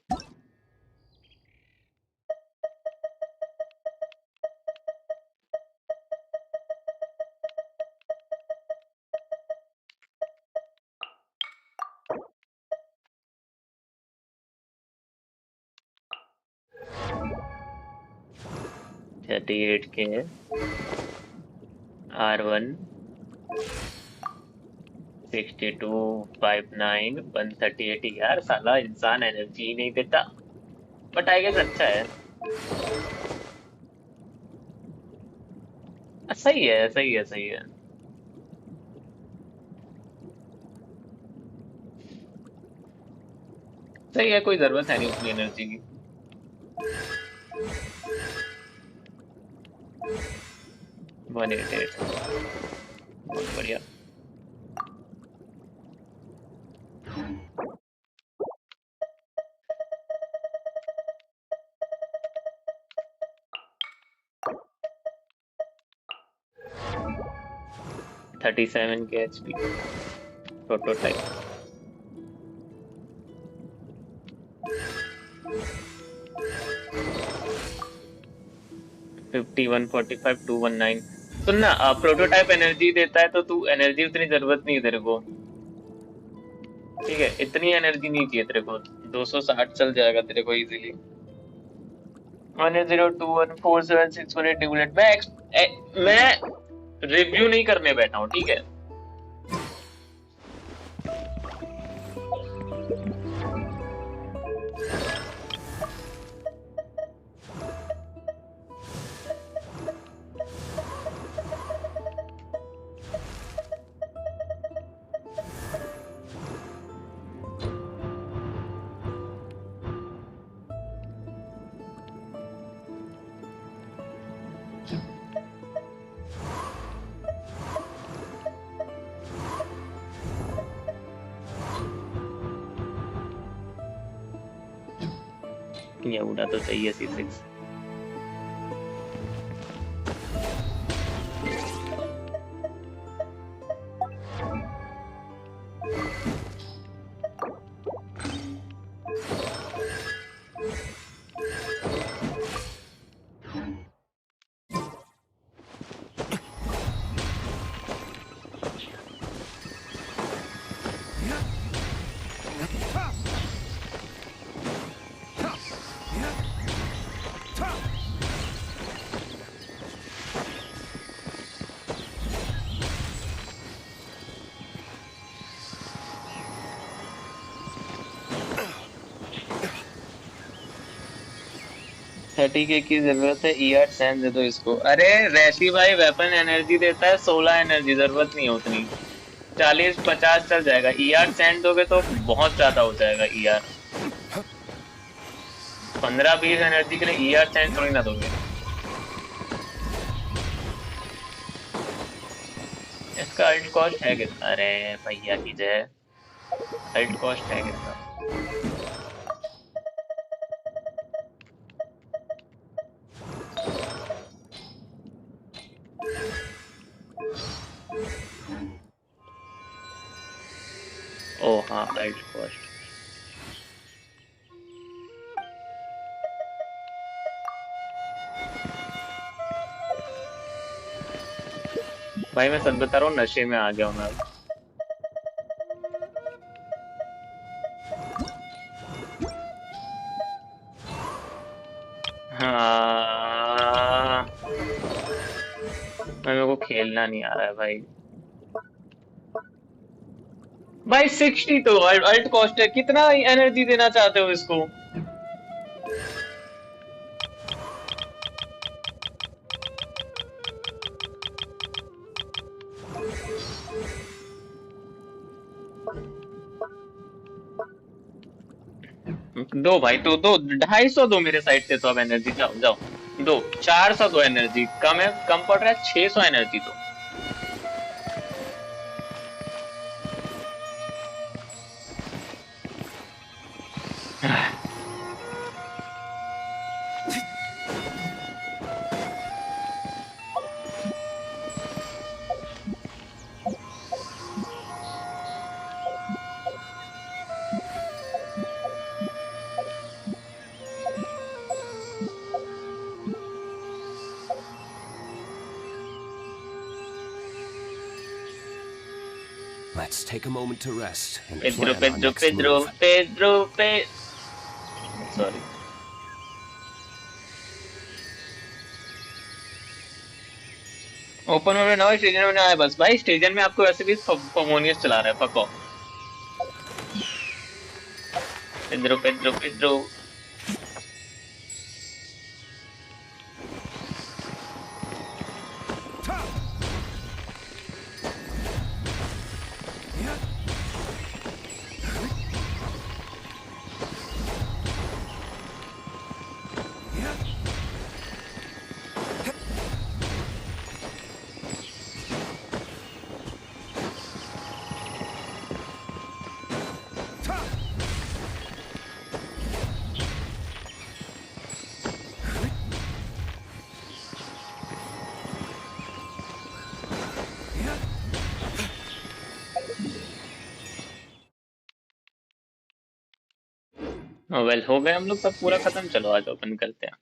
$38 के R1 6259 138. यार साला इंसान एनर्जी ही नहीं देता, बट आई गेस अच्छा है. सही है सही है सही है. सही है, कोई जरूरत है नहीं उतनी एनर्जी की. 188 बहुत बढ़िया. $37 के HP प्रोटोटाइप. $51 $45 $219. सुनना, प्रोटोटाइप एनर्जी देता है तो तू एनर्जी उतनी जरूरत नहीं है तेरे को. ठीक है, इतनी एनर्जी नहीं चाहिए तेरे को, 260 चल जाएगा तेरे को इजीली। 180214761 मैं रिव्यू नहीं करने बैठा हूँ, ठीक है। ये उड़ा तो चाहिए C6। थर्टी के की जरूरत है, ER सैन दे दो इसको। अरे रैशी भाई वेपन एनर्जी देता है 16 एनर्जी, जरूरत नहीं है उतनी, 40-50 चल जाएगा। ER सैंड दोगे तो बहुत ज्यादा हो जाएगा ER, 15-20 एनर्जी के लिए ER सैंड थोड़ी ना दोगे। इसका अल्ट कॉस्ट है कितना? अरे भैया की जय, अल्ट कॉस्ट है कितना? ओ हाँ, अल्ट कॉस्ट भाई मैं सच बता रहा हूँ, नशे में आ गया हूँ मैं अब। हाँ, मेरे को खेलना नहीं आ रहा है भाई। भाई 60 तो अल्ट कॉस्ट है, कितना एनर्जी देना चाहते हो इसको? दो भाई, तो दो, 250 दो मेरे साइड से तो अब एनर्जी, जाओ जाओ दो, 400 दो एनर्जी, कम है, कम पड़ रहा है, 600 एनर्जी दो। Let's take a moment to rest and Pedro, plan our Pedro, next Pedro, move. Sorry. Open में ना स्टेजन में ना आया बस भाई, स्टेजन में आपको वैसे भी पमोनियस चला रहा है, पको। पेड्रो पेड्रो पेड्रो वेल हो गए हम लोग सब पूरा खत्म। चलो आज ओपन करते हैं।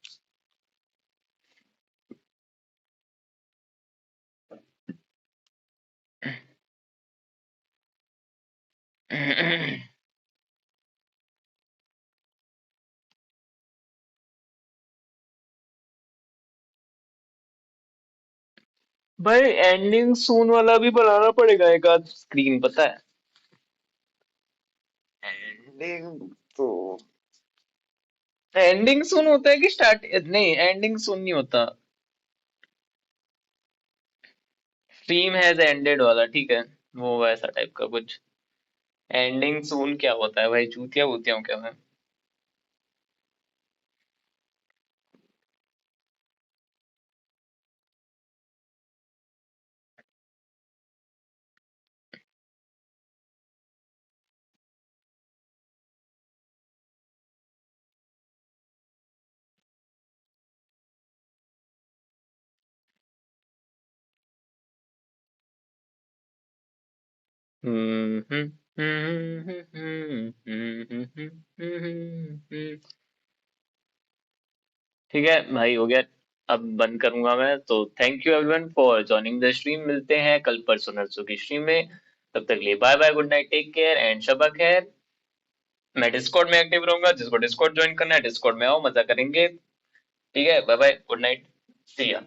भाई एंडिंग सून वाला भी बनाना पड़ेगा एक आध स्क्रीन, पता है। एंडिंग तो एंडिंग सून होता है कि स्टार्ट, नहीं एंडिंग सून नहीं होता। स्ट्रीम हैज एंडेड वाला, ठीक है, वो वैसा टाइप का कुछ। एंडिंग सून क्या होता है भाई, चूतिया वूतिया हूँ क्या मैं। ठीक है भाई, हो गया। अब बंद करूंगा मैं तो। Thank you everyone for joining the stream. मिलते हैं कल परसों नरसों की स्ट्रीम में। तब तक के लिए bye bye, good night, take care and शबा खैर। मैं डिस्कॉर्ड में एक्टिव रहूंगा, जिसको डिस्कॉर्ड ज्वाइन करना है डिस्कॉर्ड में आओ, मजा करेंगे। ठीक है, बाय बाय, गुड नाइट, सी या।